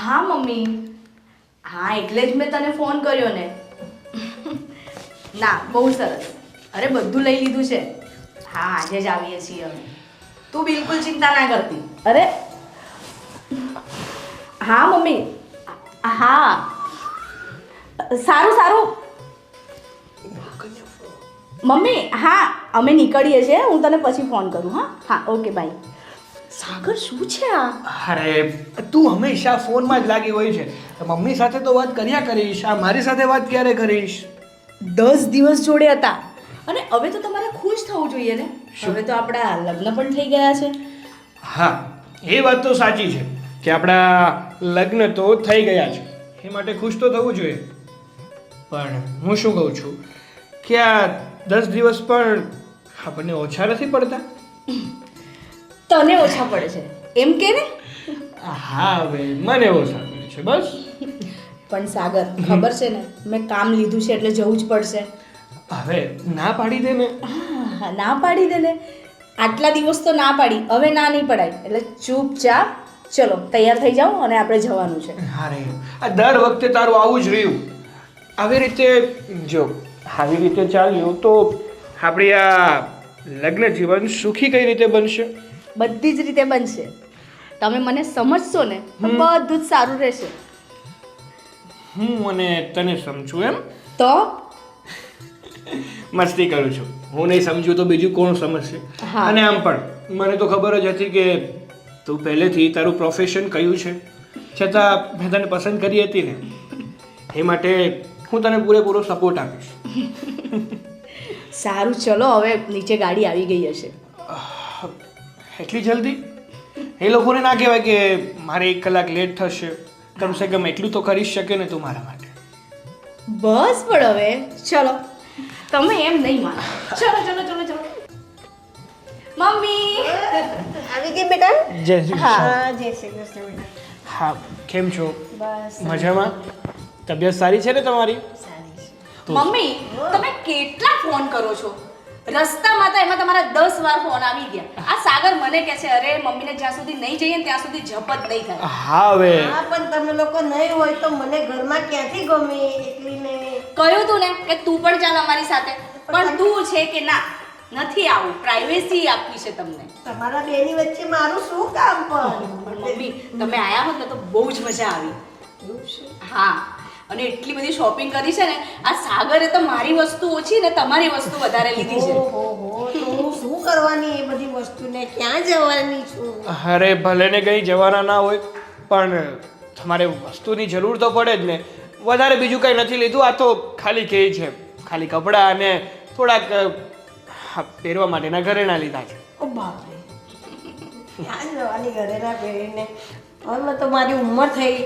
હા મમ્મી, હા એટલે જ મેં તને ફોન કર્યો ને. ના બહુ સરસ. અરે બધું લઈ લીધું છે. હા આજે જ આવીએ છીએ અમે. તું બિલકુલ ચિંતા ના કરતી. અરે હા મમ્મી, હા સારું સારું. મમ્મી હા અમે નીકળીએ છીએ. હું તને પછી ફોન કરું. હા હા ઓકે બાય. સાગર શું છે આ? અરે તું હંમેશા ફોનમાં જ લાગી હોય છે. મમ્મી સાથે તો વાત કર્યા કરીશ, આ મારી સાથે વાત ક્યારે કરીશ? 10 દિવસ જોડે હતા અને હવે તો તમારે ખુશ થવું જોઈએ ને. હવે તો આપણા લગ્ન પણ થઈ ગયા છે. હા એ વાત તો સાચી છે કે આપણા લગ્ન તો થઈ ગયા છે, એ માટે ખુશ તો થવું જોઈએ. પણ હું શું કહું છું કે આ 10 દિવસ પણ આપણને ઓછા નથી પડતા? તને ઓછા પડે છે એમ કે ને. હા હવે મને ઓછા પડે છે બસ. પણ સાગર ખબર છે ને મેં કામ લીધું છે એટલે જવું જ પડશે. હવે ના પાડી દે ને. હા ના પાડી દે ને. આટલા દિવસ તો ના પાડી, હવે ના નહીં પડાય. એટલે ચૂપચાપ ચલો તૈયાર થઈ જાઓ અને આપણે જવાનું છે. હા રે આ દર વખતે તારું આવું જ રહ્યું. આવી રીતે જો આવી રીતે ચાલ્યું તો આપણી આ લગ્ન જીવન સુખી કઈ રીતે બનશે? બધી જ રીતે બનશે. તમે મને સમજશો ને તો બધું જ સારું રહેશે. હું અને તને સમજું એમ? તો મસ્તી કરું છું. હું નહીં સમજું તો બીજું કોણ સમજશે? હા. અને આમ પણ મને તો ખબર જ હતી કે તું પહેલેથી તારું પ્રોફેશન કયું છે, છતાં મેં તને પસંદ કરી હતી ને, એ માટે હું તને પૂરેપૂરો સપોર્ટ આપીશ. સારું ચલો હવે નીચે ગાડી આવી ગઈ હશે. એટલી જલ્દી? એ લોકોને ના કહેવાય કે મારે 1 કલાક લેટ થશે. કમસે કમ એટલું તો કરી શકે ને તું મારા માટે. બસ પણ હવે ચલો. તમે એમ નહીં માનો. ચલો ચલો ચલો ચલો. મમ્મી આવી ગઈ બેટા? જય શ્રી કૃષ્ણ. હા જય શ્રી કૃષ્ણ બેટા. હા કેમ છો? બસ મજામાં? તબિયત સારી છે ને તમારી? સારી છે. મમ્મી તમે કેટલા ફોન કરો છો? રસ્તામાં તો એમાં તમારા 10 વાર ફોન આવી ગયા. આ સાગર મને કહે છે અરે મમ્મીને જ્યાં સુધી નહીં જઈએ ને ત્યાં સુધી જપત નહીં થાય. હા હવે હા પણ તમે લોકો નહીં હોય તો મને ઘરમાં ક્યાંથી ગમે એકલીને? કહ્યું તું ને કે તું પણ ચાલ અમારી સાથે, પણ તું છે કે ના નથી આવું. પ્રાઇવેસી આપવી છે તમને. તમારા બેની વચ્ચે મારું શું કામ પણ? પણ મમ્મી તમે આયા હોત ને તો બહુ જ મજા આવી. એવું છે? હા અને એટલી બધી શોપિંગ કરી છે ને. આ સાગરે તો મારી વસ્તુ ઓછી ને તમારી વસ્તુ વધારે લીધી છે. ઓહો તો હું શું કરવાની એ બધી વસ્તુને? ક્યાં જવાની છું? અરે ભલે ને કંઈ જવાના ના હોય પણ તમારે વસ્તુની જરૂર તો પડે જ ને. વધારે બીજું કંઈ નથી લીધું. આ તો ખાલી કહે છે, ખાલી કપડાં અને થોડાક પહેરવા માટેના ઘરેણાં લીધા છે. ઓ બાપરે, ક્યાં જવાની ઘરેના પહેરીને? હવે તો મારી ઉંમર થઈ,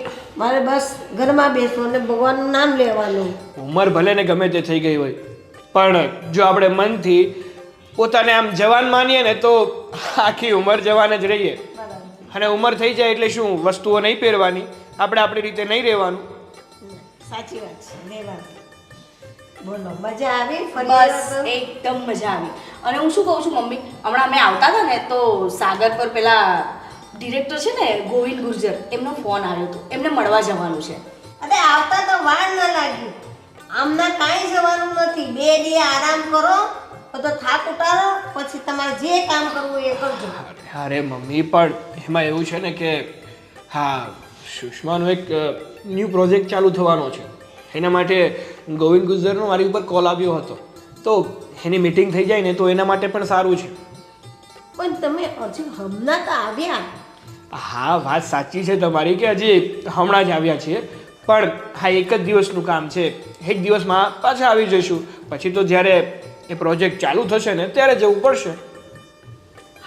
મારે બસ ઘરમાં બેસવું અને ભગવાનનું નામ લેવાનું. ઉંમર ભલે ને ગમે તે થઈ ગઈ હોય પણ જો આપણે મનથી પોતાને આમ જવાન માનીએ ને તો આખી ઉંમર જવાન જ રહીએ. અને ઉંમર થઈ જાય એટલે શું વસ્તુઓ નહીં પહેરવાની, આપણે આપણી રીતે નહીં રહેવાનું. સાચી વાત છે. રહેવાનું. બોલો મજા આવી? બસ એકદમ મજા આવી. અને હું શું કહું છું મમ્મી, હમણાં અમે આવતા હતા ને તો સાગર પર પેલા ડિરેક્ટર છે ને ગોવિંદ ગુર્જર, એમનો ફોન આવ્યો હતો. એમને મળવા જવાનું છે. અરે આવતા તો વાર ન લાગ્યું. આમના કાંઈ જવાનું નથી. 2 દી આરામ કરો, બધો થાક ઉતારો, પછી તમારે જે કામ કરવું એ કરજો. અરે મમ્મી પણ એમાં એવું છે ને કે હા સુષ્માનો એક ન્યૂ પ્રોજેક્ટ ચાલુ થવાનો છે. એના માટે ગોવિંદ ગુજરનો મારી ઉપર કોલ આવ્યો હતો, તો એની મીટિંગ થઈ જાય ને તો એના માટે પણ સારું છે. પણ તમે હજુ હમણાં તો આવ્યા. હા વાત સાચી છે તમારી કે હજી હમણાં જ આવ્યા છીએ, પણ હા 1 જ દિવસનું કામ છે. 1 દિવસમાં પાછા આવી જઈશું. પછી તો જ્યારે એ પ્રોજેક્ટ ચાલુ થશે ને ત્યારે જવું પડશે.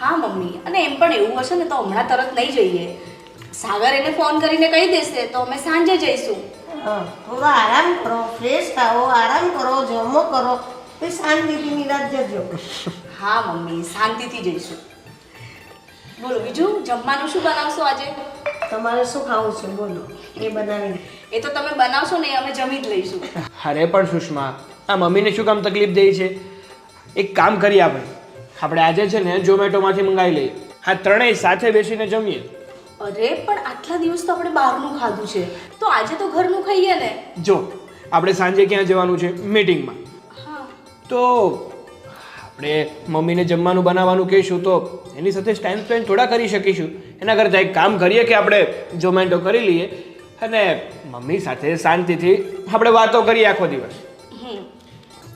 હા મમ્મી, અને એમ પણ એવું હશે ને તો હમણાં તરત નહીં જઈએ. સાગર એને ફોન કરીને કહી દેશે તો અમે સાંજે જઈશું. હા થોડો આરામ કરો, ફ્રેશ થાઓ, આરામ કરો, જમો કરો, પછી શાંતિથી નિરાંત જજો. હા મમ્મી શાંતિથી જઈશું. બોલો બીજું જમવાનું શું બનાવશો આજે? તમારે શું ખાવું છે બોલો, એ બનાવી દે. એ તો તમે બનાવશો ને અમે જમી જ લઈશું. અરે પણ સુષ્મા આ મમ્મીને શું કામ તકલીફ દે છે? એક કામ કરીએ આપણે આજે છે ને ઝોમેટોમાંથી મંગાવી લઈએ. હા ત્રણેય સાથે બેસીને જમીએ. અરે પણ આટલા દિવસ તો આપણે બહારનું ખાધું છે, તો આજે તો ઘરનું ખાઈએ ને. જો આપણે સાંજે ક્યાં જવાનું છે? મીટિંગમાં. હા. તો આપણે મમ્મીને જમવાનું બનાવવાનું કહીશું તો એની સાથે ટાઈમ સ્પેન્ડ થોડા કરી શકીશું. એના કરતાં એક કામ કરીએ કે આપણે ઝોમેટો કરી લઈએ અને મમ્મી સાથે શાંતિથી આપણે વાતો કરીએ આખો દિવસ.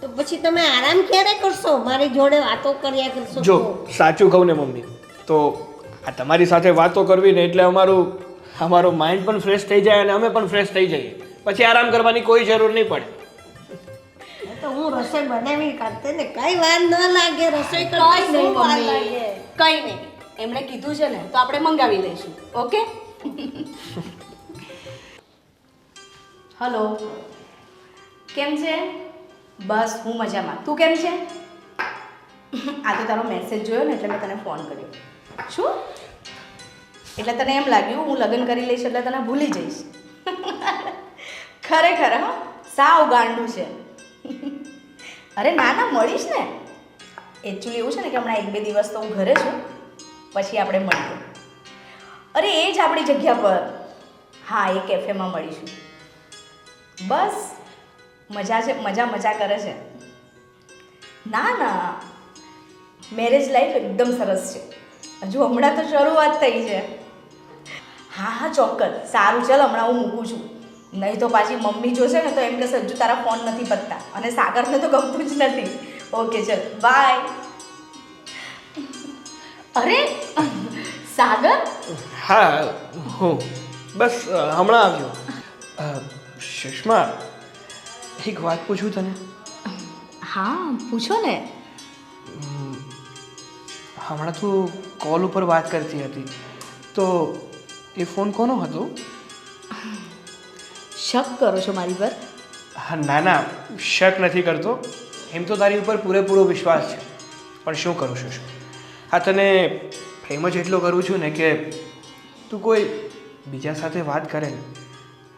તો પછી તમે આરામ ક્યારે કરશો? મારી જોડે વાતો કર્યા કરશો જો તો? સાચું કહું ને મમ્મી, તો આ તમારી સાથે વાતો કરવી ને એટલે અમારું માઇન્ડ પણ ફ્રેશ થઈ જાય અને અમે પણ ફ્રેશ થઈ જઈએ. પછી આરામ કરવાની કોઈ જરૂર નહીં પડે. તો હું રસોઈ બનાવી કાઢતે ને કઈ વાર ન લાગે. રસોઈ કરતા કઈ નહીં શું વાર મમ્મી, લાગે? કઈ નહીં. એમણે કીધું છે ને તો આપણે મંગાવી લઈશું. ઓકે. હલો, કેમ છે? બસ હું મજામાં. તું કેમ છે? આ તો તારો મેસેજ જોયો ને એટલે મેં તને ફોન કર્યો. શું? એટલે તને એમ લાગ્યું હું લગ્ન કરી લઈશ એટલે તને ભૂલી જઈશ? ખરેખર હા, સાવ ગાંડું છે. અરે ના ના, મળીશ ને. એકચ્યુઅલી એવું છે ને કે હમણાં 1-2 દિવસ તો હું ઘરે છું, પછી આપણે મળીએ. અરે એ જ આપણી જગ્યા પર. હા, એ કેફેમાં મળીશું. બસ મજા છે, મજા કરે છે. ના ના, મેરેજ લાઈફ એકદમ સરસ છે. હજુ હમણાં તો શરૂઆત થઈ છે. હા હા ચોક્કસ. સારું, ચાલ હમણાં હું મૂકું છું, નહીં તો પાછી મમ્મી જોશે ને તો એમ કહેશે હજુ તારા ફોન નથી પતતા, અને સાગરને તો ગમતું જ નથી. ઓકે ચાલ, બાય. અરે સાગર. હા, હું બસ હમણાં આવ્યો. સુષ્મા, એક વાત પૂછું તને? હા પૂછો ને. હમણાં તું કોલ ઉપર વાત કરતી હતી, તો એ ફોન કોનો હતો? શક કરો છો મારી પર? હા, ના ના, શક નથી કરતો. એમ તો તારી ઉપર પૂરેપૂરો વિશ્વાસ છે, પણ શું કરું છું? હા, તને પ્રેમ જ એટલો કરું છું ને કે તું કોઈ બીજા સાથે વાત કરે ને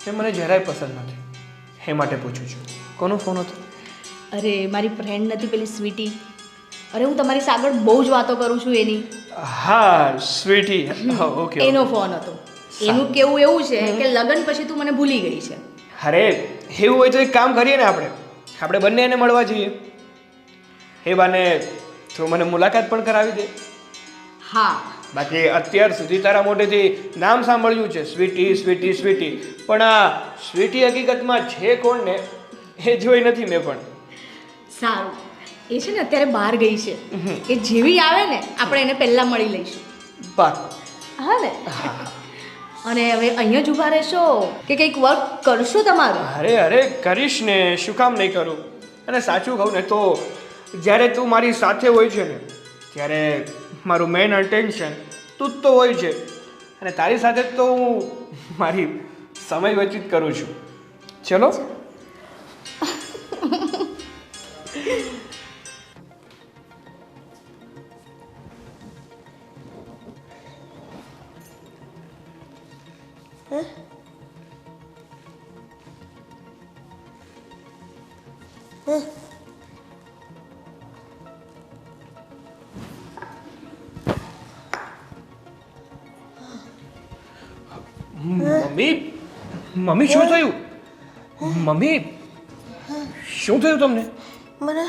એ મને જરાય પસંદ નથી. એ માટે પૂછું છું, કોનો ફોન હતો? અરે મારી ફ્રેન્ડ નથી પેલી સ્વીટી? અરે હું તમારી સાગર બહુ જ વાતો કરું છું એની. હા, સ્વીટી. ઓકે. એનો ફોન હતો. એનું કેવું એવું છે કે લગ્ન પછી તું મને ભૂલી ગઈ છે. અરે એવું હોય તો એક કામ કરીએ ને, આપણે બંને એને મળવા જઈએ. એ બાને તું મને મુલાકાત પણ કરાવી દે. હા. બાકી અત્યાર સુધી તારા મોઢેથી નામ સાંભળ્યું છે સ્વીટી સ્વીટી સ્વીટી, પણ આ સ્વીટી હકીકતમાં છે કોણ ને એ જોઈ નથી મેં પણ. સારું, એ છે ને અત્યારે બહાર ગઈ છે. એ જેવી આવે ને આપણે એને પહેલા મળી લઈશું. પાકું. હા ને. અને હવે અહીંયા જ ઊભા રહેશો કે કંઈક વર્ક કરશો તમારું? અરે કરીશ ને, શું કામ નહીં કરું. અને સાચું કહું ને તો જ્યારે તું મારી સાથે હોય છે ને ત્યારે મારું મેઇન અટેન્શન તું જ તો હોય છે, અને તારી સાથે જ તો હું મારી સમય વ્યતીત કરું છું. ચલો. મમ્મી શું થયું? મમ્મી શું થયું તમને? મને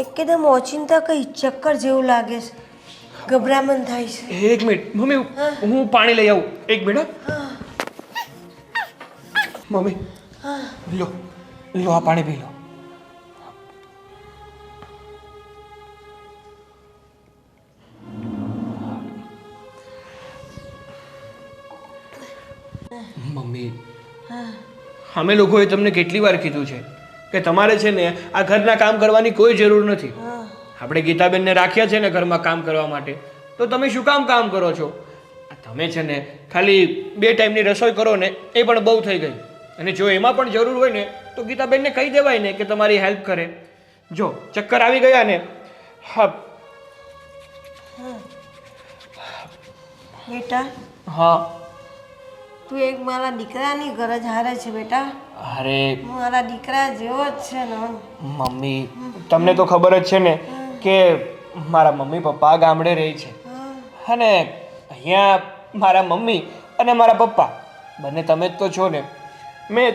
એકદમ ઓચિંતા કઈ ચક્કર જેવું લાગે છે, ગભરામણ થાય છે. એક મિનિટ મમ્મી, હું પાણી લઈ આવું. એક મિનિટ. મમ્મી લો આ પાણી પી લો. મમ્મી, અમે લોકોએ તમને કેટલી વાર કીધું છે કે તમારે છે ને આ ઘરના કામ કરવાની કોઈ જરૂર નથી. આપણે ગીતાબેનને રાખ્યા છે ને ઘરમાં કામ કરવા માટે, તો તમે શું કામ કરો છો? તમે છે ને ખાલી 2 ટાઈમની રસોઈ કરો ને એ પણ બહુ થઈ ગઈ. અને જો એમાં પણ જરૂર હોય ને તો ગીતાબેનને કહી દેવાય ને કે તમારી હેલ્પ કરે. જો ચક્કર આવી ગયા ને. હા બેટા. હા. તું એક મારા દીકરાની ગરજ હારે છે બેટા. અરે મારા દીકરા જેવો જ છે ને. મમ્મી, તમને તો ખબર જ છે ને કે મારા મમ્મી પપ્પા ગામડે રહે છે, અને અહીંયા મારા મમ્મી અને મારા પપ્પા બંને તમે જ તો છો ને. મેં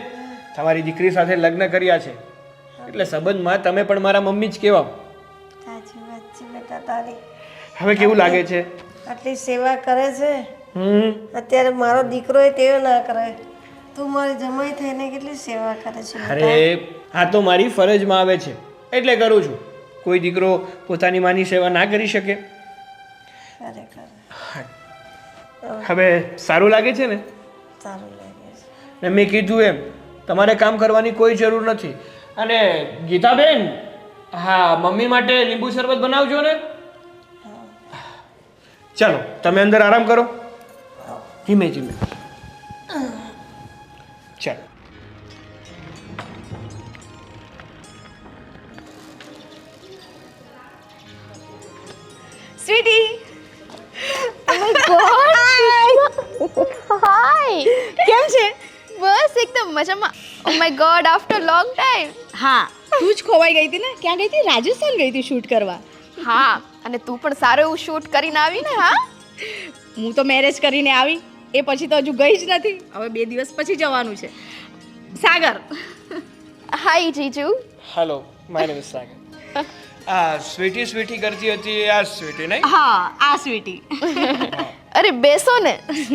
તમારી દીકરી સાથે લગ્ન કર્યા છે એટલે સંબંધમાં તમે પણ મારા મમ્મી જ કહેવાઓ. સાચી વાત છે બેટા તારી. હવે કેવું લાગે છે? આટલી સેવા કરે છે, અત્યારે મારો દીકરો એ તેવો ના કરે. તું મારી જમાઈ થઈને કેટલી સેવા કરે છે બેટા. અરે આ તો મારી ફરજમાં આવે છે એટલે કરું છું. કોઈ દીકરો પોતાની માની સેવા ના કરી શકે? ખરેખર હવે સારું લાગે છે ને? સારું લાગે છે. ને મેં કીધું એમ તમારે કામ કરવાની કોઈ જરૂર નથી. અને ગીતાબેન, હા મમ્મી માટે લીંબુ શરબત બનાવજો ને. ચાલો તમે અંદર આરામ કરો, ધીમે ધીમે. ચાલો. સ્વીટી, હાય, કેમ છે? બસ એકદમ મજામાં. Oh my God, after long time. હા, તું જ ખોવાઈ ગઈ હતી ને. ક્યાં ગઈ હતી? રાજસ્થાન ગઈ હતી શૂટ કરવા. હા, અને તું પણ સારું એવું શૂટ કરીને આવી ને. હા, હું તો મેરેજ કરીને આવી, એ પછી તો હજુ ગઈ જ નથી. હવે 2 દિવસ પછી જવાનું છે. સાગર. હાય જીજુ. હેલો, માય નેમ ઇઝ સાગર. આ સ્વીટી સ્વીટી કરતી હતી, આ સ્વીટી નહીં? હા, આ સ્વીટી. અરે બેસો ને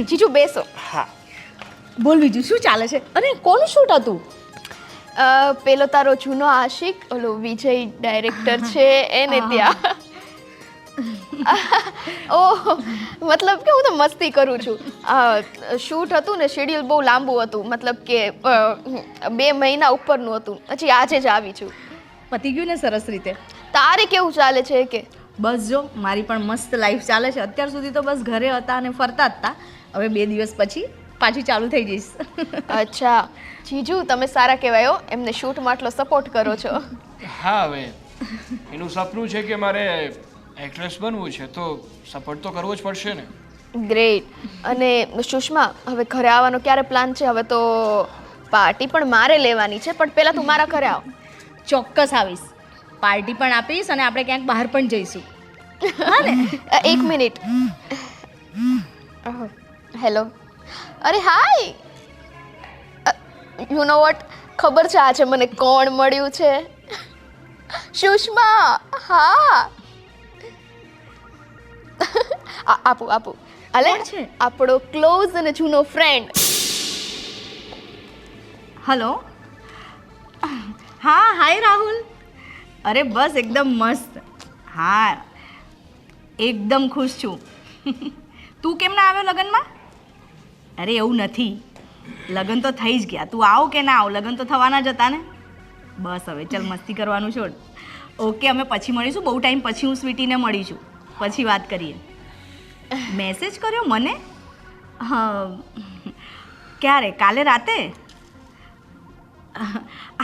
જીજુ, બેસો. હા. બોલ બીજું શું ચાલે છે? અરે કોનું શૂટ હતું? પેલો તારો જૂનો આશિક, ઓલો વિજય ડાયરેક્ટર છે એને ત્યાં. ઓહ, મતલબ કે હું તો મસ્તી કરું છું. શૂટ હતું ને, શેડ્યુલ બહુ લાંબુ હતું, મતલબ કે 2 મહિના ઉપરનું હતું. હજી આજે જ આવી છું. પતી ગયું ને સરસ રીતે? તારે કેવું ચાલે છે કે? બસ જો, મારી પણ મસ્ત લાઈફ ચાલે છે. અત્યાર સુધી તો બસ ઘરે હતા અને ફરતા જ હતા. હવે 2 દિવસ પછી પાછી ચાલુ થઈ જઈશ. અચ્છા જીજુ, તમે સારા કહેવાય હો, એમને શૂટમાં આટલો સપોર્ટ કરો છો. હા, હવે એનું સપનું છે કે મારે એક્ટ્રેસ બનવું છે તો સપોર્ટ તો કરવો જ પડશે ને. ગ્રેટ. અને સુષ્મા, હવે ઘરે આવવાનો ક્યારે પ્લાન છે? હવે તો પાર્ટી પણ મારે લેવાની છે, પણ પહેલાં તું મારા ઘરે આવ. ચોક્કસ આવીશ. પાર્ટી પણ આપીશ અને આપણે ક્યાંક બહાર પણ જઈશું. એક મિનિટ. હેલો. અરે હાય. યુ નો વોટ, ખબર છે આજે મને કોણ મળ્યું છે? સુષ્મા. હા. આપું અલે, કોણ છે? આપણો ક્લોઝ અને જૂનો ફ્રેન્ડ. હલો. હા, હાય રાહુલ. અરે બસ એકદમ મસ્ત. હા, એકદમ ખુશ છું. તું કેમ ના આવ્યો લગ્નમાં? અરે એવું નથી, લગ્ન તો થઈ જ ગયા. તું આવ કે ના આવ, લગ્ન તો થવાના જ હતા ને. બસ હવે ચાલ મસ્તી કરવાનું છોડ. ઓકે, અમે પછી મળીશું. બહુ ટાઈમ પછી હું સ્વીટીને મળી છું. પછી વાત કરીએ. મેસેજ કર્યો મને? હા. ક્યારે? કાલે રાતે?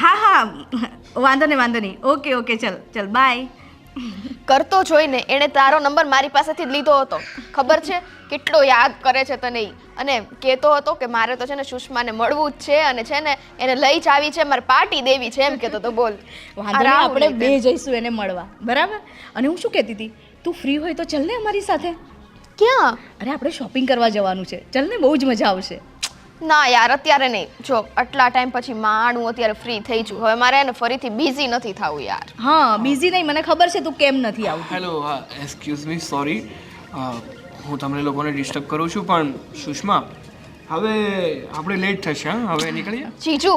હા, વાંધો નહીં. ઓકે, ચલ બાય. કરતો જોઈને એણે તારો નંબર મારી પાસેથી જ લીધો હતો. ખબર છે કેટલો યાદ કરે છે તને ઈ. અને કહેતો હતો કે મારે તો છે ને સુષ્માને મળવું જ છે અને છે ને એને લઈ જ આવી છે, મારે પાર્ટી દેવી છે એમ કહેતો તો. બોલ. વાંધો નહીં, આપણે 2 જઈશું એને મળવા, બરાબર? અને હું શું કહેતી હતી, તું ફ્રી હોય તો ચલ ને અમારી સાથે. ક્યાં? અરે આપણે શોપિંગ કરવા જવાનું છે. ચલ ને, બહુ જ મજા આવશે. ના યાર, અત્યારે નહીં. જો આટલા ટાઈમ પછી હું અત્યારે ફ્રી થઈ છું. હવે મારે એને ફરીથી બિઝી નથી થવું યાર. હા, બિઝી નહીં, મને ખબર છે તું કેમ નથી આવતી. હેલો, હા, એક્સક્યુઝ મી, સોરી. હું તમને લોકોને ડિસ્ટર્બ કરું છું, પણ સુષ્મા, હવે આપણે લેટ થશે. હા, હવે નીકળીએ. જીજુ,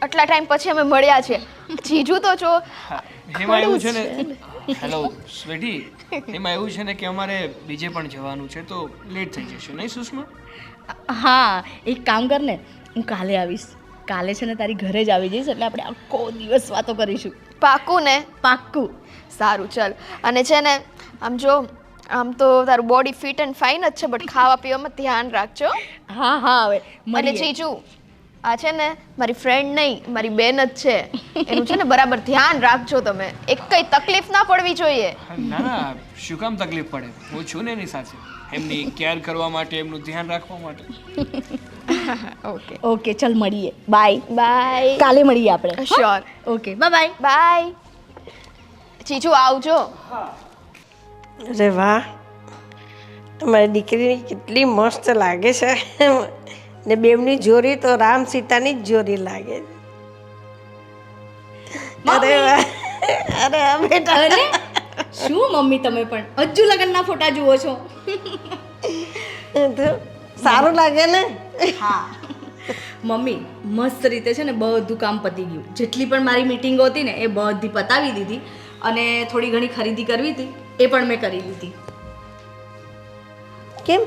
આટલા ટાઈમ પછી અમે મળ્યા છે. જીજુ તો જો. એમાં એવું છે ને, હેલો સ્વીટી, એમાં એવું છે ને કે અમારે બીજે પણ જવાનું છે તો લેટ થઈ જશે, નહીં સુષ્મા? હા, એક કામ કર ને, હું કાલે આવીશ. કાલે છે ને તારી ઘરે જ આવી જઈશ, એટલે આપણે આખો દિવસ વાતો કરીશું. પાક્કું ને? પાક્કું. સારું, ચાલ. અને છે ને આમ જો, આમ તો તારું બોડી ફિટ એન્ડ ફાઇન જ છે, બટ ખાવા પીવામાં ધ્યાન રાખજો. હા, હવે અને મળીએ. જીજુ, આ છે ને મારી ફ્રેન્ડ નહીં, મારી બેન જ છે. એનું છે ને બરાબર ધ્યાન રાખજો તમે. એક કઈ તકલીફ ના પડવી જોઈએ. ના, શું કામ તકલીફ પડે? હું છું ને એની સાથે, એમની કેર કરવા માટે, એમનું ધ્યાન રાખવા માટે. ઓકે, ચલ મળીએ. બાય. બાય. કાલે મળીએ આપણે. શ્યોર. Okay, bye. બાય. જીજુ આવજો. અરે વાહ, તમારી દીકરી કેટલી મસ્ત લાગે છે ને બેવની જોડી તો રામ સીતાની જ જોડી લાગે છે અરે વાહ અરે આ બેટા અરે શું મમ્મી તમે પણ હજુ લગ્નના ફોટા જુઓ છો? તો સારું લાગે ને હા મમ્મી મસ્ત રીતે છે ને બધું કામ પતી ગયું. જેટલી પણ મારી મીટિંગો હતી ને એ બધી પતાવી દીધી અને થોડી ઘણી ખરીદી કરવી હતી એ પણ મેં કરી લીધી. કેમ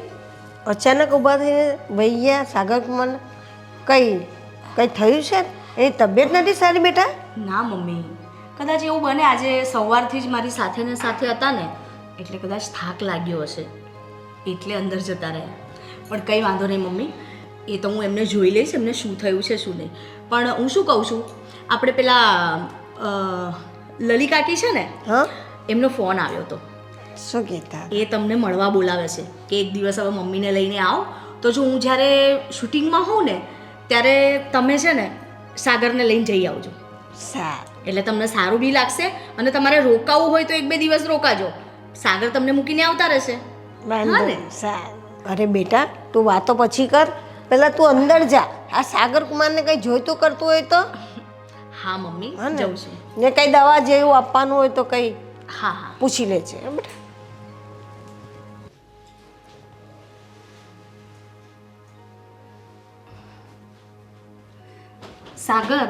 અચાનક ઊભા થઈને ભૈયા સાગર કુમાર કઈ થયું છે? એની તબિયત નથી સારી બેટા? ના મમ્મી કદાચ એવું બને આજે સવારથી જ મારી સાથે ને સાથે હતા ને એટલે કદાચ થાક લાગ્યો હશે એટલે અંદર જતા રહ્યા. પણ કંઈ વાંધો નહીં મમ્મી, એ તો હું એમને જોઈ લઈશ એમને શું થયું છે શું નહીં. પણ હું શું કહું છું, આપણે પેલા લલી કાકી છે ને હા એમનો ફોન આવ્યો હતો. શું કહેતા? એ તમને મળવા બોલાવે છે કે એક દિવસ હવે મમ્મીને લઈને આવો તો જો હું જ્યારે શૂટિંગમાં હોઉં ને ત્યારે તમે છે ને સાગરને લઈને જઈ આવજો. સારું એટલે તમને સારું બી લાગશે અને તમારે રોકાવું હોય તો 1-2 દિવસ રોકાજો. સાગર તમને મૂકીને આવતા રહેશે. વાંધો હા ને? નહીં. સારું. અરે બેટા તું વાતો પછી કર, પહેલા તું અંદર જા. આ સાગર કુમારને કઈ જોઈતું કરતું હોય તો હા મમ્મી હા ને? જઉં છું. ને કઈ દવા જેવું આપવાનું હોય તો કઈ હા હા પૂછી લેજે હો બેટા. સાગર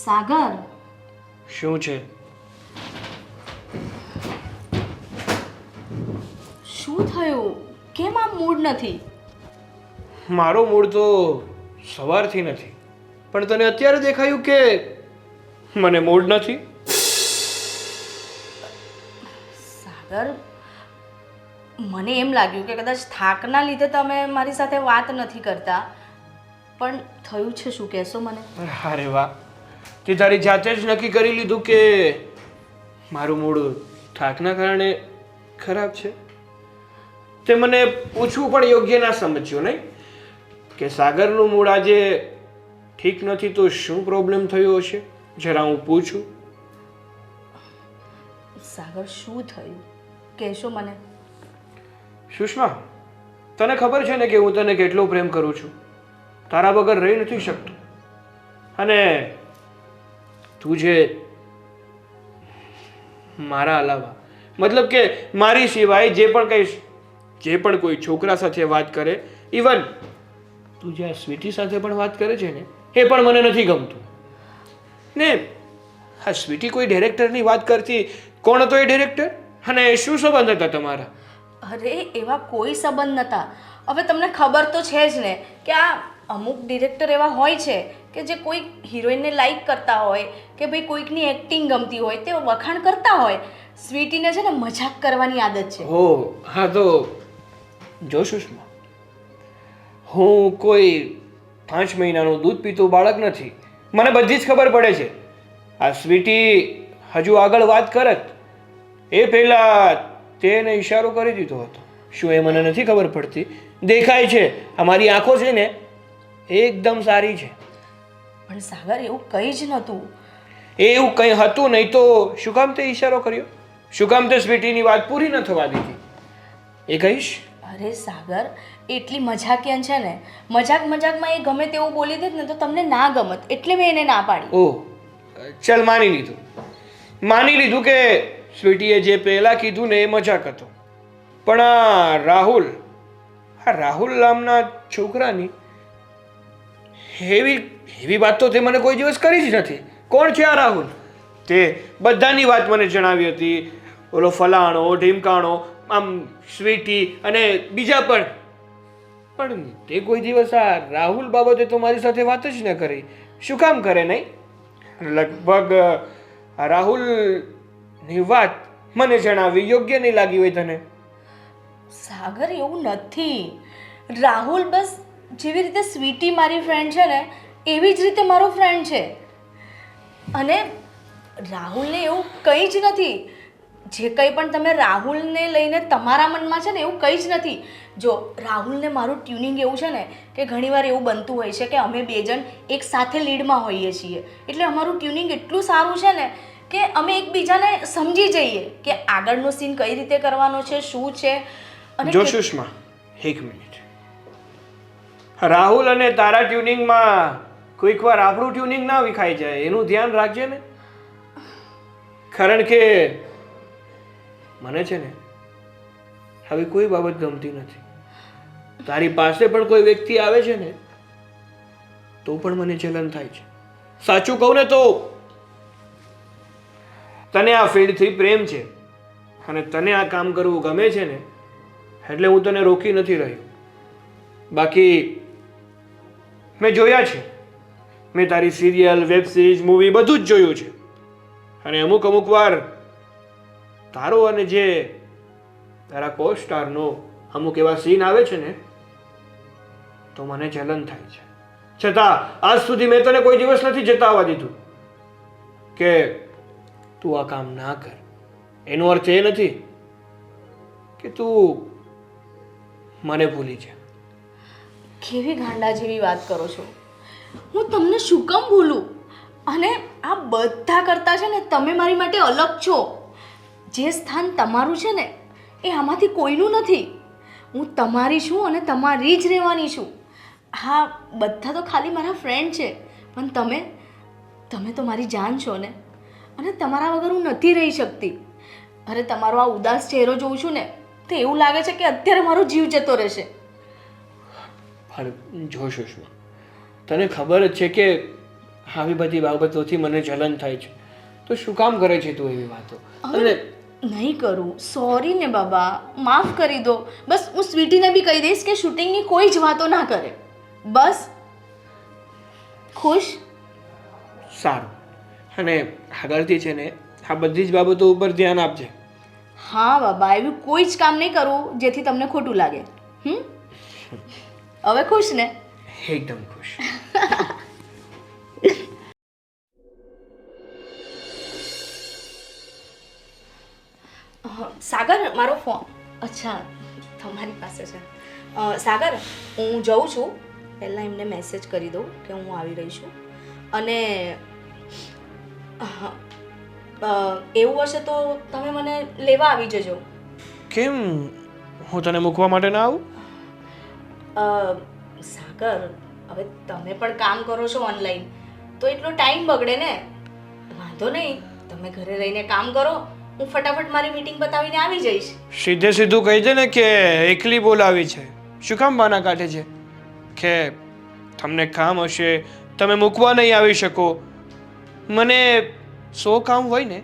સાગર શું છે? શું થયું? કેમ આમ મૂડ નથી? મારો મૂડ તો સવારથી નથી, પણ તને અત્યારે દેખાયું કે મને મૂડ નથી? સાગર મને એમ લાગ્યું કે કદાચ થાકના લીધે તમે મારી સાથે વાત નથી કરતા, પણ થયું છે શું કહેશો મને? અરે વાહ, તે તારી જાતે જ નક્કી કરી લીધું કે મારું મૂડ થાકના કારણે ખરાબ છે. તે મને પૂછવું પણ યોગ્ય ના સમજ્યો નહીં કે સાગરનું મૂડ આજે ઠીક નથી તો શું પ્રોબ્લેમ થયો હશે? જરા હું પૂછું. સાગર શું થયું કહેશો મને? સુષ્મા, તને ખબર છે ને કે હું તને કેટલો પ્રેમ કરું છું. તારા વગર રહી નથી શકતો. અને તું જે મારા અલાવા મતલબ કે મારી સિવાય જે પણ કોઈ છોકરા સાથે વાત કરે, ઇવન તું જે સ્વીટી સાથે પણ વાત કરે છે ને એ પણ મને નથી ગમતું. ને હા, સ્વીટી કોઈ ડિરેક્ટરની વાત કરતી, કોણ હતો એ ડિરેક્ટર અને શું સંબંધ હતા તમારા? અરે એવા કોઈ સંબંધ નહોતા. હવે તમને ખબર તો છે જ ને કે આ અમુક ડિરેક્ટર એવા હોય છે કે જે કોઈ હિરોઈનને લાઈક કરતા હોય કે ભાઈ કોઈકની એક્ટિંગ ગમતી હોય તે વખાણ કરતા હોય. સ્વીટીને છે ને મજાક કરવાની આદત છે. હો હા, તો જો સુષ્મા, હું કોઈ 5 મહિનાનું દૂધ પીતું બાળક નથી. મને બધી જ ખબર પડે છે. આ સ્વીટી હજુ આગળ વાત કરત એ પહેલાં તેને ઈશારો કરી દીધો હતો. શું એ મને નથી ખબર પડતી? દેખાય છે, અમારી આંખો છે ને એકદમ સારી છે. પણ સાગર એવું કંઈ જ નહોતું. એવું કંઈ હતું નહીં તો શું કામ તે ઈશારો કર્યો? શું કામ તે સ્વીટીની વાત પૂરી ન થવા દીધી? એ કહીશ? અરે સાગર એટલી મજાકિયન છે ને, મજાકમાં એ ગમે તેવું બોલી દે ને તો તમને ના ગમત એટલે મેં એને ના પાડી. ઓહ, ચાલ માની લીધું કે સ્વીટીએ જે પહેલાં કીધું ને એ મજાક હતો. પણ આ રાહુલ નામના છોકરાની એવી વાત તો તે મને કોઈ દિવસ કરી જ નથી. કોણ છે આ રાહુલ? તે બધાની વાત મને જણાવી હતી, ઓલો ફલાણો ઢીમકાણો, આમ સ્વીટી અને બીજા પણ તે કોઈ દિવસ આ રાહુલ બાબતે તો મારી સાથે વાત જ ન કરી. શું કામ કરે નહીં? લગભગ આ રાહુલની વાત મને જણાવી યોગ્ય નહીં લાગી હોય તને? સાગર એવું નથી. રાહુલ બસ જેવી રીતે સ્વીટી મારી ફ્રેન્ડ છે ને એવી જ રીતે મારો ફ્રેન્ડ છે. અને રાહુલને એવું કંઈ જ નથી. જે કંઈ પણ તમે રાહુલને લઈને તમારા મનમાં છે ને એવું કંઈ જ નથી. જો રાહુલને મારું ટ્યુનિંગ એવું છે ને કે ઘણીવાર એવું બનતું હોય છે કે અમે બે જણ એક સાથે લીડમાં હોઈએ છીએ એટલે અમારું ટ્યુનિંગ એટલું સારું છે ને કે અમે એકબીજાને સમજી જઈએ કે આગળનો સીન કઈ રીતે કરવાનો છે, શું છે. અને જો સુષ્મા, એક મિનિટ. રાહુલ અને તારા ટ્યુનિંગમાં કોઈક વાર આપણું ટ્યુનિંગ ના વિખાઈ જાય એનું ધ્યાન રાખજે ને. કારણ કે મને છે ને હવે કોઈ બાબત ગમતી નથી. તારી પાસે પણ કોઈ વ્યક્તિ આવે છે ને તો પણ મને જલન થાય છે. સાચું કહું ને તો તને આ ફિલ્ડથી પ્રેમ છે અને તને આ કામ કરવું ગમે છે ને એટલે હું તને રોકી નથી રહ્યો. બાકી મેં જોયા છે, મેં તારી સિરિયલ, વેબ સિરીઝ, મૂવી બધું જ જોયું છે. અને અમુક વાર તારો અને જે તારા કો સ્ટારનો અમુક એવા સીન આવે છે ને તો મને જલન થાય છે. છતાં આજ સુધી મેં તને કોઈ દિવસ નથી જતાવવા દીધું કે તું આ કામ ના કર. એનો અર્થ એ નથી કે તું મને ભૂલી જા. કેવી ગાંડા જેવી વાત કરો છો. હું તમને શું કામ ભૂલું? અને આ બધા કરતા છે ને તમે મારી માટે અલગ છો. જે સ્થાન તમારું છે ને એ આમાંથી કોઈનું નથી. હું તમારી છું અને તમારી જ રહેવાની છું. હા, બધા તો ખાલી મારા ફ્રેન્ડ છે, પણ તમે તો મારી જાન છો ને. અને તમારા વગર હું નથી રહી શકતી. અરે તમારો આ ઉદાસ ચહેરો જોઉં છું ને તો એવું લાગે છે કે અત્યારે મારો જીવ જતો રહેશે. પણ જો સુષ્મા, તને ખબર જ છે કે આવી બધી બાબતોથી મને જલન થાય છે તો શું કામ કરે છે તું એવી વાતો? અને નહીં કરું. સોરી ને બાબા, માફ કરી દો. બસ હું સ્વીટીને બી કહી દઈશ કે શૂટિંગની કોઈ જ વાતો ના કરે. બસ. ખુશ? સારું. અને આગળથી છે ને આ બધી જ બાબતો ઉપર ધ્યાન આપજે. હા બાબા, એવું કોઈ જ કામ નહીં કરું જેથી તમને ખોટું લાગે. હવે ખુશ ને? એકદમ ખુશ. સાગર, મારો ફોન. અચ્છા, તમારી પાસે છે. સાગર, હું જઉં છું. પહેલાં એમને મેસેજ કરી દઉં કે હું આવી રહી છું. અને એવું હશે તો તમે મને લેવા આવી જજો. કેમ હું તને મૂકવા માટે ના આવું? સાગર, હવે તમે પણ કામ કરો છો ઓનલાઈન તો એટલો ટાઈમ બગડે ને. વાંધો નહીં, તમે ઘરે રહીને કામ કરો. હું ફટાફટ મારી મીટિંગ બતાવીને આવી જઈશ. સીધે સીધું કહી દે ને કે એકલી બોલાવી છે. શું કામ બાના કાઢે છે કે તમને કામ હશે, તમે મૂકવા નહીં આવી શકો? મને 100 કામ હોય ને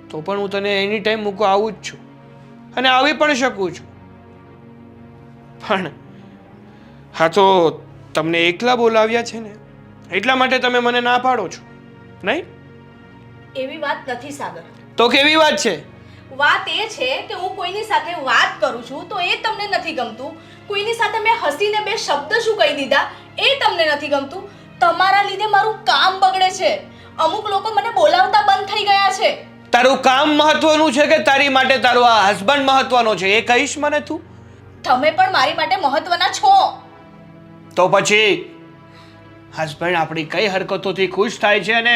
તો પણ હું તને એની ટાઈમ મૂકવા આવું જ છું અને આવી પણ શકું છું. પણ હા, તો તમને એકલા બોલાવ્યા છે ને એટલા માટે તમે મને ના પાડો છો, નહીં? એવી વાત નથી સાગર. તો કેવી વાત છે? વાત એ છે કે હું કોઈની સાથે વાત કરું છું તો એ તમને નથી ગમતું. કોઈની સાથે મેં હસીને 2 શબ્દ શું કહી દીધા એ તમને નથી ગમતું. તમારા લીધે મારું કામ બગડે છે. અમુક લોકો મને બોલાવતા બંધ થઈ ગયા છે. તારું કામ મહત્વનું છે કે તારી માટે તારો આ હસબન્ડ મહત્વનો છે એ કહીશ મને તું? તમે પણ મારી માટે મહત્વના છો. તો પછી હસબન્ડ આપણી કઈ હરકતોથી ખુશ થાય છે અને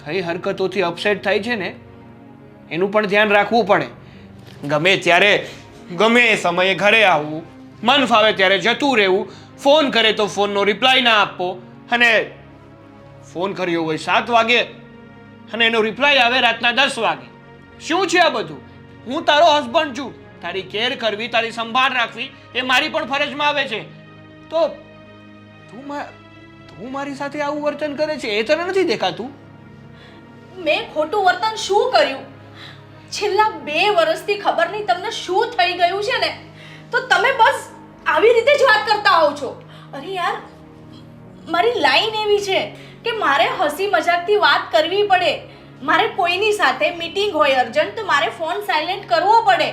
કઈ હરકતોથી અપસેટ થાય છે ને એનું પણ ધ્યાન રાખવું પડે. ગમે ત્યારે ગમે એ સમયે ઘરે આવવું, મન ફાવે ત્યારે જતું રહેવું, ફોન કરે તો ફોનનો રિપ્લાય ના આપવો, અને ફોન કર્યો હોય 7 વાગે અને એનો રિપ્લાય આવે રાતના 10 વાગે. શું છે આ બધું? હું તારો હસબન્ડ છું. તારી કેર કરવી, તારી સંભાળ રાખવી એ મારી પણ ફરજમાં આવે છે. તો તું મારી સાથે આવું વર્તન કરે છે એ તને નથી દેખાતું? મેં ખોટું વર્તન શું કર્યું? છેલ્લા 2 વર્ષથી ખબર નહીં તમને શું થઈ ગયું છે ને તો તમે બસ આવી રીતે જ વાત કરતા હોવ છો. અરે યાર, મારી લાઈન એવી છે કે મારે હસી મજાકથી વાત કરવી પડે. મારે કોઈની સાથે મીટિંગ હોય અર્જન્ટ તો મારે ફોન સાયલેન્ટ કરવો પડે.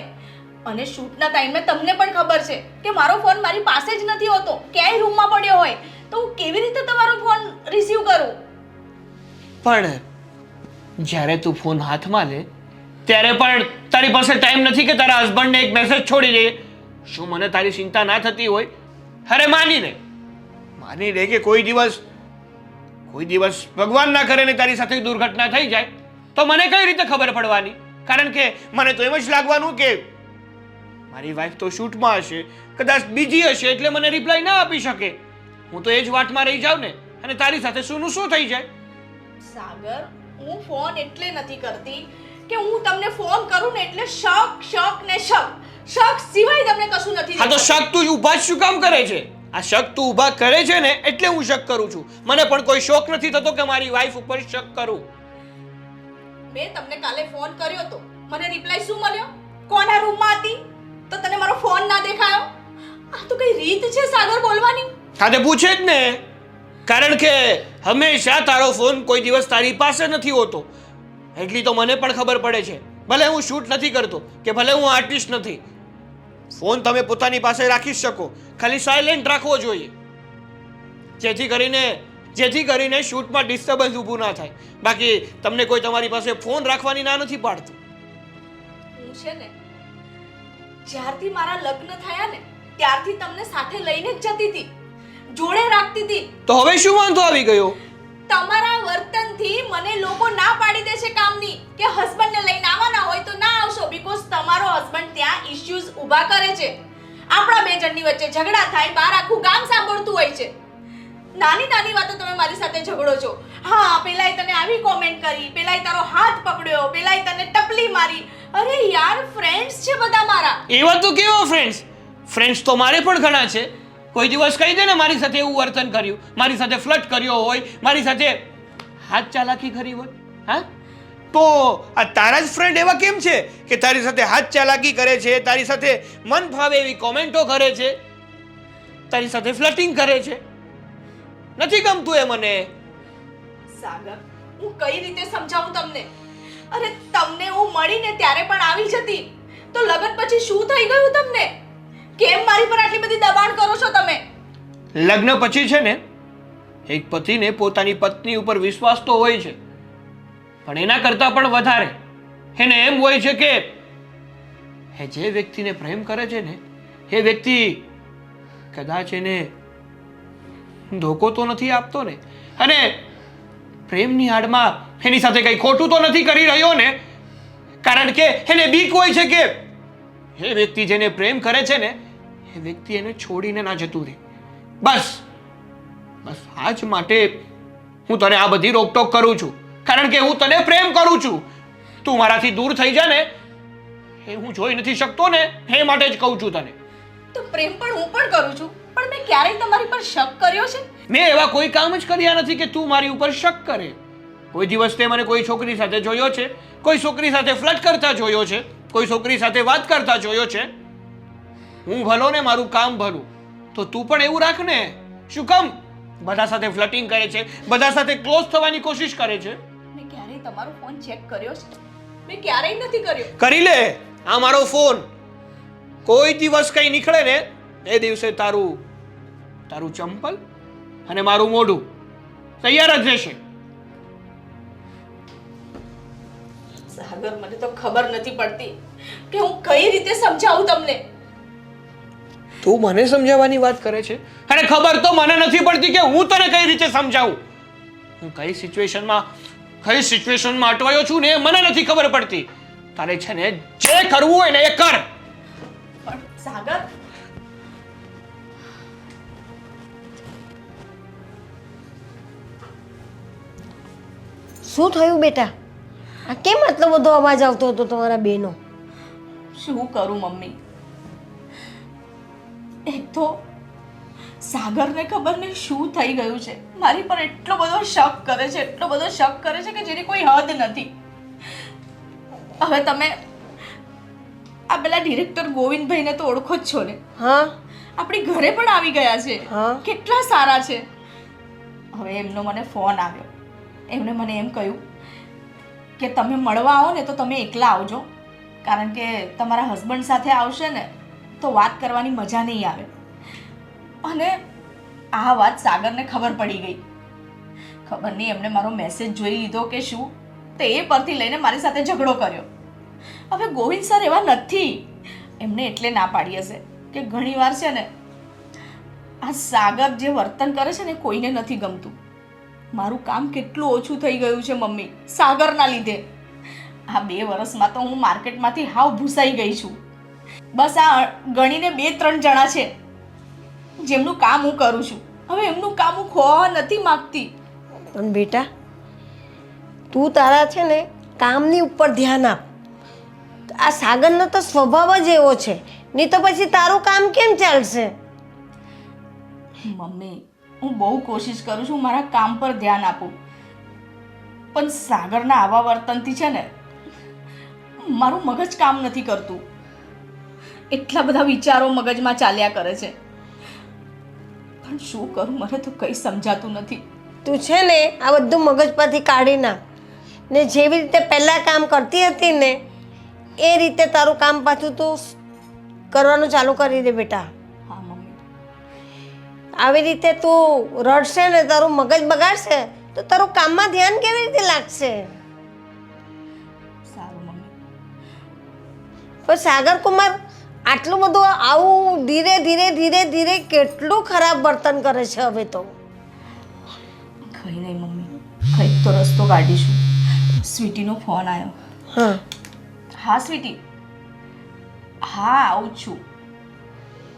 અને શૂટના ટાઈમે તમને પણ ખબર છે કે મારો ફોન મારી પાસે જ નથી હોતો, ક્યાંય રૂમમાં પડ્યો હોય તો હું કેવી રીતે તમારો ફોન રિસીવ કરું? પણ જ્યારે તું ફોન હાથમાં લે ત્યારે પણ તારી પાસે ટાઈમ નથી કે તારા હસબન્ડને એક મેસેજ છોડી દે. શું મને તારી ચિંતા ના થતી હોય? અરે માની લે કે કોઈ દિવસ ભગવાન ના કરે ને તારી સાથે દુર્ઘટના થઈ જાય તો મને કઈ રીતે ખબર પડવાની? કારણ કે મને તો એમ જ લાગવાનું કે મારી વાઈફ તો શૂટમાં હશે, કદાચ બીજી હશે, એટલે મને રિપ્લાય ના આપી શકે. હું તો એ જ વાતમાં રહી જાઉં ને, અને તારી સાથે શું થઈ જાય. સાગર, હું ફોન એટલે નથી કરતી કે હું તમને ફોન કરું ને એટલે શક ને શક સિવાય તમને કશું નથી હા તો દેખાતું. શક તું ઊભા જ શું કામ કરે છે? આ શક તું ઊભા કરે છે ને એટલે હું શક કરું છું. મને પણ કોઈ શોખ નથી થતો કે મારી વાઈફ ઉપર શક કરું. મેં તમને કાલે ફોન કર્યો તો, મને રિપ્લાય શું મળ્યો? કોના રૂમમાં હતી તો તને મારો ફોન ના દેખાયો? આ તો કઈ રીત છે સાગર બોલવાની? હા તે પૂછે જ ને, કારણ કે હંમેશા તારો ફોન કોઈ દિવસ તારી પાસે નથી હોતો. એટલી તો મને પણ ખબર પડે છે. ભલે હું શૂટ નથી કરતો કે ભલે હું આર્ટિસ્ટ નથી, ફોન તમે પોતાની પાસે રાખી શકો, ખાલી સાયલેન્ટ રાખવો જોઈએ, જેથી કરીને શૂટમાં ડિસ્ટર્બન્સ ઊભું ના થાય. બાકી તમને કોઈ તમારી પાસે ફોન રાખવાની ના નથી પાડતું. હું છે ને જ્યારથી મારા લગ્ન થયા ને ત્યારથી તમને સાથે લઈને જ જતી હતી, જોડે રાખતી હતી. તો હવે શું વાંધો આવી ગયો? તમારા વર્તનથી મને લોકો ના પાડી દે છે કામની કે હસબન્ડને લઈને આવવાના હોય તો ના આવશો, બીકોઝ તમારો હસબન્ડ ત્યાં ઇશ્યુઝ ઊભા કરે છે. આપણા બે જણની વચ્ચે ઝઘડા થાય, બહાર આખું ગામ સાંભળતું હોય છે. નાની નાની વાતો તમે મારી સાથે ઝઘડો છો. હા, પેલાય તને આવી કોમેન્ટ કરી, પેલાય તારો હાથ પકડ્યો, પેલાય તને ટપલી મારી. અરે યાર, ફ્રેન્ડ્સ છે બધા મારા. એવા તો કેવા ફ્રેન્ડ્સ તો મારે પણ ઘણા છે. કોઈ દિવસ કહી દે ને મારી સાથે એવું વર્તન કર્યું, મારી સાથે ફ્લર્ટ કર્યો હોય, મારી સાથે હાથ ચાલાકી કરી હોય. હા, તો આ તારા જ ફ્રેન્ડ એવા કેમ છે કે તારી સાથે હાથ ચાલાકી કરે છે, તારી સાથે મન ફાવે એવી કોમેન્ટો કરે છે, તારી સાથે ફ્લર્ટિંગ કરે છે? નથી ગમતું એ મને. સાગર, હું કઈ રીતે સમજાવું તમને? અરે તમને હું મળીને ત્યારે પણ આવી જતી, તો લગ્ન પછી શું થઈ ગયું તમને? કેમ મારી પર આટલી બધી દબાણ કરો છો તમે? લગ્ન પછી છે ને એક પતિને પોતાની પત્ની ઉપર વિશ્વાસ તો હોય છે, પણ એના કરતાં પણ વધારે એને એમ હોય છે કે એ જે વ્યક્તિને પ્રેમ કરે છે ને એ વ્યક્તિ કદાચ એને ધોકો તો નથી આપતો ને, અને પ્રેમની આડમાં એની સાથે કંઈ ખોટું તો નથી કરી રહ્યો ને, કારણ કે એને બીક હોય છે કે એ વ્યક્તિ જેને પ્રેમ કરે છે ને એ વ્યક્તિ એને છોડીને ના જતું રહે. બસ આ જ માટે હું તને આ બધી રોકટોક કરું છું, કારણ કે હું તને પ્રેમ કરું છું. તું મારાથી દૂર થઈ જા ને એ હું જોઈ નથી શકતો ને, એ માટે જ કહું છું તને. તો પ્રેમ પણ હું પણ કરું છું, પણ મેં ક્યારેય તમારી પર શક કર્યો છે? મેં એવા કોઈ કામ જ કર્યા નથી કે તું મારી ઉપર શક કરે. કોઈ દિવસ તે મને કોઈ છોકરી સાથે જોયો છે, કોઈ છોકરી સાથે ફ્લર્ટ કરતા જોયો છે, કોઈ છોકરી સાથે વાત કરતા જોયો છે? હું ભલો ને મારું કામ ભલું, તો તું પણ એવું રાખ ને. શું કામ બધા સાથે ફ્લર્ટિંગ કરે છે, બધા સાથે ક્લોઝ થવાની કોશિશ કરે છે? મેં ક્યારેય તમારો ફોન ચેક કર્યો છે? મેં ક્યારેય નથી કર્યો. કરી લે આ મારો ફોન. કોઈ દિવસ કઈ નીકળે ને એ દિવસે તારું ચંપલ અને મારું મોઢું તૈયાર જ રહેશે. સાગર, મને તો ખબર નથી પડતી કે હું કઈ રીતે સમજાવું તમને. તું મને સમજાવવાની વાત કરે છે, અને ખબર તો મને નથી પડતી કે હું તને કઈ રીતે સમજાવું. હું કઈ સિચ્યુએશનમાં અટવાયો છું ને એ મને નથી ખબર પડતી. તારે છે ને જે કરવું હોય ને એ કર. પણ સાગર, શું થયું બેટા? આ કેમ આટલો બધો અવાજ આવતો હતો તમારા બેનો? શું કરું મમ્મી? એક તો સાગરને ખબર નહીં શું થઈ ગયું છે, મારી પર એટલો બધો શક કરે છે કે જેની કોઈ હદ નથી. હવે તમે આ પેલા ડિરેક્ટર ગોવિંદભાઈને તો ઓળખો જ છો ને? હા, આપણી ઘરે પણ આવી ગયા છે. હા. કેટલા સારા છે. હવે એમનો મને ફોન આવ્યો. એમણે મને એમ કહ્યું કે તમે મળવા આવો ને તો તમે એકલા આવજો, કારણ કે તમારા હસબન્ડ સાથે આવશે ને તો વાત કરવાની મજા નહીં આવે. અને આ વાત સાગરને ખબર પડી ગઈ. ખબર નહીં એમણે મારો મેસેજ જોઈ લીધો કે શું, તો એ પરથી લઈને મારી સાથે ઝઘડો કર્યો. હવે ગોવિંદ સર એવા નથી, એમને એટલે ના પાડી હશે કે ઘણીવાર છે ને આ સાગર જે વર્તન કરે છે ને કોઈને નથી ગમતું. મારું કામ કેટલું ઓછું થઈ ગયું છે મમ્મી સાગરના લીધે. આ 2 વર્ષમાં તો હું માર્કેટમાંથી હાવ ભૂસાઈ ગઈ છું. બસ આ ગણીને 2-3 જણા છે જેમનું કામ હું કરું છું. હવે એમનું કામ હું ખોવા નથી માંગતી. પણ બેટા તું તારા છે ને કામની ઉપર ધ્યાન આપ. આ સાગરનો તો સ્વભાવ જ એવો છે, નહીં તો પછી તારું કામ કેમ ચાલશે? મમ્મી, હું બહુ કોશિશ કરું છું મારા કામ પર ધ્યાન આપું, પણ સાગરના આવા વર્તનથી છે ને મારું મગજ કામ નથી કરતું. એટલા બધા વિચારો મગજમાં ચાલ્યા કરે છે, પણ શું કરું મને તો કંઈ સમજાતું નથી. તું છે ને આ બધું મગજ પરથી કાઢી નાખ ને જેવી રીતે પહેલાં કામ કરતી હતી ને એ રીતે તારું કામ પાછું તું કરવાનું ચાલુ કરી દે બેટા. હા મમ્મી. આવી રીતે તું રડશે ને તારું મગજ બગાડશે તો તારું કામમાં ધ્યાન કેવી રીતે લાગશે? સારું મમ્મી. પણ સાગર કુમાર આટલું બધું આવું ધીરે ધીરે ધીરે ધીરે કેટલું ખરાબ વર્તન કરે છે હવે તો. કંઈ નહીં મમ્મી, કંઈક તો રસ્તો કાઢીશું. સ્વીટીનો ફોન આવ્યો. હા હા સ્વીટી, હા આવું જ છું.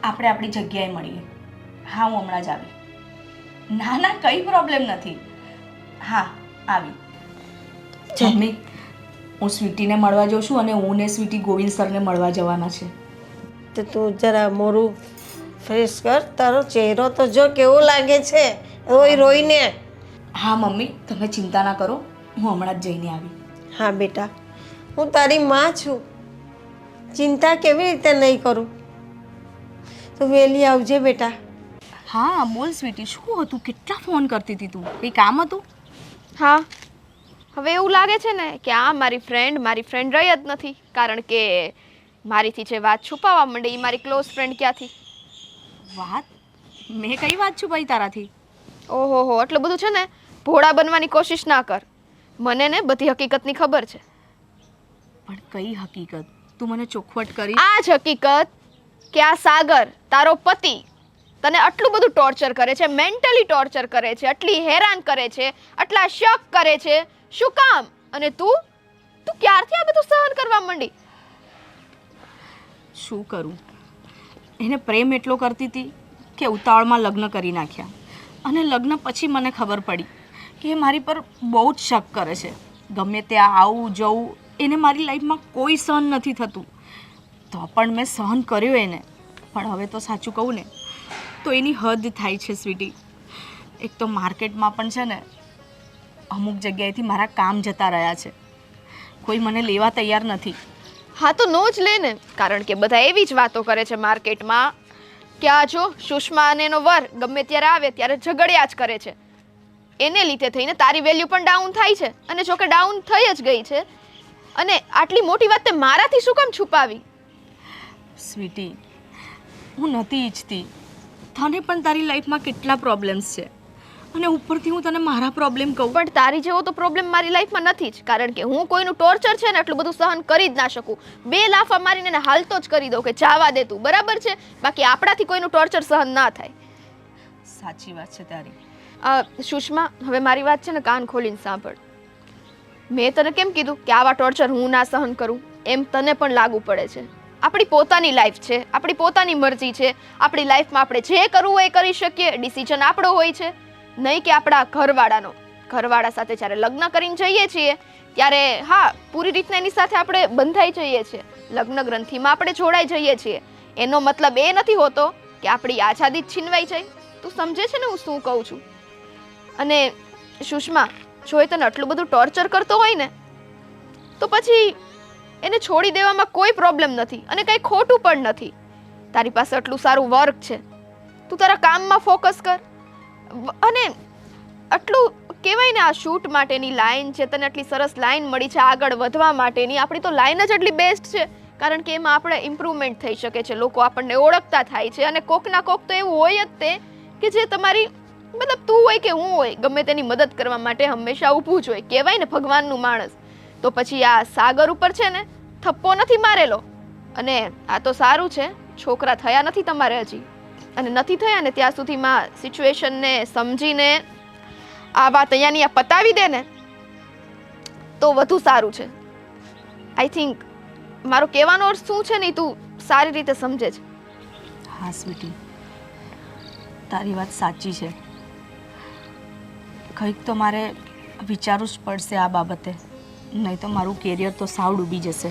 આપણે આપણી જગ્યાએ મળીએ. હા હું હમણાં જ આવી. ના ના કંઈ પ્રોબ્લેમ નથી. હા આવી. મમ્મી, હું સ્વીટીને મળવા જાઉં છું અને હું ને સ્વીટી ગોવિંદ સરને મળવા જવાના છે. તો તું જરા મોરું ફ્રેશ કર, તારો ચહેરો તો જો કેવો લાગે છે રોઈ રોઈને. હા મમ્મી, તમે ચિંતા ના કરો, હું હમણાં જ જઈને આવી. હા બેટા, હું તારી માં છું, ચિંતા કેવી રીતે નહીં કરું. તો વહેલી આવજે બેટા. હા બોલ સ્વીટી, શું હતું? કેટલા ફોન કરતી હતી તું? કંઈ કામ હતું? હા, હવે એવું લાગે છે ને કે આ મારી ફ્રેન્ડ રહી જ નથી, કારણ કે મારીથી જે વાત છુપાવવા માંડે એ મારી ક્લોઝ ફ્રેન્ડ ક્યાંથી? વાત? મેં કઈ વાત છું ભાઈ તારાથી? ઓહો હો, એટલું બધું છે ને ભોળા બનવાની કોશિશ ના કર. મને ને બધી હકીકતની ખબર છે. પણ કઈ હકીકત? તું મને ચોખવટ કરી. આ જ હકીકત કે આ સાગર તારો પતિ તને આટલું બધું ટોર્ચર કરે છે, મેન્ટલી ટોર્ચર કરે છે, આટલી હેરાન કરે છે, આટલા શક કરે છે. શું કામ? અને તું ક્યારથી આ બધું સહન કરવા માંડી? શું કરું? એને પ્રેમ એટલો કરતી હતી કે ઉતાવળમાં લગ્ન કરી નાખ્યા, અને લગ્ન પછી મને ખબર પડી કે એ મારી પર બહુ જ શક કરે છે. ગમે ત્યાં આવું જવું એને મારી લાઈફમાં કોઈ સહન નથી થતું. તો પણ મેં સહન કર્યો એને. પણ હવે તો સાચું કહું ને તો એની હદ થાય છે સ્વીટી. એક તો માર્કેટમાં પણ છે ને અમુક જગ્યાએથી મારા કામ જતા રહ્યા છે, કોઈ મને લેવા તૈયાર નથી. હા તો નો જ લે ને, કારણ કે બધા એવી જ વાતો કરે છે માર્કેટમાં કે આ જો સુષ્મા અને એનો વર ગમે ત્યારે આવે ત્યારે ઝઘડ્યા જ કરે છે. એને લીધે થઈને તારી વેલ્યુ પણ ડાઉન થાય છે, અને જો કે ડાઉન થઈ જ ગઈ છે. અને આટલી મોટી વાત તે મારાથી શું કામ છુપાવી? સ્વીટી, હું નથી ઈચ્છતી. તને પણ તારી લાઈફમાં કેટલા પ્રોબ્લેમ્સ છે, અને ઉપરથી હું તને મારા પ્રોબ્લેમ કહું. પણ તારી જેવો તો પ્રોબ્લેમ મારી લાઈફમાં નથી જ, કારણ કે હું કોઈનું ટોર્ચર છે ને એટલું બધું સહન કરી જ ના શકું. 2 લાફા મારીને એને હાલતો જ કરી દઉં કે જાવા દે તું, બરાબર છે? બાકી આપણાથી કોઈનું ટોર્ચર સહન ના થાય. સાચી વાત છે તારી. સુષ્મા, હવે મારી વાત છે ને કાન ખોલીને સાંભળ. મેં તને કેમ કીધું કે આવા ટોર્ચર હું ના સહન કરું, એમ તને પણ લાગુ પડે છે. આપણી પોતાની લાઈફ છે, આપણી પોતાની મરજી છે. આપણી લાઈફમાં આપણે જે કરવું હોય એ કરી શકીએ, ડિસિઝન આપણો હોય છે, નહીં કે આપણા ઘરવાળાનો. ઘરવાળા સાથે જ્યારે લગ્ન કરીને જઈએ છીએ ત્યારે હા પૂરી રીતના એની સાથે આપણે બંધાઈ જઈએ છીએ, લગ્ન ગ્રંથિમાં આપણે જોડાઈ જઈએ છીએ. એનો મતલબ એ નથી હોતો કે આપણી આઝાદી જ છીનવાઈ જાય. તું સમજે છે ને હું શું કહું છું? અને સુષ્મા, જો એ તને આટલું બધું ટોર્ચર કરતો હોય ને તો પછી એને છોડી દેવામાં કોઈ પ્રોબ્લેમ નથી, અને કંઈ ખોટું પણ નથી. તારી પાસે આટલું સારું વર્ક છે, તું તારા કામમાં ફોકસ કર. અને આટલું કહેવાય ને આ શૂટ માટેની લાઈન છે, તને આટલી સરસ લાઈન મળી છે આગળ વધવા માટેની. આપણી તો લાઈન જ એટલી બેસ્ટ છે, કારણ કે એમાં આપણે ઇમ્પ્રુવમેન્ટ થઈ શકે છે, લોકો આપણને ઓળખતા થાય છે. અને કોક ના કોક તો એવું હોય જ તે કે જે તમારી મતલબ તું હોય કે હું હોય ગમે તેની મદદ કરવા માટે હંમેશા ઊભું જ હોય. કહેવાય ને ભગવાનનું માણસ. તો પછી આ સાગર ઉપર છે ને થપ્પો નથી મારેલો. અને આ તો સારું છે છોકરા થયા નથી તમારે હજી, અને નથી થયા ને ત્યાં સુધીમાં સિચ્યુએશનને સમજીને આ વાત અહીંયાની પતાવી દે ને તો વધુ સારું છે. આઈ થિંક મારો કહેવાનો અર્થ શું છે ને ઈ તું સારી રીતે સમજે છે. હા સ્વીટી, તારી વાત સાચી છે. કંઈક તો મારે વિચારવું જ પડશે આ બાબતે, નહીં તો મારું કેરિયર તો સાવ ડૂબી જશે.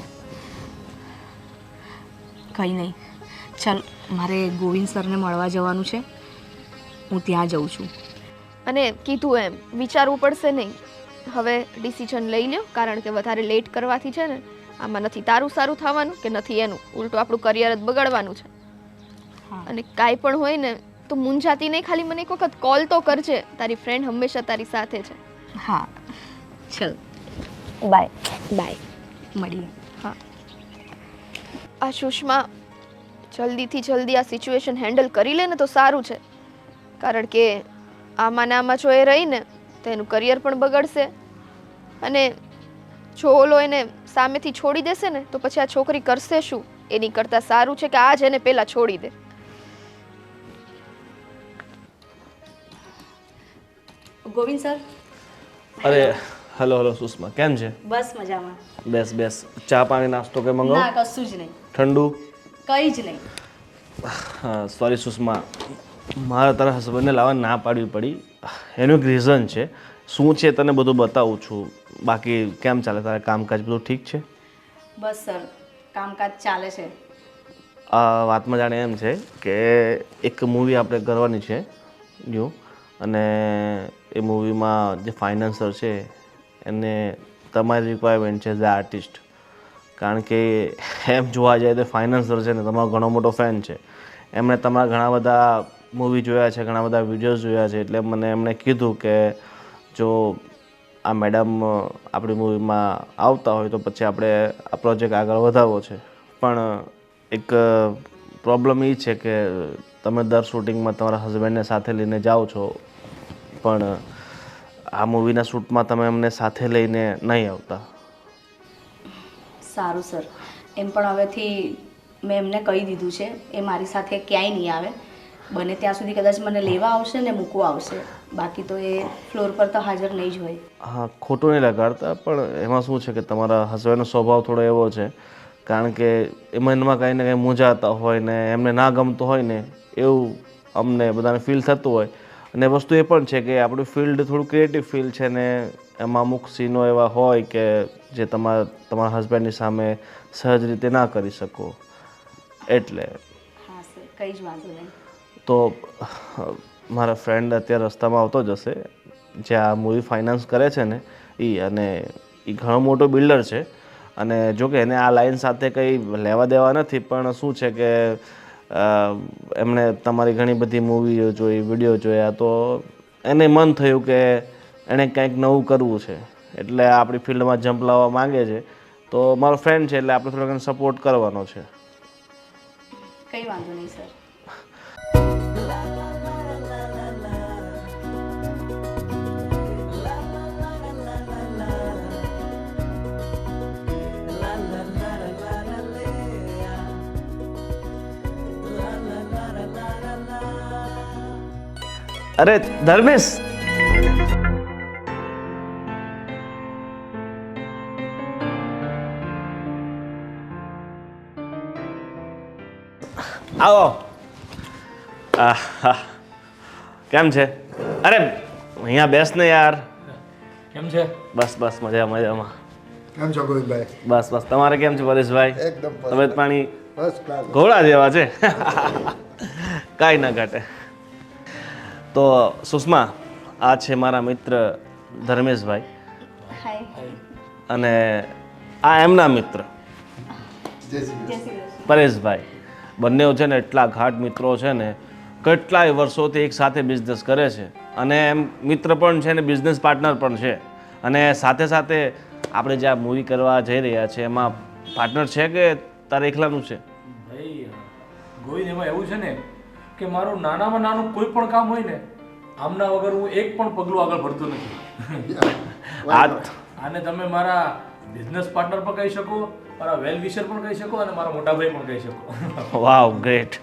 કંઈ નહીં, ચાલ મારે ગોવિંદ સરને મળવા જવાનું છે, હું ત્યાં જઉં છું. અને કીધું એમ વિચારવું પડશે નહીં. હવે ડિસિઝન લઈ લ્યો, કારણ કે વધારે લેટ કરવાથી છે ને આમાં નથી તારું સારું થવાનું કે નથી એનું, ઉલટું આપણું કરિયર જ બગાડવાનું છે. હા. અને કાંઈ પણ હોય ને તો મૂંઝાતી નહીં, ખાલી મને એક વખત કોલ તો કરજે. તારી ફ્રેન્ડ હંમેશા તારી સાથે છે. હા ચલ, બાય બાય. મળીએ. હા, આ સુષ્મા જલ્દીથી જલ્દી આ સિચ્યુએશન હેન્ડલ કરી લે ને તો સારું છે, કારણ કે આમાં ને આમાં જો એ રહીને તો એનું કરિયર પણ બગડશે. અને જો ઓલો એને સામેથી છોડી દેશે ને તો પછી આ છોકરી કરશે શું? એની કરતાં સારું છે કે આજ એને પહેલાં છોડી દે. ગોવિંદ સર. અરે હેલો હેલો સુષ્મા, કેમ છે? બસ મજામાં. બેસ બેસ, ચા પાણી નાસ્તો કે મંગાવો? ના, કશું જ નહીં, ઠંડુ? કંઈ જ નહીં. હા સોરી સુષ્મા, મારે તારા હસબન્ડને લાવવા ના પાડવી પડી. એનું એક રીઝન છે. શું છે તને બધું બતાવું છું. બાકી કેમ ચાલે તારે કામકાજ બધું ઠીક છે? બસ સર, કામકાજ ચાલે છે. આ વાતમાં જાણે એમ છે કે એક મૂવી આપણે કરવાની છે ન્યૂ, અને એ મૂવીમાં જે ફાઇનાન્સર છે એને તમારી રિક્વાયરમેન્ટ છે એઝ અ આર્ટિસ્ટ. કારણ કે એમ જોવા જાય તો ફાઇનાન્સર છે ને તમારો ઘણો મોટો ફેન છે. એમણે તમારા ઘણા બધા મૂવી જોયા છે, ઘણા બધા વિડીયોઝ જોયા છે, એટલે મને એમણે કીધું કે જો આ મેડમ આપણી મૂવીમાં આવતા હોય તો પછી આપણે આ પ્રોજેક્ટ આગળ વધારવો છે. પણ એક પ્રોબ્લેમ એ છે કે તમે દર શૂટિંગમાં તમારા હસબન્ડને સાથે લઈને જાઓ છો, પણ આ મૂવીના શૂટમાં તમે એમને સાથે લઈને નહીં આવતા. સારું સર, એમ પણ હવેથી મેં એમને કહી દીધું છે એ મારી સાથે ક્યાંય નહીં આવે. બને ત્યાં સુધી કદાચ મને લેવા આવશે ને મૂકવા આવશે, બાકી તો એ ફ્લોર પર તો હાજર નહીં જ હોય. હા, ખોટું નહીં લગાડતા, પણ એમાં શું છે કે તમારા હસબન્ડનો સ્વભાવ થોડો એવો છે, કારણ કે એમાં કંઈ ને કંઈ મૂંઝાતા હોય ને એમને ના ગમતું હોય ને એવું અમને બધાને ફીલ થતું હોય. અને વસ્તુ એ પણ છે કે આપણું ફિલ્ડ થોડું ક્રિએટિવ ફિલ્ડ છે ને એમાં અમુક સીનો એવા હોય કે જે તમારા હસબન્ડની સામે સહજ રીતે ના કરી શકો. એટલે હા સર, કંઈ જ વાંધો નહીં. તો મારા ફ્રેન્ડ અત્યારે રસ્તામાં આવતો જ હશે, જે આ મૂવી ફાઇનાન્સ કરે છે ને અને એ ઘણો મોટો બિલ્ડર છે. અને જો કે એને આ લાઈન સાથે કંઈ લેવા દેવા નથી, પણ શું છે કે એમણે તમારી ઘણી બધી મૂવીઓ જોઈ, વિડીયો જોયા, તો એને મન થયું કે એણે કંઈક નવું કરવું છે, એટલે આપણી ફિલ્ડમાં જમ્પ લાવવા માંગે છે. તો મારો ફ્રેન્ડ છે એટલે આપણે થોડોક સપોર્ટ કરવાનો છે. કંઈ વાંધો નહીં સર. અરે ધર્મેશ, આવો. કેમ છે? અરે અહીંયા બેસ ને યાર. કેમ છે? બસ બસ મજા મજામાં. કેમ છો ગોવિંદભાઈ? બસ બસ, તમારે કેમ છે પરેશભાઈ? એકદમ તબિયત પાણી ફર્સ્ટ ક્લાસ. ઘોડા જેવા છે. કાંઈ ના ઘટે. તો સુષ્મા, આ છે મારા મિત્ર ધર્મેશભાઈ, હાય. અને આ એમના મિત્ર જય શ્રી કૃષ્ણ. પરેશભાઈ. બંને છે ને એટલા ઘાટ મિત્રો છે ને, કેટલાય વર્ષોથી એક સાથે બિઝનેસ કરે છે, અને એમ મિત્ર પણ છે ને બિઝનેસ પાર્ટનર પણ છે. અને સાથે સાથે આપણે જે આ મૂવી કરવા જઈ રહ્યા છે એમાં પાર્ટનર છે કે તારે એકલાનું છે? ભાઈ ગોવિંદ, એમાં એવું છે ને કે મારું નાનામાં નાનું કોઈ પણ કામ હોય ને, આમના વગર હું એક પણ પગલું આગળ ભરતો નથી. આને તમે મારા બિઝનેસ પાર્ટનર પણ કહી શકો, મારા વેલ વિશર પણ કહી શકો, અને મારા મોટા ભાઈ પણ કહી શકો. વાવ, ગ્રેટ.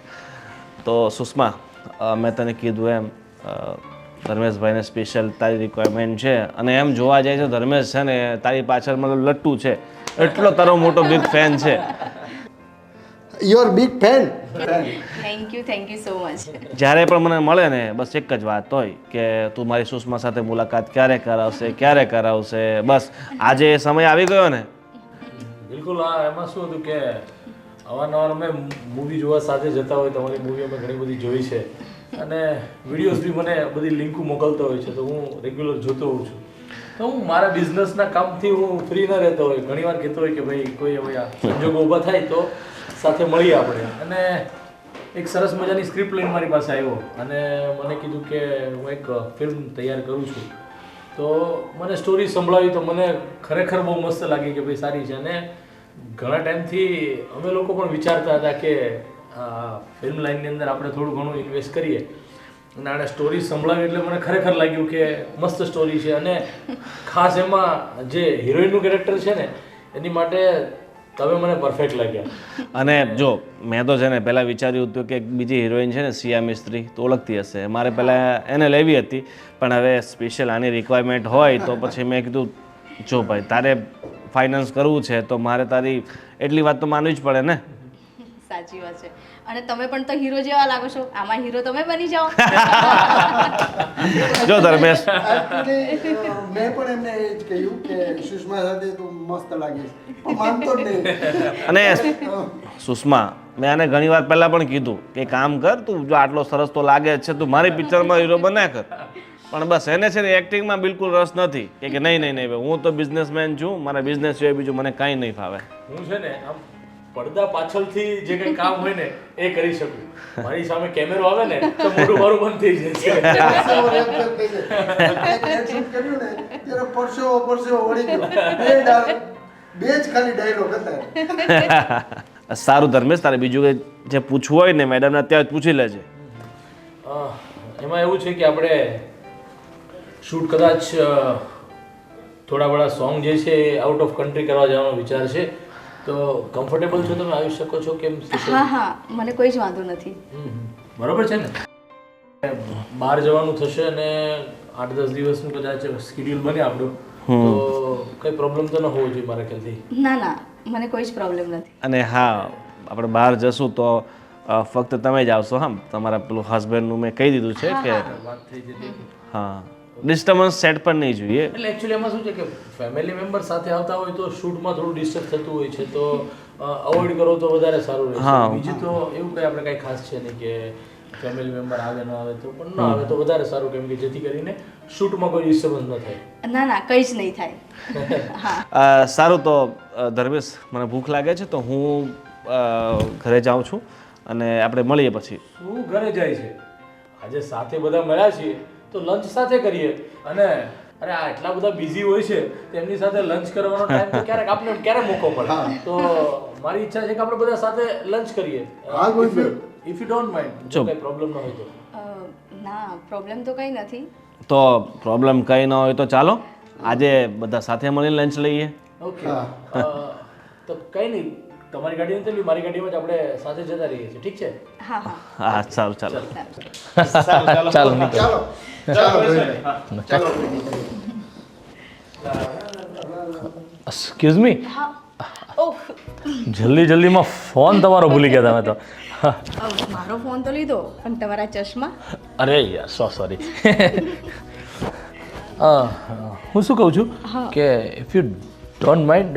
તો સુષ્મા, મેં તને કીધું એમ ધર્મેશભાઈને સ્પેશિયલ તારી રિક્વાયરમેન્ટ છે અને એમ જોવા જાય છે ધર્મેશ છે ને તારી પાછળ મતલબ લટ્ટુ છે એટલો તારો મોટો બિગ ફેન છે. Your big fan. Thank you so much. જ્યારે પણ મને મળે ને બસ એક જ વાત હોય કે તું મારી સુષ્મા સાથે મુલાકાત ક્યારે કરાવશે. બસ આજે એ સમય આવી ગયો ને. બિલકુલ. હા, એમાં શું હતું કે અવારનવાર અમે મૂવી જોવા સાથે જતા હોય, તમારી મૂવી અમે ઘણી બધી જોઈ છે અને વિડીયોઝ બી મને બધી લિંકો મોકલતો હોય છે, તો હું રેગ્યુલર જોતો હોઉં છું. તો હું મારા બિઝનેસના કામથી હું ફ્રી ન રહેતો હોય, ઘણીવાર કહેતો હોય કે ભાઈ કોઈ હવે આ સંજોગો ઊભા થાય તો સાથે મળીએ આપણે. અને એક સરસ મજાની સ્ક્રિપ્ટ લઈને મારી પાસે આવ્યો અને મને કીધું કે હું એક ફિલ્મ તૈયાર કરું છું. તો મને સ્ટોરી સંભળાવી તો મને ખરેખર બહુ મસ્ત લાગી કે ભાઈ સારી છે. અને ઘણા ટાઈમથી અમે લોકો પણ વિચારતા હતા કે ફિલ્મ લાઇનની અંદર આપણે થોડું ઘણું ઇન્વેસ્ટ કરીએ અને આને સ્ટોરી સંભળાવી એટલે મને ખરેખર લાગ્યું કે મસ્ત સ્ટોરી છે. અને ખાસ એમાં જે હિરોઈનનું કેરેક્ટર છે ને એની માટે તમે મને પરફેક્ટ લાગ્યા. અને જો મેં તો છે ને પહેલાં વિચાર્યું હતું કે બીજી હિરોઈન છે ને સિયા મિસ્ત્રી તો ઓળખતી હશે, મારે પહેલાં એને લેવી હતી પણ હવે સ્પેશિયલ આની રિક્વાયરમેન્ટ હોય તો પછી મેં કીધું જો ભાઈ તારે ફાઇનાન્સ કરવું છે તો મારે તારી એટલી વાત તો માનવી જ પડે ને. સાચી વાત છે. અને તમે પણ તો હીરો જેવા લાગો છો, આમાં હીરો તમે બની જાઓ. જો ધર્મેશ મેં પણ એમને એ જ કહ્યું કે સુષ્મા સાથે તું મસ્ત લાગીશ, પણ માનતો જ નહીં. અને સુષ્મા મેં આને ઘણી વાર પહેલાં પણ કીધું કે કામ કર તું, જો આટલો સરસ તો લાગે જ છે તું મારી પિક્ચરમાં હીરો બન્યા કર. પણ બસ એને છે ને એક્ટિંગમાં બિલકુલ રસ નથી કે નહીં હું તો બિઝનેસમેન છું, મારા બિઝનેસ સિવાય બીજું મને કાંઈ નહીં ફાવે. હું છે ને આમ પડદા પાછળથી જે કંઈ કામ હોય ને એ કરી શકું. મારી સામે કેમેરો આવે ને તો મોઢું મારું બંધ થઈ જાય છે. શૂટ કર્યું ને ત્યારે પરસેવો વળી ગયો. બે જ ખાલી ડાયલોગ હતા. સારું ધર્મેશ, તારે બીજું કંઈ જે પૂછવું હોય ને મેડમને અત્યારે પૂછી લેજે. એમાં એવું છે કે આપણે શૂટ કદાચ થોડા બડા સોંગ જે છે એ આઉટ ઓફ કન્ટ્રી કરવા જવાનો વિચાર છે. તો કમ્ફર્ટેબલ છો તમે, આવી શકો છો? કેમ? હા, મને કોઈ જ વાંધો નથી. બરોબર છે ને? બહાર જવાનું થશે અને 8-10 દિવસનું કદાચ સ્કેડ્યુલ બને આપણું તો કઈ પ્રોબ્લેમ તો ન હોવો જોઈએ મારા ખ્યાલથી. ના, મને કોઈ જ પ્રોબ્લેમ નથી. અને હા, આપણે બહાર જશું તો ફક્ત તમે જ આવશો. હા, તમારા પેલું હસબન્ડનું મેં કહી દીધું છે કે વાત થઈ જતી. હા, ડિસ્ટર્બન્સ સેટ પણ નહીં જોઈએ. એટલે એકચ્યુઅલી એમાં શું છે કે ફેમિલી મેમ્બર સાથે આવતા હોય તો શૂટમાં થોડું ડિસ્ટર્બ થતું હોય છે, તો અવોઇડ કરો તો વધારે સારું રહેશે. બીજું તો એવું કંઈ આપણે કાંઈ ખાસ છે નહીં કે ફેમિલી મેમ્બર આવે ન આવે તો પણ ન આવે તો વધારે સારું, કેમ કે જેથી કરીને શૂટમાં કોઈ ડિસ્ટર્બન્સ ન થાય. ના, કંઈ જ નહીં થાય. સારું, તો ધર્મેશ મને ભૂખ લાગે છે તો હું ઘરે જાઉં છું અને આપણે મળીએ પછી. શું ઘરે જાય છે? આજે સાથે બધા મળ્યા છીએ તો લંચ સાથે કરીએ. અને અરે આ એટલા બધા બિઝી હોય છે તેમની સાથે લંચ કરવાનો ટાઈમ તો ક્યારેક મોકો મળે. તો મારી ઈચ્છા છે કે આપણે બધા સાથે લંચ કરીએ. ઇફ યુ ડોન્ટ માઇન્ડ, જો કંઈ પ્રોબ્લેમ ન હોય તો. ના, પ્રોબ્લેમ તો કંઈ નથી. તો પ્રોબ્લેમ કંઈ ન હોય તો ચાલો આજે બધા સાથે મળીને લંચ લઈએ. ઓકે, તો કંઈ નહીં, તમારી ગાડી નથી, મારી ગાડીમાં જ આપણે સાથે જતા રહીએ છીએ. ઠીક છે? હા, સારું, ચાલો. એક્સક્યુઝ મી, જલ્દીમાં ફોન તમારો ભૂલી ગયા તમે તો. મારો ફોન તો લીધો પણ તમારા ચશ્મા. અરે યાર, સોરી. હું શું કહું છું કે ઇફ યુ ડોન્ટ માઇન્ડ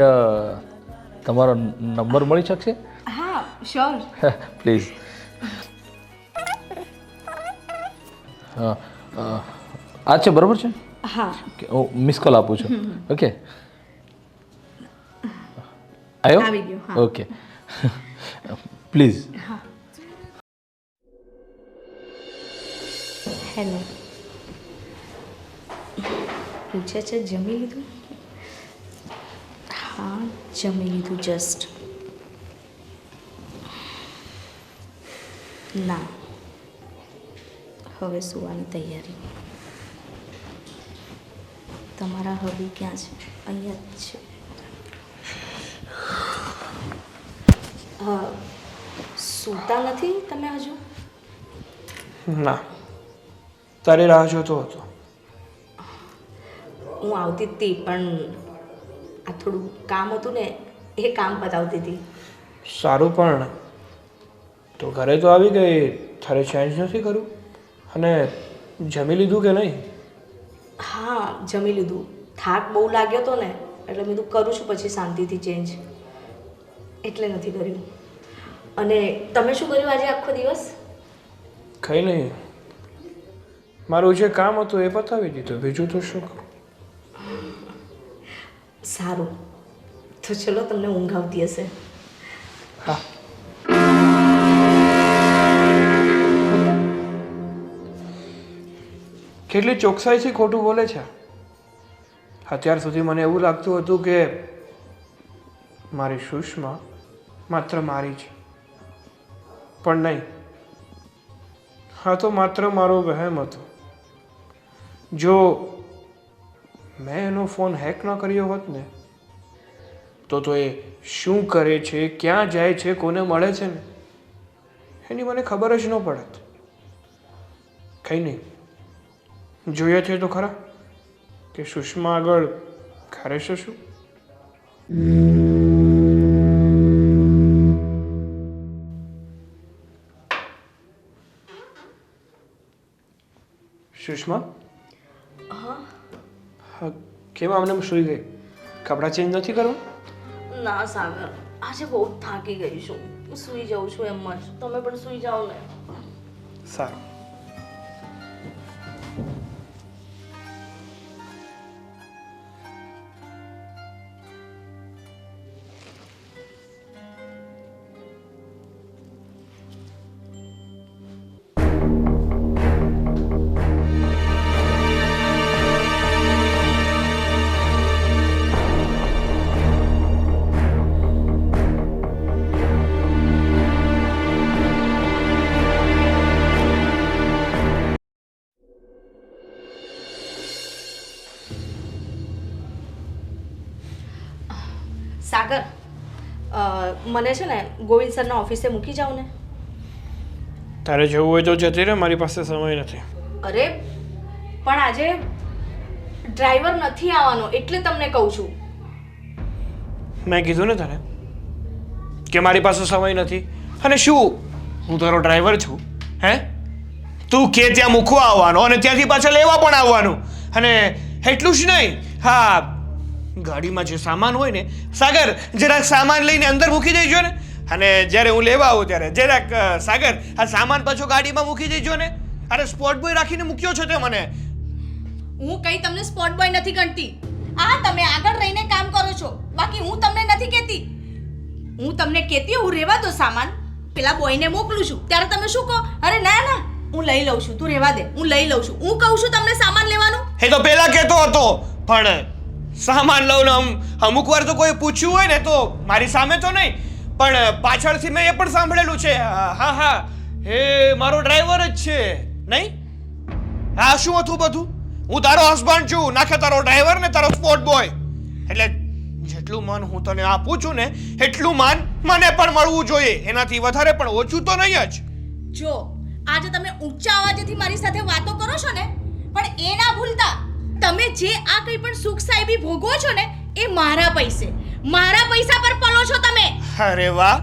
તમારો નંબર મળી શકશે? હા, શ્યોર. પ્લીઝ. આ છે, બરોબર છે? હા. હું મિસ કોલ આપું છું. ઓકે, આવી ગયો. હા. Okay, please. હેલો. પૂછે છે જમી લીધું? હા, જમી લીધું જસ્ટ. ના, હવે સુવાની તૈયારી. તમારા હબી ક્યાં છે? અહીંયા જ છે. સૂતા નથી તમે હજુ? ના, તારી રાહ જોતો હતો. હું આવતી જ હતી પણ આ થોડું કામ હતું ને એ કામ પતાવતી હતી. સારું, પણ તો ઘરે તો આવી ગઈ, તારે ચેન્જ નથી કરવું? અને જમી લીધું કે નહીં? હા, જમી લીધું. થાક બહુ લાગ્યો હતો ને એટલે મેં કીધું કરું છું પછી શાંતિથી ચેન્જ, એટલે નથી કર્યું. અને તમે શું કર્યું આજે આખો દિવસ? કંઈ નહીં, મારું જે કામ હતું એ પતાવી દીધું, બીજું તો શું. સારું, તો ચલો તમને ઊંઘ આવતી હશે. હા. કેટલી ચોકસાઈથી ખોટું બોલે છે. અત્યાર સુધી મને એવું લાગતું હતું કે મારી સુષ્મા માત્ર મારી છે, પણ નહીં, હા તો માત્ર મારો વહેમ હતો. જો મેં એનો ફોન હેક ન કર્યો હોત ને તો એ શું કરે છે, ક્યાં જાય છે, કોને મળે છે ને એની મને ખબર જ ન પડત. કંઈ નહીં, જોઈએ છે તો ખરા કે સુષ્મા આગળ કરે છે શું. સુષ્મા, હા, કેમ આમને સૂઈ ગઈ? કપડાં ચેન્જ નથી કરવા? ના સાગર, આજે બહુ થાકી ગઈ છું, સૂઈ જાઉં છું એમ જ. તમે પણ સૂઈ જાઓ ને. સારું. સાગર, મને છે ને ગોવિંદ સરના ઓફિસે મૂકી જાઓ ને. તારે જવું હોય તો જતી રહે, મારી પાસે સમય નથી. અરે પણ આજે ડ્રાઈવર નથી આવવાનો એટલે તમને કહું છું. મેં કીધું ને તને કે મારી પાસે સમય નથી. અને શું હું તારો ડ્રાઈવર છું? હે, તું કે ત્યાં મૂકવા આવવાનો અને ત્યાંથી પાછા લેવા પણ આવવાનું. અને એટલું જ નહીં, હા, ગાડીમાં જે સામાન હોય ને સાગર, જરાક સામાન લઈને અંદર મૂકી દેજો ને. અને જ્યારે હું લેવા આવું ત્યારે જરાક સાગર આ સામાન પાછો ગાડીમાં મૂકી દેજો ને. અરે સ્પોટ બોય રાખીને મૂક્યો છો તે મને. હું કઈ તમને સ્પોટ બોય નથી ગણતી. આ તમે આગળ રહીને કામ કરો છો, બાકી હું તમને નથી કહેતી. હું તમને કહેતી હું રહેવા દો સામાન, પેલા બોયને મોકલું છું ત્યારે તમે શું કહો? અરે ના ના, હું લઈ લઉં છું, તું રહેવા દે, હું લઈ લઉં છું. હું કહું છું તમને સામાન લેવાનું. એ તો પેલા કહેતો હતો, પણ સામાન લઉં ને અમુક વાર તો કોઈ પૂછ્યું હોય ને તો મારી સામે તો નહીં, પણ પાછળથી મેં એ પણ સાંભળેલું છે. હા હા, એ મારો ડ્રાઈવર જ છે નહીં. હા, શું હતું બધું? હું તારો હસબન્ડ છું, નાખે તારો ડ્રાઈવર ને તારો સ્પોટ બોય. એટલે જેટલું માન હું તને આપું છું ને એટલું માન મને પણ મળવું જોઈએ, એનાથી વધારે પણ ઓછું તો નહીં જ. જો આજે તમે ઊંચા અવાજેથી મારી સાથે વાતો કરો છો ને, પણ એ ના ભૂલતા તમે જે આ કંઈ પણ સુખ સાહેબી ભોગવો છો ને એ મારા પૈસા પર પલો છો તમે. અરે વાહ,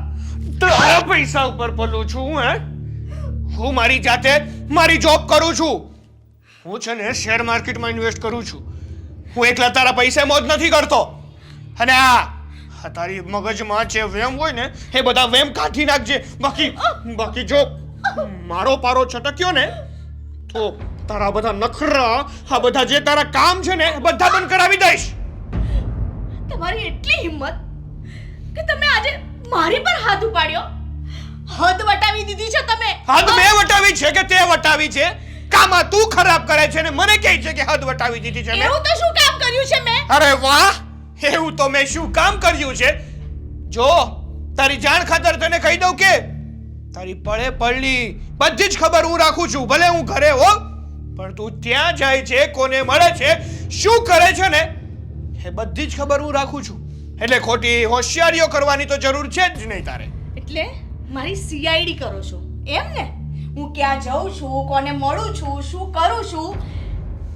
તારા પૈસા ઉપર પલું છું? હે, હું મારી જાતે મારી જોબ કરું છું. હું છે ને શેર માર્કેટમાં ઇન્વેસ્ટ કરું છું. હું એકલા તારા પૈસા મોજ નથી કરતો. અને આ તારી મગજમાં જે વેમ હોય ને એ બધા વેમ કાઢી નાખજે. બાકી જો મારો પારો છટક્યો ને તો તારા બધા નખરા, આ બધા જે તારા કામ છે ને બધા બંધ કરાવી દઈશ. તમારી એટલી હિંમત કે તમે આજે મારી પર હાથ ઉપાડ્યો. હદ વટાવી દીધી છે તમે. હદ મેં વટાવી છે કે તે વટાવી છે? કામમાં તું ખરાબ કરે છે ને મને કહે છે કે હદ વટાવી દીધી છે મેં. એવું તો શું કામ કર્યું છે મેં? અરે વાહ, એવું તો મેં શું કામ કર્યું છે? જો તારી જાણ ખાતર તને કહી દઉં કે તારી પડે પડલી બધી જ ખબર હું રાખું છું. ભલે હું ઘરે હો, પણ તું ત્યાં જાય છે, કોને મળે છે, શું કરે છે ને એ બધી જ ખબર હું રાખું છું. એટલે ખોટી હોશિયારીઓ કરવાની તો જરૂર છે જ નહીં તારે. એટલે મારી સીઆઈડી કરો છો એમ ને? હું ક્યાં જાઉં છું, કોને મળું છું, શું કરું છું,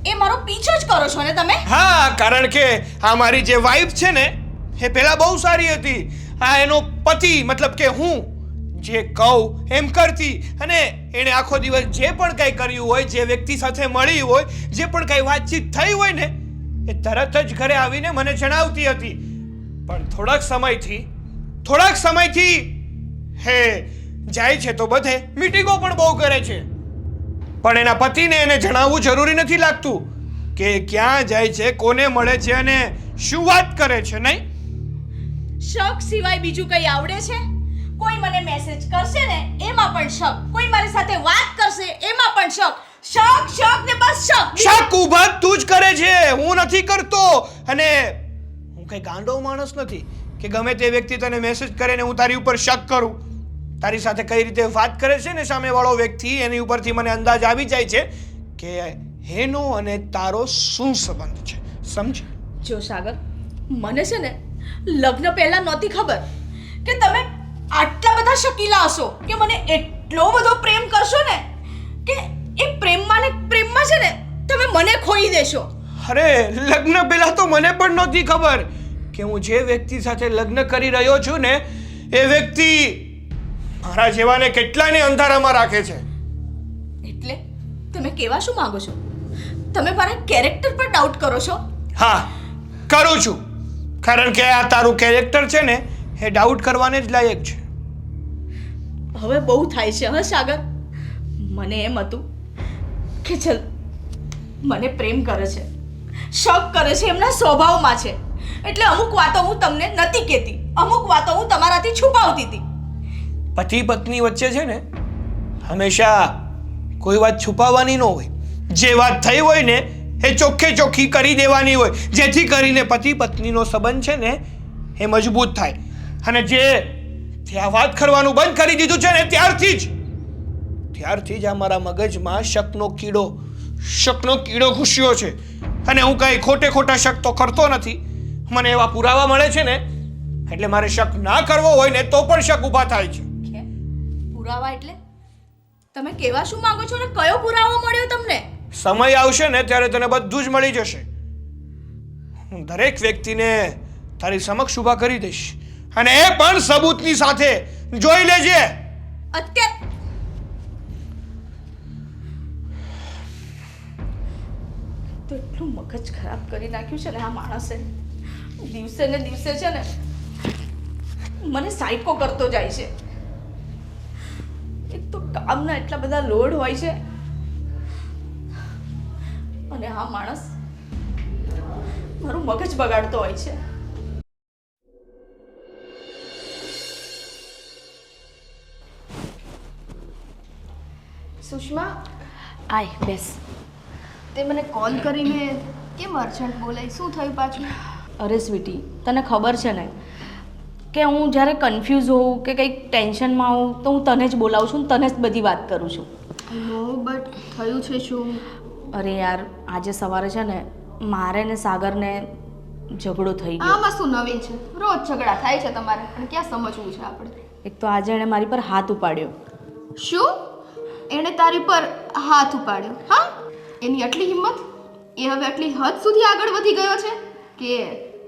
એ મારો પીછો જ કરો છો ને તમે? હા, કારણ કે આ મારી જે વાઈફ છે ને એ પહેલા બહુ સારી હતી. આ એનો પતિ મતલબ કે હું જે કહું એમ કરતી, અને એણે આખો દિવસ જે પણ કંઈ કર્યું હોય, જે વ્યક્તિ સાથે મળી હોય, જે પણ કંઈ વાતચીત થઈ હોય ને એ તરત જ ઘરે આવીને મને જણાવતી હતી. પણ થોડાક સમયથી હે જાય છે તો બધે મીટિંગો પણ બહુ કરે છે, પણ એના પતિને એને જણાવવું જરૂરી નથી લાગતું કે ક્યાં જાય છે, કોને મળે છે અને શું વાત કરે છે. નહીં, શક સિવાય બીજું કંઈ આવડે છે? કોઈ મને મેસેજ કરશે ને એમાં પણ શક, કોઈ મારી સાથે વાત કરશે એમાં પણ શક ને બસ શક. શક ઊભા તું જ કરે છે, હું નથી કરતો. અને હું કઈ ગાંડો માણસ નથી કે ગમે તે વ્યક્તિ તને મેસેજ કરે ને હું તારી ઉપર શક કરું. તારી સાથે કઈ રીતે વાત કરે છે ને સામેવાળો વ્યક્તિ, એની ઉપરથી મને અંદાજ આવી જાય છે કે એનો અને તારો શું સંબંધ છે. સમજ? જો સાગર, મને છે ને લગ્ન પહેલા નહોતી ખબર કે તમે આટલા બધા શકીલા હશો, કે મને એટલો બધો પ્રેમ કરશો ને કે એ પ્રેમમાં છે ને તમે મને ખોઈ દેશો. અરે લગ્ન પહેલા તો મને પણ નહોતી ખબર કે હું જે વ્યક્તિ સાથે લગ્ન કરી રહ્યો છું ને એ વ્યક્તિ મારા જેવાને કેટલાને અંધારામાં રાખે છે. એટલે તમે કેવા શું માંગો છો? તમે મારા કેરેક્ટર પર ડાઉટ કરો છો? હા, કરું છું, કારણ કે આ તારું કેરેક્ટર છે ને એ ડાઉટ કરવાને જ લાયક છે. હવે બહુ થાય છે હા સાગર. મને એમ હતું કે ચલ મને પ્રેમ કરે છે, શક કરે છે, એમના સ્વભાવમાં છે, એટલે અમુક વાતો હું તમને નથી કહેતી, અમુક વાતો હું તમારાથી છુપાવતી હતી. પતિ પત્ની વચ્ચે છે ને હંમેશા કોઈ વાત છુપાવવાની ન હોય. જે વાત થઈ હોય ને એ ચોખ્ખે ચોખ્ખી કરી દેવાની હોય, જેથી કરીને પતિ પત્નીનો સંબંધ છે ને એ મજબૂત થાય. અને જે આ વાત કરવાનું બંધ કરી દીધું છે ને ત્યારથી જ આ મારા મગજમાં શકનો કીડો ઘૂસ્યો છે. અને હું કઈ ખોટા શક તો કરતો નથી. મને એવા પુરાવા મળે છે ને એટલે મારે શક ના કરવો હોય ને તો પણ શક ઊભા થાય છે. પુરાવા એટલે તમે કેવા શું માંગો છો ને કયો પુરાવો મળ્યો તમને? સમય આવશે ને ત્યારે તને બધું જ મળી જશે. હું દરેક વ્યક્તિને તારી સમક્ષ ઊભા કરી દઈશ, અને એ પણ સબૂતની સાથે. જોઈ લેજે. અત્યારે તો એટલું મગજ ખરાબ કરી નાખ્યું છે ને આ માણસે. દિવસે ને દિવસે છે ને મને સાયકો કરતો જાય છે. એક તો કામના એટલા બધા લોડ હોય છે, અને આ માણસ મારું મગજ બગાડતો હોય છે. સુષ્મા, આય બેસ. તે મને કોલ કરીને કેમ અર્જન્ટ બોલાય? શું થયું પાછું? અરે સ્વીટી, તને ખબર છે ને કે હું જ્યારે કન્ફ્યુઝ હોઉં કે કંઈક ટેન્શનમાં હોઉં તો હું તને જ બોલાવું છું, તને જ બધી વાત કરું છું. નો બટ થયું છે શું? અરે યાર, આજે સવારે છે ને મારે ને સાગરને ઝઘડો થઈ ગયો. આમાં શું નવીન છે? રોજ ઝઘડા થાય છે તમારે, પણ ક્યાં સમજવું છે આપણે? એક તો આજે એણે મારી પર હાથ ઉપાડ્યો. શું? એણે તારી પર હાથ ઉપાડ્યો? હા, એની આટલી હિંમત? એ હવે આટલી હદ સુધી આગળ વધી ગયો છે કે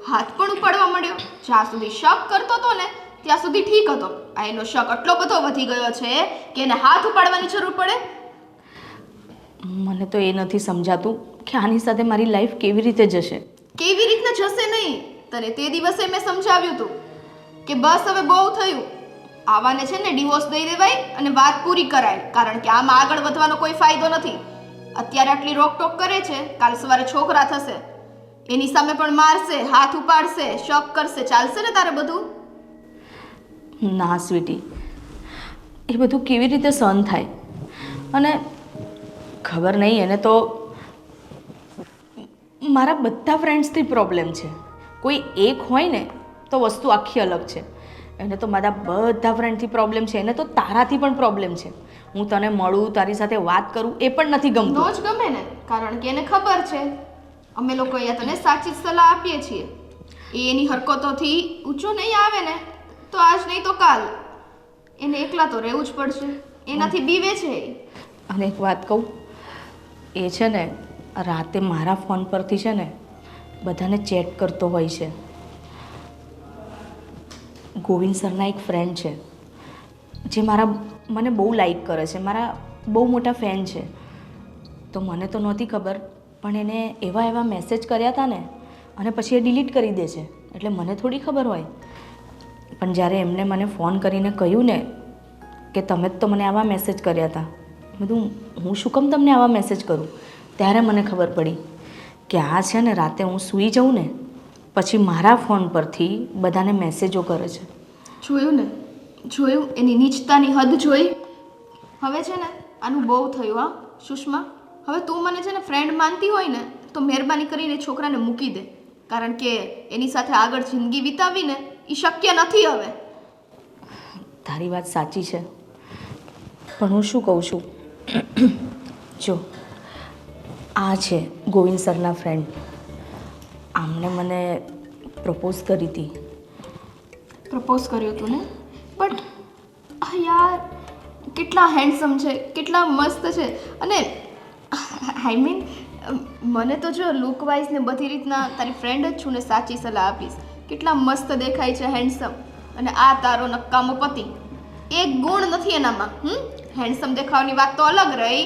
હાથ પણ ઉપાડવા માંડ્યો? જ્યાં સુધી શક કરતો હતો ને ત્યાં સુધી ઠીક હતો. આ એનો શક આટલો બધો વધી ગયો છે કે એને હાથ ઉપાડવાની જરૂર પડે? મને તો એ નથી સમજાતું કે આની સાથે મારી લાઈફ કેવી રીતે જશે. કેવી રીતના જશે નહીં? તને તે દિવસે મેં સમજાવ્યું હતું કે બસ હવે બહુ થયું, આવાને છે ને ડિવોર્સ દઈ દેવાય અને વાત પૂરી કરાય, કારણ કે આમાં આગળ વધવાનો કોઈ ફાયદો નથી. અત્યારે આટલી રોકટોક કરે છે, કાલ સવારે છોકરા થશે, એની સામે પણ મારશે, હાથ ઉપાડશે, શક કરશે, ચાલશે ને તારે બધું? ના સ્વીટી, એ બધું કેવી રીતે સહન થાય? અને ખબર નહીં, એને તો મારા બધા ફ્રેન્ડ્સથી પ્રોબ્લેમ છે. કોઈ એક હોય ને તો વસ્તુ આખી અલગ છે. એને તો મારા બધા ફ્રેન્ડથી પ્રોબ્લેમ છે, એને તો તારાથી પણ પ્રોબ્લેમ છે. હું તને મળું, તારી સાથે વાત કરું એ પણ નથી ગમતું. નો જ ગમે ને, કારણ કે એને ખબર છે અમે લોકો અહીંયા તને સાચી જ સલાહ આપીએ છીએ. એ એની હરકતોથી ઊંચો નહીં આવે ને તો આજ નહીં તો કાલ એને એકલા તો રહેવું જ પડશે. એનાથી બીવે છે. અને એક વાત કહું, એ છે ને રાતે મારા ફોન પરથી છે ને બધાને ચેટ કરતો હોય છે. ગોવિંદ સરના એક ફ્રેન્ડ છે જે મને બહુ લાઈક કરે છે, મારા બહુ મોટા ફેન છે. તો મને તો નહોતી ખબર, પણ એને એવા મેસેજ કર્યા હતા ને, અને પછી એ ડિલીટ કરી દે છે. એટલે મને થોડી ખબર હોય. પણ જ્યારે એમને મને ફોન કરીને કહ્યું ને કે તમે જ તો મને આવા મેસેજ કર્યા હતા, બધું હું શું કામ તમને આવા મેસેજ કરું, ત્યારે મને ખબર પડી કે આ છે ને રાતે હું સૂઈ જાઉં ને પછી મારા ફોન પરથી બધાને મેસેજો કરે છે. જોયું ને, જોયું એની નીચતાની હદ જોઈ. હવે છે ને આનું બહુ થયું હા સુષ્મા. હવે તું મને છે ને ફ્રેન્ડ માનતી હોય ને તો મહેરબાની કરીને છોકરાને મૂકી દે, કારણ કે એની સાથે આગળ જિંદગી વિતાવવી ને એ શક્ય નથી હવે. તારી વાત સાચી છે, પણ હું શું કહું છું, જો આ છે ગોવિંદ સરના ફ્રેન્ડ, આમને મને પ્રપોઝ કરી હતી. પ્રપોઝ કર્યું હતું ને? બટ યાર કેટલા હેન્ડસમ છે, કેટલા મસ્ત છે. અને આઈ મીન મને તો જો લુક વાઇઝ ને બધી રીતના તારી ફ્રેન્ડ જ છું ને સાચી સલાહ આપીશ. કેટલા મસ્ત દેખાય છે, હેન્ડસમ. અને આ તારો નક્કામો પતિ, એક ગુણ નથી એનામાં. હેન્ડસમ દેખાવાની વાત તો અલગ રહી,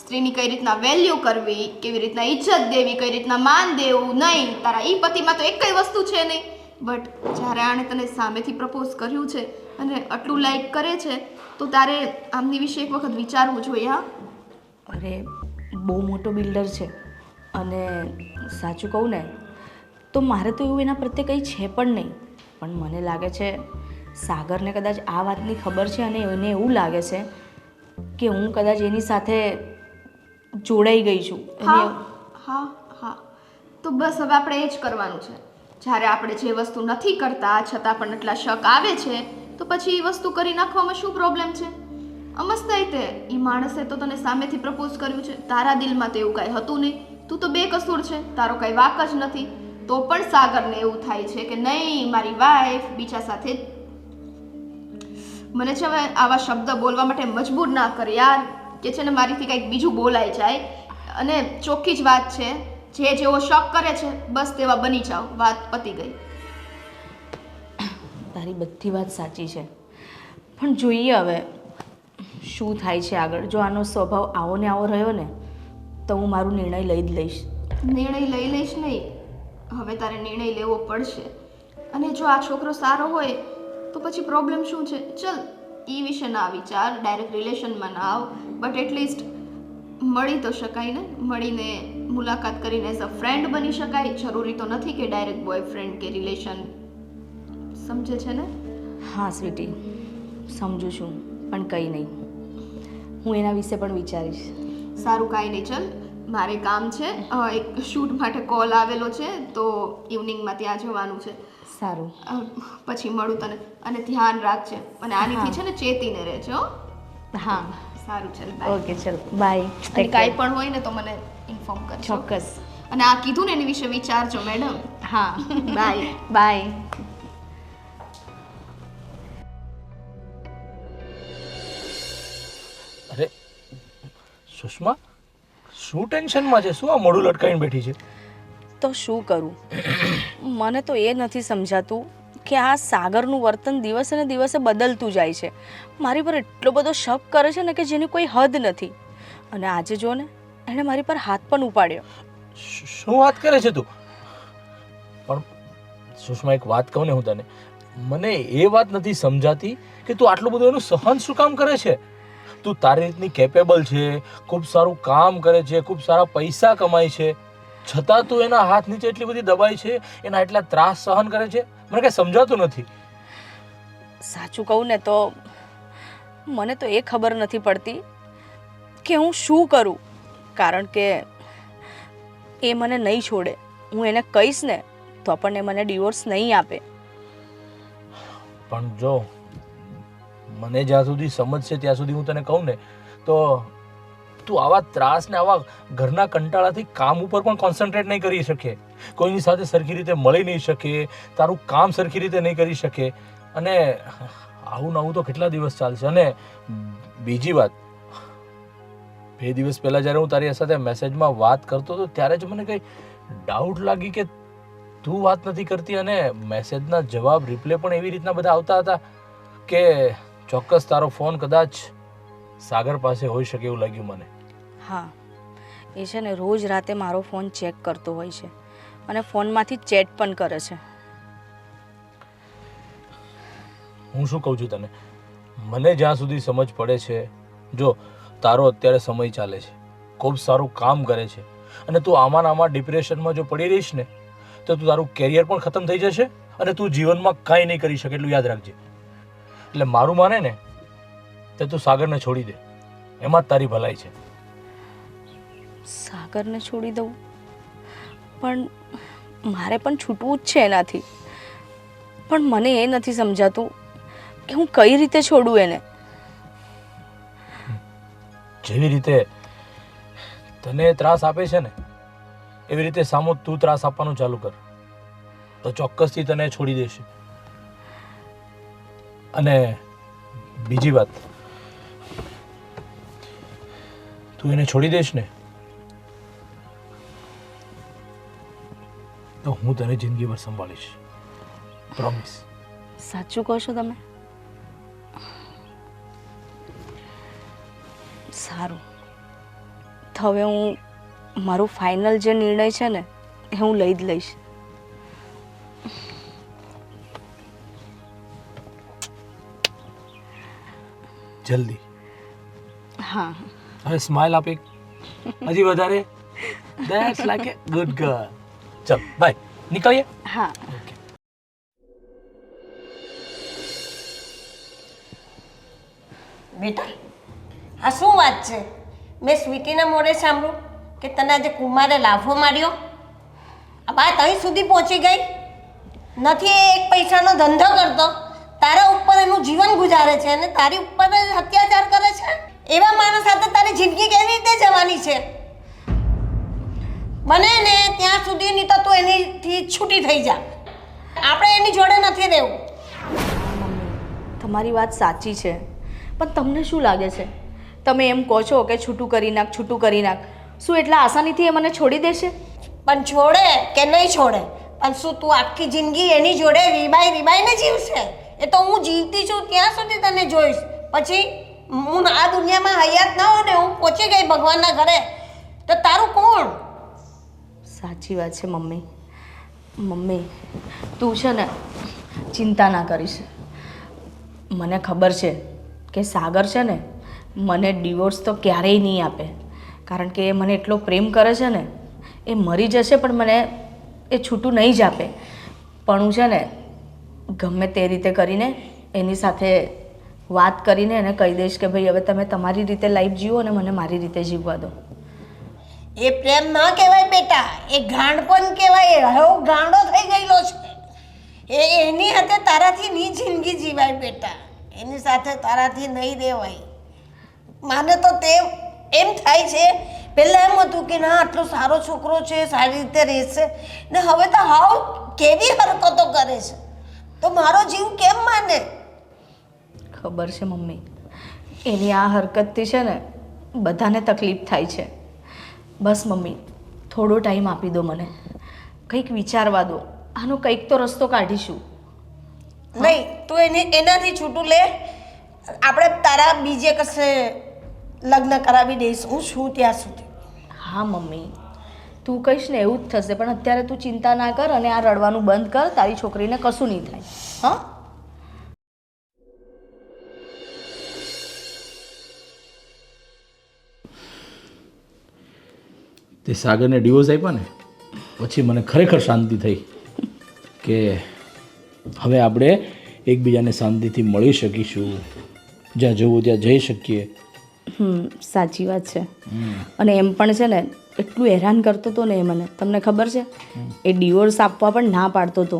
સ્ત્રીની કઈ રીતના વેલ્યુ કરવી, કેવી રીતના ઇજ્જત દેવી, કઈ રીતના માન દેવું નહીં, તારા ઈ પતિમાં તો એક કઈ વસ્તુ છે નહીં. બટ જ્યારે આણે તને સામેથી પ્રપોઝ કર્યું છે અને આટલું લાઈક કરે છે તો તારે આમની વિશે એક વખત વિચારવું જોઈએ. હા, અરે બહુ મોટો બિલ્ડર છે, અને સાચું કહું ને તો મારે તો એવું એના પ્રત્યે કંઈ છે પણ નહીં. પણ મને લાગે છે સાગરને કદાચ આ વાતની ખબર છે, અને એને એવું લાગે છે કે હું કદાચ એની સાથે જોડાઈ ગઈ છું. હા હા હા, તો બસ હવે આપણે એ જ કરવાનું છે. જ્યારે આપણે જે વસ્તુ નથી કરતા છતાં પણ એટલા શક આવે છે તો પછી એ વસ્તુ કરી નાખવામાં શું પ્રોબ્લેમ છે? અમસ્તા તે એ માણસે તો તને સામેથી પ્રપોઝ કર્યું છે, તારા દિલમાં તો એવું કાંઈ હતું નહીં, તું તો બેકસૂર છે, તારો કાંઈ વાક જ નથી. તો પણ સાગરને એવું થાય છે કે નહીં, મારી વાઈફ બીજા સાથે. મને છે હવે આવા શબ્દ બોલવા માટે મજબૂર ના કર યાર, કે છે ને મારીથી કંઈક બીજું બોલાઈ જાય. અને ચોખ્ખી જ વાત છે, જે જેવો શક કરે છે બસ તેવા બની જાઓ, વાત પતી ગઈ. તારી બધી વાત સાચી છે, પણ જોઈએ હવે શું થાય છે આગળ. જો આનો સ્વભાવ આવો ને આવો રહ્યો ને તો હું મારો નિર્ણય લઈ જ લઈશ. નિર્ણય લઈ લઈશ નહીં, હવે તારે નિર્ણય લેવો પડશે. અને જો આ છોકરો સારો હોય તો પછી પ્રોબ્લેમ શું છે? ચલ એ વિશે ના વિચાર, ડાયરેક્ટ રિલેશનમાં ના આવ, બટ એટલીસ્ટ મળી તો શકાય ને. મળીને મુલાકાત કરીને એઝ અ ફ્રેન્ડ બની શકાય. જરૂરી તો નથી કે ડાયરેક્ટ બોયફ્રેન્ડ કે રિલેશન. સમજે છે ને? હા સ્વીટી, સમજુ છું, પણ કંઈ નહીં, હું એના વિશે પણ વિચારીશ. સારું, કાંઈ નહીં, ચલ મારે કામ છે, એક શૂટ માટે કોલ આવેલો છે તો ઇવનિંગમાં ત્યાં જવાનું છે. સારું, પછી મળું તને. અને ધ્યાન રાખજે, અને આનીથી છે ને ચેતીને રહેજો. હા સારું, ચલ બાય. ઓકે, ચલ બાય. અને કાંઈ પણ હોય ને તો મને ઇન્ફોર્મ કરજો. ચોક્કસ. અને આ કીધું ને એની વિશે વિચારજો મેડમ. હા, બાય. બાય. અરે સુષ્મા, શું ટેન્શનમાં છે? શું આ મોઢું લટકાઈને બેઠી છે? તો શું કરું, મને તો એ નથી સમજાતું કે આ સાગરનું વર્તન દિવસે ને દિવસે બદલતું જાય છે. મારી પર એટલો બધો શક કરે છે ને કે જેની કોઈ હદ નથી. અને આજે જો ને એણે મારી પર હાથ પણ ઉપાડ્યો. શું વાત કરે છે તું? પણ સુષ્મા, એક વાત કહું ને હું તને, મને એ વાત નથી સમજાતી કે તું આટલું બધું એનું સહન શું કામ કરે છે? તું તારી રીતની કેપેબલ છે, ખૂબ સારું કામ કરે છે, ખૂબ સારા પૈસા કમાય છે, છતાં તું એના હાથ નીચે એટલી બધી દબાઈ છે, એના એટલા ત્રાસ સહન કરે છે. મને કઈ સમજાતું નથી. સાચું કહું ને તો મને તો એ ખબર નથી પડતી કે હું શું કરું, કારણ કે એ મને નહીં છોડે. હું એને કહીશ ને તો પણ એ મને ડિવોર્સ નહીં આપે. પણ જો મને જ્યાં સુધી સમજ છે ત્યાં સુધી હું તને કહું ને તો તું આવા ત્રાસ ને આવા ઘરના કંટાળાથી કામ ઉપર પણ કોન્સન્ટ્રેટ નહીં કરી શકે, કોઈની સાથે સરખી રીતે મળી નહીં શકે, તારું કામ સરખી રીતે નહીં કરી શકે. અને આવું ને આવું તો કેટલા દિવસ ચાલશે? અને બીજી વાત, 2 દિવસ પહેલા જ્યારે હું તારી સાથે મેસેજમાં વાત કરતો હતો ત્યારે જ મને કંઈ ડાઉટ લાગી કે તું વાત નથી કરતી, અને મેસેજના જવાબ રિપ્લે પણ એવી રીતના બધા આવતા હતા કે ચોક્કસ તારો ફોન કદાચ સાગર પાસે હોઈ શકે એવું લાગ્યું મને. હા, એ છે ને રોજ રાતે મારો ફોન ચેક કરતો હોય છે અને ફોનમાંથી ચેટ પણ કરે છે. હું શું કહું છું તને, મને જ્યાં સુધી સમજ પડે છે, જો તારો અત્યારે સમય ચાલે છે, ખૂબ સારું કામ કરે છે, અને તું આમાં ને આમાં ડિપ્રેશનમાં જો પડી રહીશ ને તો તું તારું કેરિયર પણ ખતમ થઈ જશે અને તું જીવનમાં કાંઈ નહીં કરી શકે, એટલું યાદ રાખજે. એટલે મારું માને ને તો તું સાગરને છોડી દે, એમાં જ તારી ભલાઈ છે. સાગરને છોડી દઉં? પણ મારે પણ છૂટવું જ છે એનાથી. પણ મને એ નથી સમજાતું કે હું કઈ રીતે છોડું એને. જેવી રીતે તને ત્રાસ આપે છે ને એવી રીતે સામો તું ત્રાસ આપવાનું ચાલુ કર તો ચોક્કસથી તને છોડી દેશે. અને બીજી વાત, તું એને છોડી દઈશ ને તો હું તને જિંદગીભર સંભાળીશ, પ્રોમિસ. સાચું કહો છો તમે? સારું, તો હવે હું મારું ફાઇનલ જે નિર્ણય છે ને એ હું લઈ જ લઈશ. જલ્દી. હા. હવે સ્માઇલ આપે હજી વધારે. That's like A good girl. ચલ બાય, નીકળીએ. હા. બેટા, આ શું વાત છે? મેં સ્વીટીના મોઢે સાંભળ્યું કે તને આજે કુમારે લાફો માર્યો. આ વાત અહીં સુધી પહોંચી ગઈ. નથી એ એક પૈસાનો ધંધો કરતો, તારા ઉપર એનું જીવન ગુજારે છે અને તારી ઉપર જ અત્યાચાર કરે છે. એવા માણસ સાથે તારી જિંદગી કેવી રીતે જવાની છે? બને ને ત્યાં સુધી નહીં તો તું એનીથી છૂટી થઈ જા. આપણે એની જોડે નથી રહેવું. તમારી વાત સાચી છે, પણ તમને શું લાગે છે? તમે એમ કહો છો કે છૂટું કરી નાખ, છૂટું કરી નાખ. શું એટલા આસાનીથી એ મને છોડી દેશે? પણ છોડે કે નહીં છોડે, પણ શું તું આખી જિંદગી એની જોડે રીબાઈને જીવશે? એ તો હું જીવતી છું ત્યાં સુધી તને જોઈશ. પછી હું આ દુનિયામાં હયાત ના હોય ને હું પહોંચી ગઈ ભગવાનના ઘરે તો તારું કોણ? સાચી વાત છે મમ્મી. મમ્મી, તું છે ને ચિંતા ના કરીશ. મને ખબર છે કે સાગર છે ને મને ડિવોર્સ તો ક્યારેય નહીં આપે, કારણ કે એ મને એટલો પ્રેમ કરે છે ને. એ મરી જશે પણ મને એ છૂટું નહીં જ આપે. પણ હું છે ને ગમે તે રીતે કરીને એની સાથે વાત કરીને એને કહી દઈશ કે ભાઈ હવે તમે તમારી રીતે લાઈફ જીવો અને મને મારી રીતે જીવવા દો. એ પ્રેમ ના કહેવાય બેટા, એ ગાંડપણ કહેવાય. હવે હું ગાંડો થઈ ગયેલો છે. એની સાથે તારાથી નહીં જિંદગી જીવાય બેટા, એની સાથે તારાથી નહીં રહેવાય. માને તો તે એમ થાય છે, પહેલાં એમ હતું કે ના આટલો સારો છોકરો છે, સારી રીતે રહેશે, ને હવે તો હાવ કેવી હરકતો કરે છે, તો મારો જીવ કેમ માને? ખબર છે મમ્મી, એની આ હરકતથી છે ને બધાને તકલીફ થાય છે. બસ મમ્મી, થોડો ટાઈમ આપી દો મને, કંઈક વિચારવા દો. આનો કંઈક તો રસ્તો કાઢીશું. નહીં, તું એનાથી છૂટું લે. આપણે તારા બીજે કશે લગ્ન કરાવી દઈશ હું છું ત્યાં સુધી. હા મમ્મી, તું કહીશ ને એવું જ થશે, પણ અત્યારે તું ચિંતા ના કર અને આ રડવાનું બંધ કર. તારી છોકરીને કશું નહીં થાય. હા? તે સાગરને ડિવોર્સ આપ્યા ને પછી મને ખરેખર શાંતિ થઈ કે હવે આપણે એકબીજાને શાંતિથી મળી શકીશું, જ્યાં જવું ત્યાં જઈ શકીએ. સાચી વાત છે. અને એમ પણ છે ને એટલું હેરાન કરતો હતો ને એ મને, તમને ખબર છે? એ ડિવોર્સ આપવા પણ ના પાડતો હતો.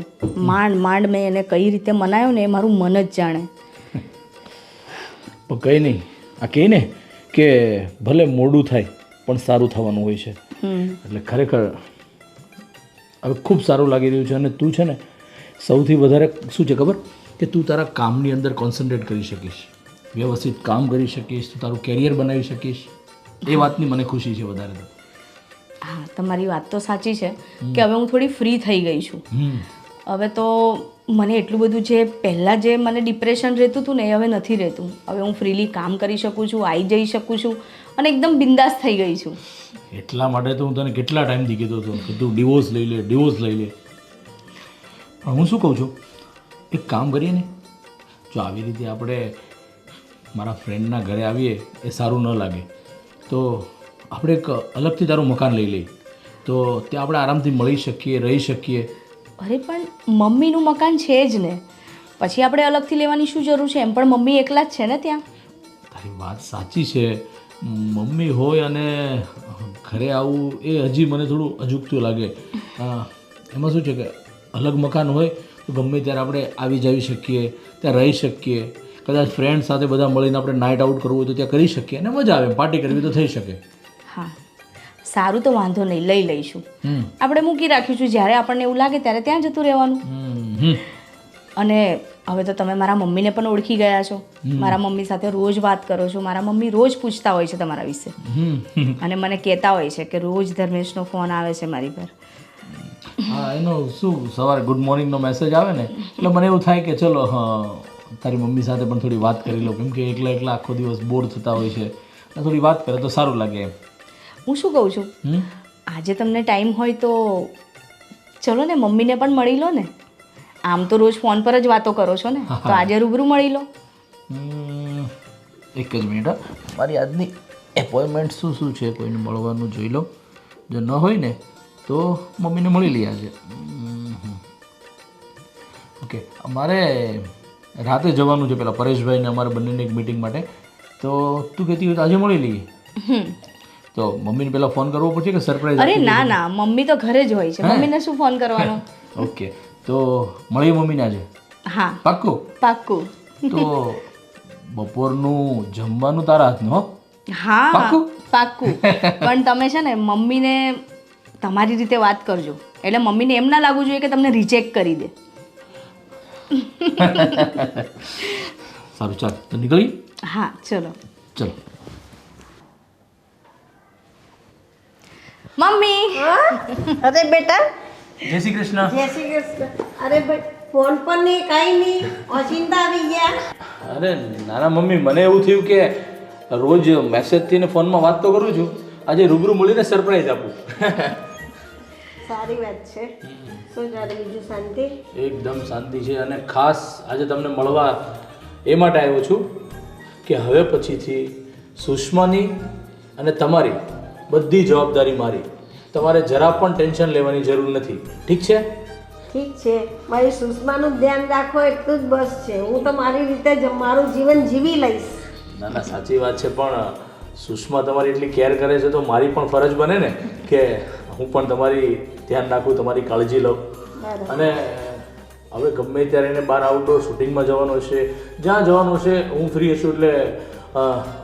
માંડ મેં એને કઈ રીતે મનાયો ને એ મારું મન જ જાણે. પણ કંઈ નહીં, આ કહે ને કે ભલે મોડું થાય પણ સારું થવાનું હોય છે. એટલે ખરેખર હવે ખૂબ સારું લાગી રહ્યું છે. અને તું છે ને સૌથી વધારે શું છે ખબર, કે તું તારા કામની અંદર કોન્સન્ટ્રેટ કરી શકીશ. વ્યવસ્થિત કામ કરી શકીશ, તું તારું કેરિયર બનાવી શકીશ, એ વાતની મને ખુશી છે વધારે તો. હા, તમારી વાત તો સાચી છે કે હવે હું થોડી ફ્રી થઈ ગઈ છું. હવે તો મને એટલું બધું જે પહેલાં જે મને ડિપ્રેશન રહેતું હતું ને એ હવે નથી રહેતું. હવે હું ફ્રીલી કામ કરી શકું છું, આવી જઈ શકું છું અને એકદમ બિંદાસ થઈ ગઈ છું. એટલા માટે તો હું તને કેટલા ટાઈમથી કીધો હતો કે તું ડિવોર્સ લઈ લે, ડિવોર્સ લઈ લે. પણ હું શું કહું છું, એક કામ કરીએ ને, જો આવી રીતે આપણે મારા ફ્રેન્ડના ઘરે આવીએ એ સારું ન લાગે, તો આપણે એક અલગથી તારું મકાન લઈ લઈએ, તો ત્યાં આપણે આરામથી મળી શકીએ, રહી શકીએ. અરે પણ મમ્મીનું મકાન છે જ ને, પછી આપણે અલગથી લેવાની શું જરૂર છે? એમ પણ મમ્મી એકલા જ છે ને ત્યાં. તારી વાત સાચી છે, મમ્મી હોય અને ઘરે આવવું એ હજી મને થોડું અજુગતું લાગે. એમાં શું છે કે અલગ મકાન હોય તો ગમે ત્યારે આપણે આવી જઈ શકીએ, ત્યાં રહી શકીએ, કદાચ ફ્રેન્ડ સાથે બધા મળીને આપણે નાઇટ આઉટ કરવું હોય તો ત્યાં કરી શકીએ અને મજા આવે, પાર્ટી કરવી તો થઈ શકે. હા, સારું, તો વાંધો નહીં, લઈ લઈશું. આપણે મૂકી રાખીશું, જ્યારે આપણને એવું લાગે ત્યારે ત્યાં જતું રહેવાનું. અને હવે તો તમે મારા મમ્મીને પણ ઓળખી ગયા છો, મારા મમ્મી સાથે રોજ વાત કરો છો, મારા મમ્મી રોજ પૂછતા હોય છે તમારા વિશે અને મને કહેતા હોય છે કે રોજ ધર્મેશનો ફોન આવે છે મારી પર. હા, એનો શું સવારે ગુડ મોર્નિંગનો મેસેજ આવે ને એટલે મને એવું થાય કે ચલો તારી મમ્મી સાથે પણ થોડી વાત કરી લો, કેમ કે એકલા એકલા આખો દિવસ બોર થતા હોય છે, થોડી વાત કરે તો સારું લાગે એમ. હું શું કહું છું, આજે તમને ટાઈમ હોય તો ચલો ને મમ્મીને પણ મળી લો ને. આમ તો રોજ ફોન પર જ વાતો કરો છો ને, તો આજે રૂબરૂ મળી લો. એક જ મિનિટ, મારી આજની એપોઇન્ટમેન્ટ શું છે કોઈને મળવાનું જોઈ લો, જો ન હોય ને તો મમ્મીને મળી લઈએ આજે. ઓકે, અમારે રાતે જવાનું છે પેલા પરેશભાઈને અમારે બંનેની એક મિટિંગ માટે, તો તું કહેતી હોય તો આજે મળી લઈએ. તો મમ્મીને પહેલાં ફોન કરવો પડશે કે સરપ્રાઈઝ? અરે ના ના, મમ્મી તો ઘરે જ હોય છે, મમ્મીને શું ફોન કરવાનો. ઓકે, તો મળીએ મમ્મીને આજે. હા, પાક્કું પાક્કું. તો બપોરનું જમવાનું તારા હાથનું હો? હા પાક્કું? પાક્કું. પણ તમે છે ને મમ્મીને તમારી રીતે વાત કરજો, એટલે મમ્મીને એમ ના લાગવું જોઈએ કે તમને રિજેક્ટ કરી દે. સારું, ચાલ તો નીકળી. હા, ચલો. ચલો. મમ્મી! અરે બેટા, જય શ્રી કૃષ્ણ. જય શ્રી કૃષ્ણ. અરે ફોન પર નહીં, કાંઈ નહીં, ઓચિંતા આવી ગયા. અરે નાના મમ્મી, મને એવું થયું કે રોજ મેસેજથી ને ફોનમાં વાત તો કરું છું, આજે રૂબરૂ મળીને સરપ્રાઈઝ આપું. સારી વાત છે. શું ચાલે બીજું, શાંતિ? એકદમ શાંતિ છે, અને ખાસ આજે તમને મળવા એ માટે આવ્યો છું કે હવે પછીથી સુષ્માની અને તમારી બધી જવાબદારી મારી. તમારે જરા પણ ટેન્શન લેવાની જરૂર નથી, ઠીક છે? ઠીક છે, મારી સુષ્માનું ધ્યાન રાખો એટલું જ બસ છે. હું તો મારી રીતે જ મારું જીવન જીવી લઈશ. ના ના, સાચી વાત છે, પણ સુષ્મા તમારી એટલી કેર કરે છે તો મારી પણ ફરજ બને ને કે હું પણ તમારી ધ્યાન રાખું, તમારી કાળજી લઉં. અને હવે ગમે ત્યારે એને બહાર આઉટડોર શૂટિંગમાં જવાનું હશે, જ્યાં જવાનું હશે હું ફ્રી હશું એટલે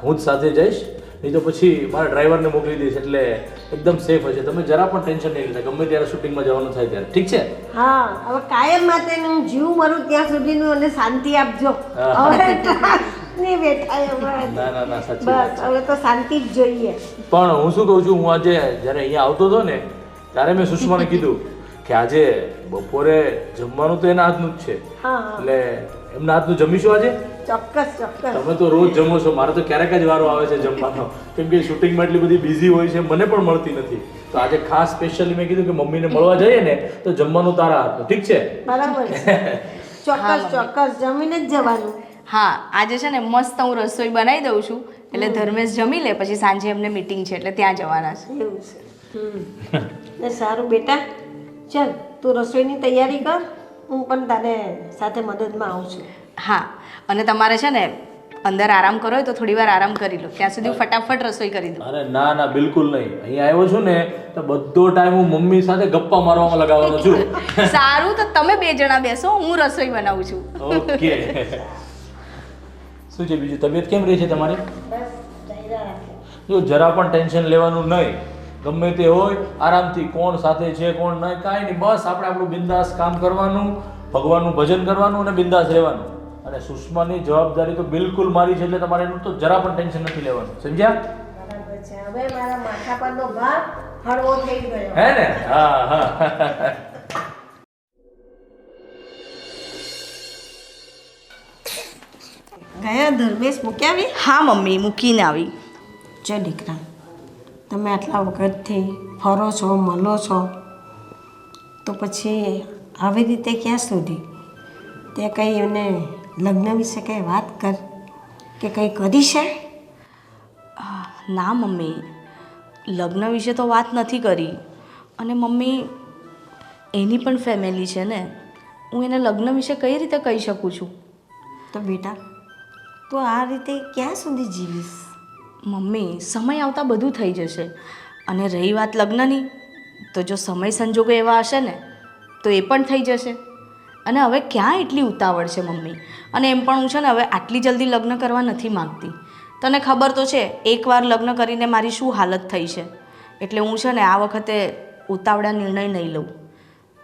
હું જ સાથે જઈશ, નહીં તો પછી મારા ડ્રાઈવરને મોકલી દઈશ, એટલે એકદમ સેફ હશે. તમે જરા પણ ટેન્શન નહીં લેતા, ગમે ત્યારે શૂટિંગમાં જવાનું થાય ત્યારે, ઠીક છે? હા, હવે કાયમ માટેનું જીવ મરું ત્યાં સુધીનું અને શાંતિ આપજો. હવે નહીં બેઠા હવે. ના ના ના, સાચી વાત બસ હવે તો શાંતિ જ જોઈએ. પણ હું શું કહું છું, હું આજે જ્યારે અહીંયા આવતો હતો ને ત્યારે મેં સુષ્માને કીધું કે આજે બપોરે જમવાનું તો એના હાથનું જ છે, એટલે એમના હાથનું જમીશું આજે. ચોક્કસ ચોક્કસ. તમે તો રોજ જમો છો, મારે તો ક્યારેક જ વારો આવે છે જમવાનો, કેમ કે શૂટિંગમાં એટલી બધી બિઝી હોય છે, મને પણ મળતી નથી. તો આજે ખાસ સ્પેશિયલી મેં કીધું કે મમ્મીને મળવા જઈએ ને તો જમવાનું તારા હાથનું, ઠીક છે? બરાબર છે. ચોક્કસ ચોક્કસ જમીને જ જવાનું. હા, આજે છે ને મસ્ત હું રસોઈ બનાવી દઉં છું, એટલે ધર્મેશ જમી લે, પછી સાંજે એમને મીટિંગ છે એટલે ત્યાં જવાના છે. એવું છે. ને સારું બેટા, ચાલ તું રસોઈની તૈયારી કર, હું પણ તારે સાથે મદદમાં આવું છું. હા, અને તમારે છે ને અંદર આરામ કરો હોય તો થોડી વાર આરામ કરી લો, ત્યાં સુધી ફટાફટ રસોઈ કરી દો. અરે ના ના, બિલકુલ નહીં. અહીંયા આવ્યો છું ને તો બધો ટાઈમ હું મમ્મી સાથે ગપ્પા મારવામાં લગાવવાનો છું. સારું, તો તમે બે જણા બેસો, હું રસોઈ બનાવું છું. ઓકે. શું છે બીજું, તબિયત કેમ રહી છે તમારી? બસ ડાયરા રાખે. જો જરા પણ ટેન્શન લેવાનું નહીં, ગમે તે હોય આરામથી, કોણ સાથે છે કોણ નહીં કાંઈ નહીં, બસ આપણે આપણું બિંદાસ કામ કરવાનું, ભગવાનનું ભજન કરવાનું અને બિંદાસ રહેવાનું, અને સુષ્માની જવાબદારી તો બિલકુલ મારી છે, એટલે તમારે એનું તો જરા પણ ટેન્શન નથી લેવાનું, સમજ્યા? બરાબર છે. હવે મારા માથા પરનો ભાર હળવો થઈ ગયો. હે ને? હા હા. ગયા ધર્મેશ મૂક્યા આવી? હા મમ્મી, મૂકીને આવી. જો દીકરા, તમે આટલા વખતથી ફરો છો, મળો છો, તો પછી આવી રીતે ક્યાં સુધી? તે કંઈ એમને લગ્ન વિશે કંઈ વાત કર કે કંઈ કરી છે? ના મમ્મી, લગ્ન વિશે તો વાત નથી કરી. અને મમ્મી, એની પણ ફેમિલી છે ને, હું એને લગ્ન વિશે કઈ રીતે કહી શકું છું? તો બેટા, તો આ રીતે ક્યાં સુધી જીવીશ? મમ્મી, સમય આવતા બધું થઈ જશે. અને રહી વાત લગ્નની, તો જો સમય સંજોગો એવા હશે ને તો એ પણ થઈ જશે. અને હવે ક્યાં એટલી ઉતાવળ છે મમ્મી? અને એમ પણ હું છે ને હવે આટલી જલ્દી લગ્ન કરવા નથી માગતી. તને ખબર તો છે એકવાર લગ્ન કરીને મારી શું હાલત થઈ છે. એટલે હું છે ને આ વખતે ઉતાવળા નિર્ણય નહીં લઉં.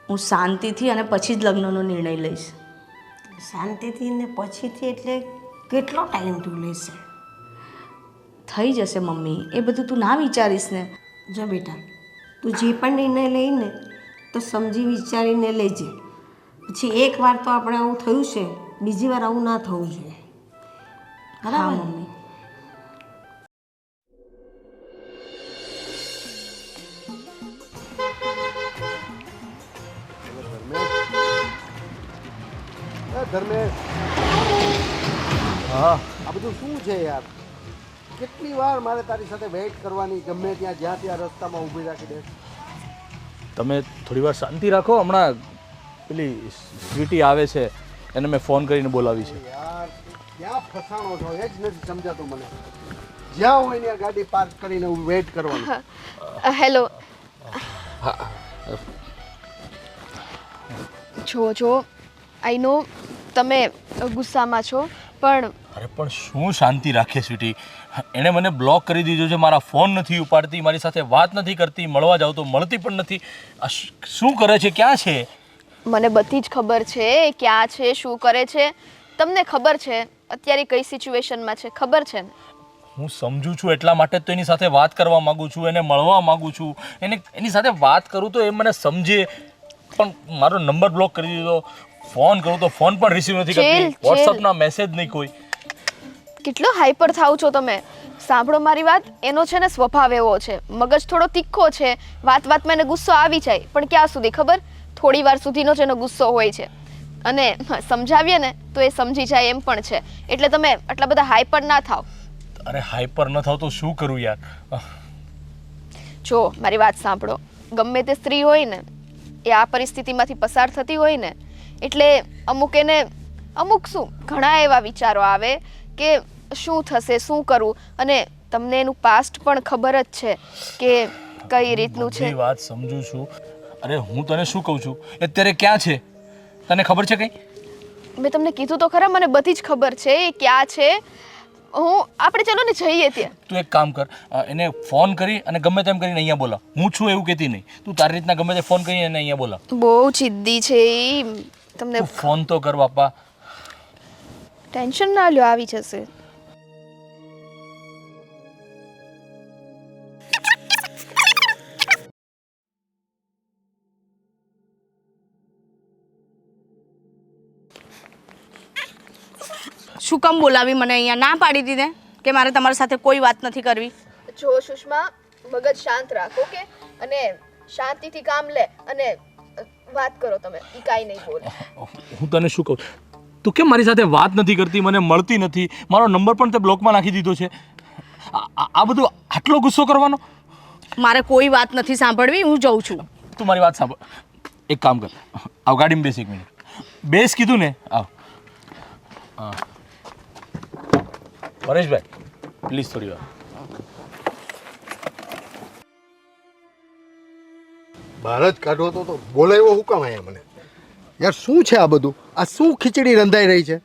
હું શાંતિથી અને પછી જ લગ્નનો નિર્ણય લઈશ. શાંતિથી ને પછીથી એટલે કેટલો ટાઈમ તું લેશે? થઈ જશે મમ્મી, એ બધું તું ના વિચારીશ ને. જો બેટા, તું જે પણ નિર્ણય લઈને તો સમજી વિચારીને લેજે. પછી એકવાર તો આપણે આવું થયું છે, બીજી વાર આવું ના થવું જોઈએ. હા બરાબર? મમ્મી. ધર્મેશ, હા આ બધું શું છે યાર? કેટલી વાર મારે તારી સાથે વેઇટ કરવાની, ગમે ત્યાં જ્યાં ત્યાં રસ્તામાં ઊભી રાખી દે. તમે થોડી વાર શાંતિ રાખો. હમણાં પેલી સ્વીટી આવે છે, એને મેં ફોન કરીને બોલાવી છે. યાર ક્યાં ફસાણો છો એ જ નથી સમજાતું મને. જ્યાં હોય ત્યાં ગાડી પાર્ક કરીને વેઇટ કરવાની. હેલો. જો આઈ નો તમે ગુસ્સામાં છો, પણ અરે પણ શું શાંતિ રાખે સ્વીટી? એણે મને બ્લોક કરી દીધો છે, મારા ફોન નથી ઉપાડતી, મારી સાથે વાત નથી કરતી, મળવા જાવ તો મળતી પણ નથી. આ શું કરે છે? ક્યાં છે? મને બધી જ ખબર છે એ ક્યાં છે, શું કરે છે. તમને ખબર છે અત્યારે કઈ સિચ્યુએશનમાં છે, ખબર છે ને? હું સમજુ છું, એટલા માટે તો એની સાથે વાત કરવા માંગુ છું, એને મળવા માંગુ છું, એની સાથે વાત કરું તો એ મને સમજે. પણ મારો નંબર બ્લોક કરી દીધો, ફોન કરું તો ફોન પણ રિસીવ નથી કરતી, વોટ્સઅપના મેસેજ નહીં કોઈ. કેટલો હાઈપર થાવ છો તમે. સાંભળો મારી વાત, એનો છે ને સ્વભાવ એવો છે, મગજ થોડો તીખો છે, વાતમાં એને ગુસ્સો આવી જાય, પણ ક્યાં સુધી ખબર? થોડી વાર સુધીનો જ એનો ગુસ્સો હોય છે. અને સમજાવીએ ને તો એ સમજી જાય એમ પણ છે. એટલે તમે આટલા બધા હાઈપર ના થાવ. અરે હાઈપર ન થાવ તો શું કરું યાર? જો મારી વાત સાંભળો, ગમે તે સ્ત્રી હોય ને એ આ પરિસ્થિતિમાંથી પસાર થતી હોય ને એટલે અમુક શું ઘણા એવા વિચારો આવે કે શું થશે, શું કરું. અને તમને એનું પાસ્ટ પણ ખબર જ છે કે કઈ રીતનું છે. બધી વાત સમજુ છું. અરે હું તને શું કહું છું, એ અત્યારે ક્યાં છે તને ખબર છે? કંઈ મેં તમને કીધું તો ખરા, મને બધી જ ખબર છે એ ક્યાં છે. આપણે ચલો ને જઈએ ત્યાં. તું એક કામ કર, એને ફોન કરી અને ગમે તેમ કરીને અહીંયા બોલા. હું છું એવું કહેતી નહીં, તું તારી રીતના ગમે તે ફોન કરી એને અહીંયા બોલા. બહુ જિદ્દી છે એ. તમને તું ફોન તો કર બાપા. ટેન્શન ના લ્યો, આવી જશે. શું કામ બોલાવી મને અહીંયા? ના પાડી દીધે કે મારે તમારી સાથે કોઈ વાત નથી કરવી. જો સુષ્મા, મગજ શાંત રાખો કે, અને શાંતિથી કામ લે અને વાત કરો. તમે ઈ કાંઈ નહીં બોલે. હું તને શું કહું, તું કેમ મારી સાથે વાત નથી કરતી, મને મળતી નથી, મારો નંબર પણ તે બ્લોકમાં નાખી દીધો છે. આ બધું આટલો ગુસ્સો કરવાનો? મારે કોઈ વાત નથી સાંભળવી, હું જઉં છું. તું મારી વાત સાંભળ. એક કામ કર, આવ ગાડીમાં બેસ. 1 મિનિટ બેસ કીધું ને. આવ. હા પરેશભાઈ, પ્લીઝ થોડી વાર. બહાર જ કાઢો તો બોલાવ્યો હું કામ આયા મને? યાર શું છે આ બધું? આ શું ખીચડી રંધાઈ રહી છે?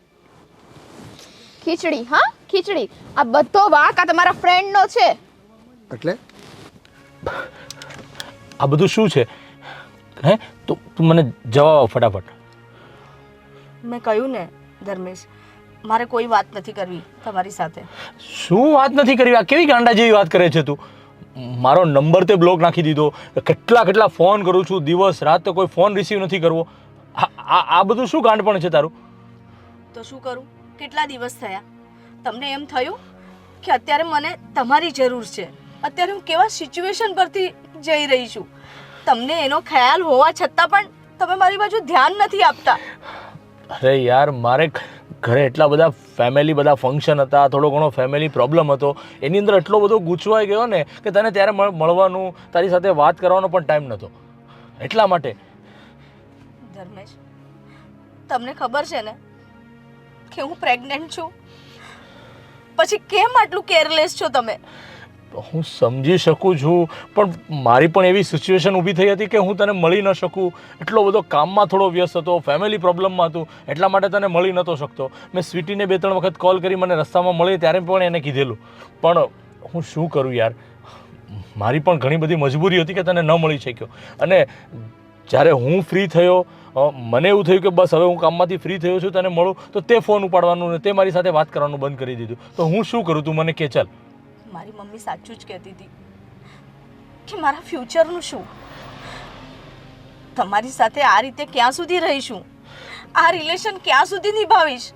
ખીચડી? હા ખીચડી. આ બધો વાંક આ તમારા ફ્રેન્ડનો છે. એટલે આ બધું શું છે? હે તું મને જવાબ આપ ફટાફટ. મેં કહ્યું ને ધર્મેશ, મારે કોઈ વાત નથી કરવી તમારી સાથે. શું વાત નથી કરવી? આ કેવી ગાંડા જેવી વાત કરે છે તું? મારો નંબર તે બ્લોક નાખી દીધો, કેટલા ફોન કરું છું, દિવસ રાત તો કોઈ ફોન રિસીવ નથી કરવો. આ બધું શું ગાંડપણ છે તારું? તો શું કરું? કેટલા દિવસ થયા? તમને એમ થયું કે અત્યારે મને તમારી જરૂર છે? અત્યારે હું કેવા સિચ્યુએશન પરથી જઈ રહી છું, તમને એનો ખ્યાલ હોવા છતાં પણ તમે મારી બાજુ ધ્યાન નથી આપતા. અરે યાર, મારે ઘરે એટલા બધા બધા ફંક્શન હતા, થોડો ઘણો ફેમિલી પ્રોબ્લેમ હતો, એની અંદર એટલો બધો ગૂંચવાઈ ગયો ને કે તને ત્યારે મળવાનું, તારી સાથે વાત કરવાનો પણ ટાઈમ નહોતો. એટલા માટે. ધર્મેશ, તમને ખબર છે ને કે હું પ્રેગ્નન્ટ છું, પછી કેમ આટલું કેરલેસ છો તમે? હું સમજી શકું છું, પણ મારી પણ એવી સિચ્યુએશન ઊભી થઈ હતી કે હું તને મળી ન શકું. એટલો બધો કામમાં થોડો વ્યસ્ત હતો, ફેમિલી પ્રોબ્લેમમાં હતું, એટલા માટે તને મળી નહોતો શકતો. મેં સ્વીટીને 2-3 વખત કોલ કરી, મને રસ્તામાં મળી ત્યારે પણ એને કીધેલું, પણ હું શું કરું યાર, મારી પણ ઘણી બધી મજબૂરી હતી કે તને ન મળી શક્યો. અને જ્યારે હું ફ્રી થયો, મને એવું થયું કે બસ હવે હું કામમાંથી ફ્રી થયો છું, તને મળું, તો તે ફોન ઉપાડવાનું ને તે મારી સાથે વાત કરવાનું બંધ કરી દીધું. તો હું શું કરું, તું મને કે ચાલ. મારી મમ્મી સાચું જ કહેતી હતી કે મારા ફ્યુચરનું શું? તમારી સાથે આ રીતે ક્યાં સુધી રહીશું? આ રિલેશન ક્યાં સુધી નિભાવીશ?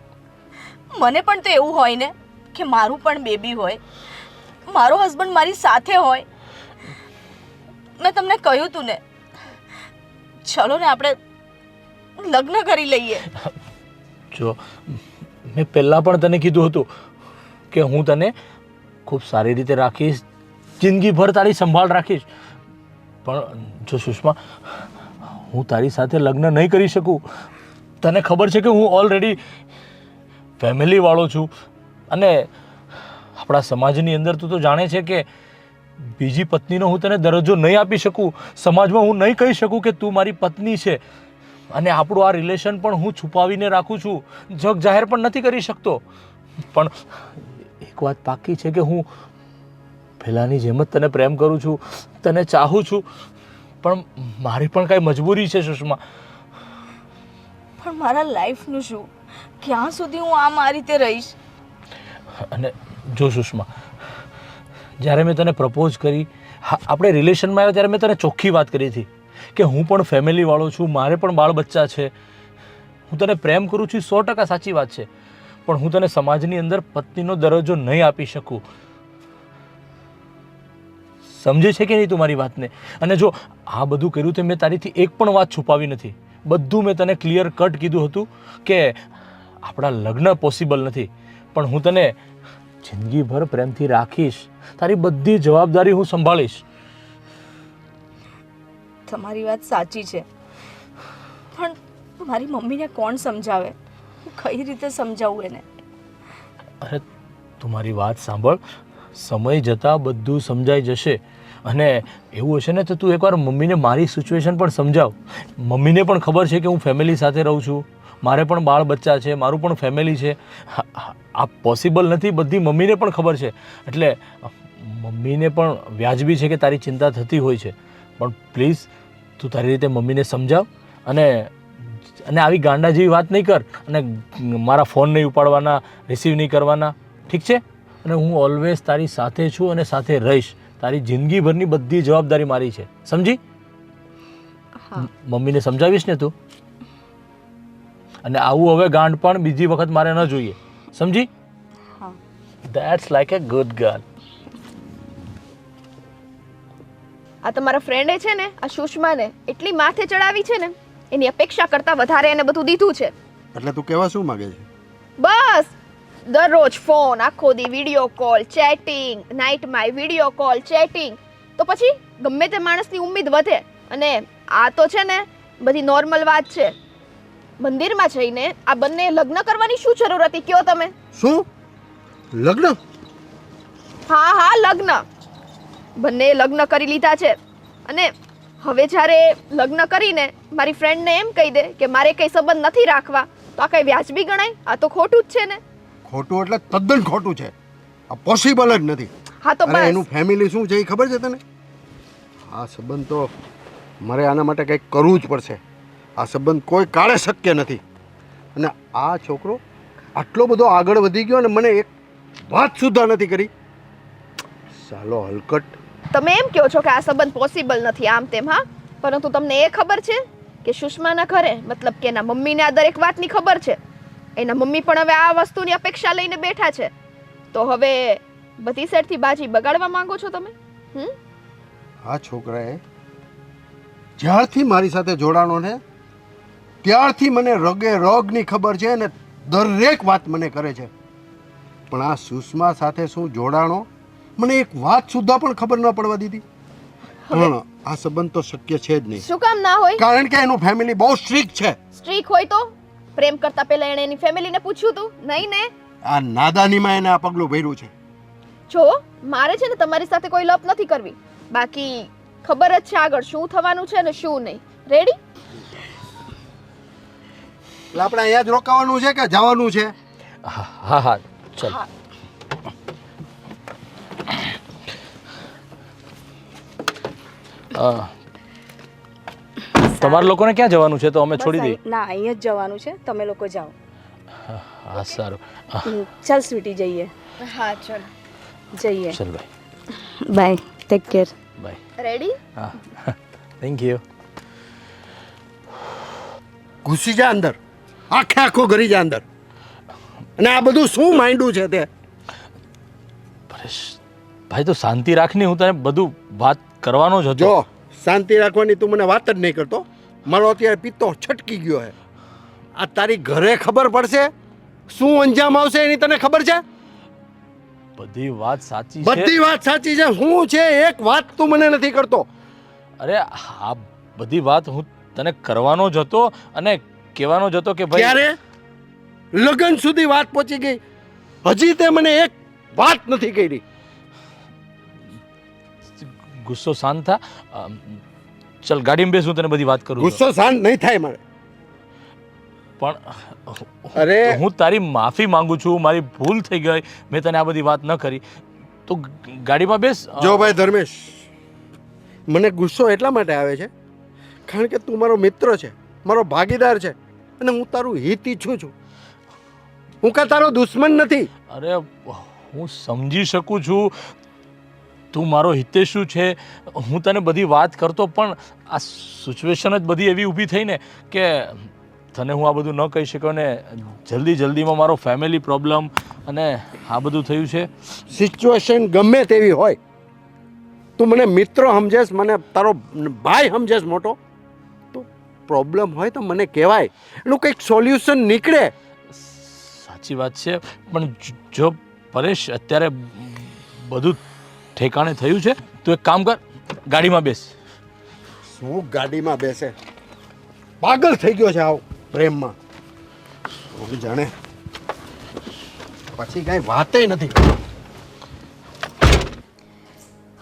મને પણ તો એવું હોય ને કે મારું પણ બેબી હોય, મારો હસબન્ડ મારી સાથે હોય. મેં તમને કહ્યું તું ને, ચલો ને આપણે લગ્ન કરી લઈએ. જો મેં પહેલાં પણ તને કીધું હતું કે હું તને ખૂબ સારી રીતે રાખીશ, જિંદગીભર તારી સંભાળ રાખીશ, પણ જો સુષ્મા, હું તારી સાથે લગ્ન નહીં કરી શકું. તને ખબર છે કે હું ઓલરેડી ફેમિલીવાળો છું, અને આપણા સમાજની અંદર તું તો જાણે છે કે બીજી પત્નીનો હું તને દરજ્જો નહીં આપી શકું. સમાજમાં હું નહીં કહી શકું કે તું મારી પત્ની છે, અને આપણું આ રિલેશન પણ હું છુપાવીને રાખું છું, જગ જાહેર પણ નથી કરી શકતો. પણ એક વાત પાકી છે કે હું પહેલાંની જેમ જ તને પ્રેમ કરું છું, તને ચાહું છું, પણ મારી પણ કાંઈ મજબૂરી છે સુષ્મા. પણ મારા લાઈફનું શું? ક્યાં સુધી હું આ રીતે રહીશ? અને જો સુષ્મા, જ્યારે મેં તને પ્રપોઝ કરી, આપણે રિલેશનમાં આવ્યા ત્યારે મેં તને ચોખ્ખી વાત કરી હતી કે હું પણ ફેમિલીવાળો છું, મારે પણ બાળ બચ્ચા છે, હું તને પ્રેમ કરું છું, 100% સાચી વાત છે, પણ હું તને સમાજની અંદર પત્નીનો દરજ્જો નહીં આપી શકું. સમજે છે કે નહીં તું મારી વાતને? અને જો આ બધું કર્યું તો મેં તારીથી એક પણ વાત છુપાવી નથી. બધું મેં તને ક્લિયર કટ કીધું હતું કે આપણા લગ્ન પોસિબલ નથી, પણ હું તને જિંદગીભર પ્રેમથી રાખીશ, તારી બધી જવાબદારી હું સંભાળીશ. તમારી વાત સાચી છે, પણ મારી મમ્મીને કોણ સમજાવે? કઈ રીતે સમજાવું એને? અરે તું મારી વાત સાંભળ, સમય જતાં બધું સમજાઈ જશે. અને એવું હશે ને તો તું એકવાર મમ્મીને મારી સિચ્યુએશન પણ સમજાવ. મમ્મીને પણ ખબર છે કે હું ફેમિલી સાથે રહું છું, મારે પણ બાળ બચ્ચા છે, મારું પણ ફેમિલી છે. આ પોસિબલ નથી, બધી મમ્મીને પણ ખબર છે. એટલે મમ્મીને પણ વ્યાજબી છે કે તારી ચિંતા થતી હોય છે, પણ પ્લીઝ તું તારી રીતે મમ્મીને સમજાવ. અને આવી ગાંડા જેવી વાત નહીં કર, અને મારા ફોન નહીં ઉપાડવાના, રિસીવ નહીં કરવાના, ઠીક છે? અને હું ઓલવેઝ તારી સાથે છું અને સાથે રહીશ. તારી જિંદગીભરની બધી જવાબદારી મારી છે, સમજી? મમ્મીને સમજાવીશ ને તું? અને આવું હવે ગાંડ પણ બીજી વખત મારે ન જોઈએ, સમજી? That's like A good girl. આ તમારા ફ્રેન્ડે છે ને, આ સુષ્માને એટલી માથે ચડાવી છે ને, એની અપેક્ષા કરતાં વધારે એને બધું દીધું છે. એટલે તું કહેવા શું માંગે છે? બસ દરરોજ ફોન, આખો દી વિડીયો કોલ, ચેટિંગ, નાઇટમાં વિડીયો કોલ, ચેટિંગ. તો પછી ગમે તે માણસની ઉમ્મીદ વધે. અને આ તો છે ને બધી નોર્મલ વાત છે. મંદિરમાં જઈને આ બંને લગ્ન કરવાની શું જરૂર હતી, કયો તમે? શું લગ્ન? હા લગ્ન. બંને લગ્ન કરી લીધા છે, અને હવે જ્યારે લગ્ન કરીને મારી ફ્રેન્ડને એમ કહી દે કે મારે કંઈ સંબંધ નથી રાખવા, તો આ કંઈ વ્યાજબી ગણાય? આ તો ખોટું જ છે ને. ખોટું એટલે તદ્દન ખોટું છે. આ પોસિબલ જ નથી. હા તો બસ. એનું ફેમિલી શું છે એ ખબર છે તને? આ સંબંધ તો મારે આના માટે કંઈક કરવું જ પડશે. આ સંબંધ કોઈ કાળે શક્ય નથી. અને આ છોકરો આટલો બધો આગળ વધી ગયો અને મને એક વાત સુદ્ધા નથી કરી. સાલો હલકટ. તમે એમ કહો છો કે આ સંબંધ પોસિબલ નથી આમ તેમ, હા, પરંતુ તમને એ ખબર છે કે સુષ્માના ઘરે મતલબ કે એના મમ્મીને આ દરેક વાતની ખબર છે. એના મમ્મી પણ હવે આ વસ્તુની અપેક્ષા લઈને બેઠા છે. તો હવે બધી સાઈડથી બાજી બગાડવા માંગો છો તમે? આ છોકરાએ જ્યારથી મારી સાથે જોડાણો ને ત્યારથી મને રગે રગની ખબર છે અને દરેક વાત મને કરે છે. પણ આ સુષ્મા સાથે શું જોડાણો મને એક વાત સુદ્ધા પણ ખબર ન પડવા દીધી. પણ આ સંબંધ તો શક્ય છે જ નહીં. શું કામ ના હોય? કારણ કે એનું ફેમિલી બહુ સ્ટ્રિક્ટ છે. સ્ટ્રીક હોય તો પ્રેમ કરતા પહેલા એણે એની ફેમિલીને પૂછ્યું તું? નહીં ને? આ નાદાનીમાં એને આ પગલું ભર્યું છે. જો મારે છે ને તમારી સાથે કોઈ લપ નથી કરવી. બાકી ખબર જ છે આગળ શું થવાનું છે ને શું નહીં. રેડી? એટલે આપણે અહીંયા જ રોકાવાનું છે કે જવાનું છે? હા હા ચલ. તમારા લોકોને ક્યાં જવાનું છે? તો અમે છોડી દઈએ. ના, અહીંયા જ જવાનું છે, તમે લોકો જાઓ. હા સારું. ચાલ સ્વીટી, જઈએ. હા ચલ. જઈએ. ચલ ભાઈ. Bye, take care. Bye. Ready? હા થેન્ક યુ. ઘૂસી જા અંદર, આખે આખો ઘરી જા અંદર. અને આ બધું શું માંડ્યું છે તે? પરેશ ભાઈ તો શાંતિ રાખની, હું તને બધું વાત કરવાનો જ હતો. જો શાંતિ રાખવાની તું મને વાત જ નહીં કરતો. મારો અત્યારે પિત્તો છટકી ગયો છે. આ તારી ઘરે ખબર પડશે શું અંજામ આવશે એની તને ખબર છે? બધી વાત સાચી છે. બધી વાત સાચી છે. શું છે એક વાત તું મને નથી કરતો? અરે આ બધી વાત હું તને કરવાનો જ હતો અને કહેવાનો જ હતો કે ભાઈ. ક્યારે? લગન સુધી વાત પહોંચી ગઈ, હજી તે મને એક વાત નથી કરી. ગુસ્સો શાંત થા. ચલ ગાડીમાં બેસ, હું તને બધી વાત કરું છું. ગુસ્સો શાંત નહીં થાય મારે. પણ અરે હું તારી માફી માંગુ છું, મારી ભૂલ થઈ ગઈ, મેં તને આ બધી વાત ન કરી. તો ગાડીમાં બેસ. જો ભાઈ ધર્મેશ, મને ગુસ્સો એટલા માટે આવે છે કારણ કે તું મારો મિત્ર છે, મારો ભાગીદાર છે અને હું તારું હિત ઈચ્છું છું. હું કાં તારો દુશ્મન નથી. અરે હું સમજી શકું છું તું મારો હિતેશુ છે, હું તને બધી વાત કરતો, પણ આ સિચ્યુએશન જ બધી એવી ઊભી થઈ ને કે તને હું આ બધું ન કહી શક્યો ને જલ્દીમાં મારો ફેમિલી પ્રોબ્લેમ અને આ બધું થયું છે. સિચ્યુએશન ગમે તેવી હોય, તું મને મિત્ર સમજેશ, મને તારો ભાઈ સમજેશ મોટો, તો પ્રોબ્લેમ હોય તો મને કહેવાય, એનું કંઈક સોલ્યુશન નીકળે. સાચી વાત છે, પણ જો પરેશ અત્યારે બધું ઠેકાણે થયું છે, તું એક કામ કર, ગાડીમાં બેસ. શું ગાડીમાં બેસે? પાગલ થઈ ગયો છે આવ પ્રેમમાં. હું જાણે પછી કઈ વાતે નથી.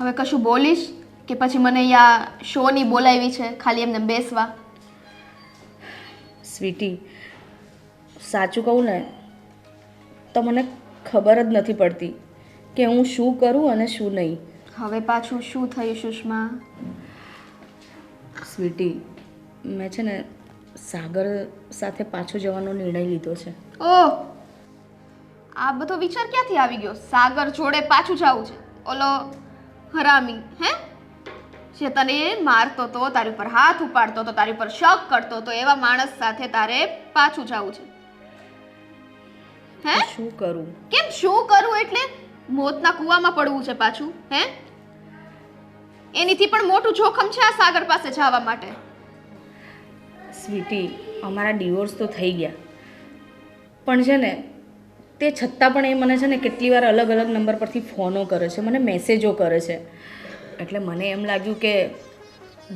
હવે કશું બોલીશ કે પછી મને અહીંયા શોની બોલાવી છે ખાલી એમને બેસવા? સ્વીટી, સાચું કહું ને તો મને ખબર જ નથી પડતી કે હું શું કરું અને શું નહીં. હવે પાછું શું થયું સુષ્મા? સ્વીટી, મેં છે ને સાગર સાથે પાછું જવાનો નિર્ણય લીધો છે. ઓહ, આ બધો વિચાર ક્યાંથી આવી ગયો? સાગર જોડે પાછું જવું છે? ઓલો હરામી હે જે તને મારતો તો, તારી ઉપર હાથ ઉપાડતો તો, તારી ઉપર શક કરતો તો, એવા માણસ સાથે તારે પાછું જવું છે? હે શું કરું? કેમ શું કરું એટલે મોતના કૂવામાં પડવું છે પાછું? હે એનીથી પણ મોટું જોખમ છે આ સાગર પાસે જવા માટે. સ્વીટી, અમારા ડિવોર્સ તો થઈ ગયા, પણ છે ને તે છતાં પણ એ મને છે ને કેટલી વાર અલગ અલગ નંબર પરથી ફોનો કરે છે, મને મેસેજો કરે છે. એટલે મને એમ લાગ્યું કે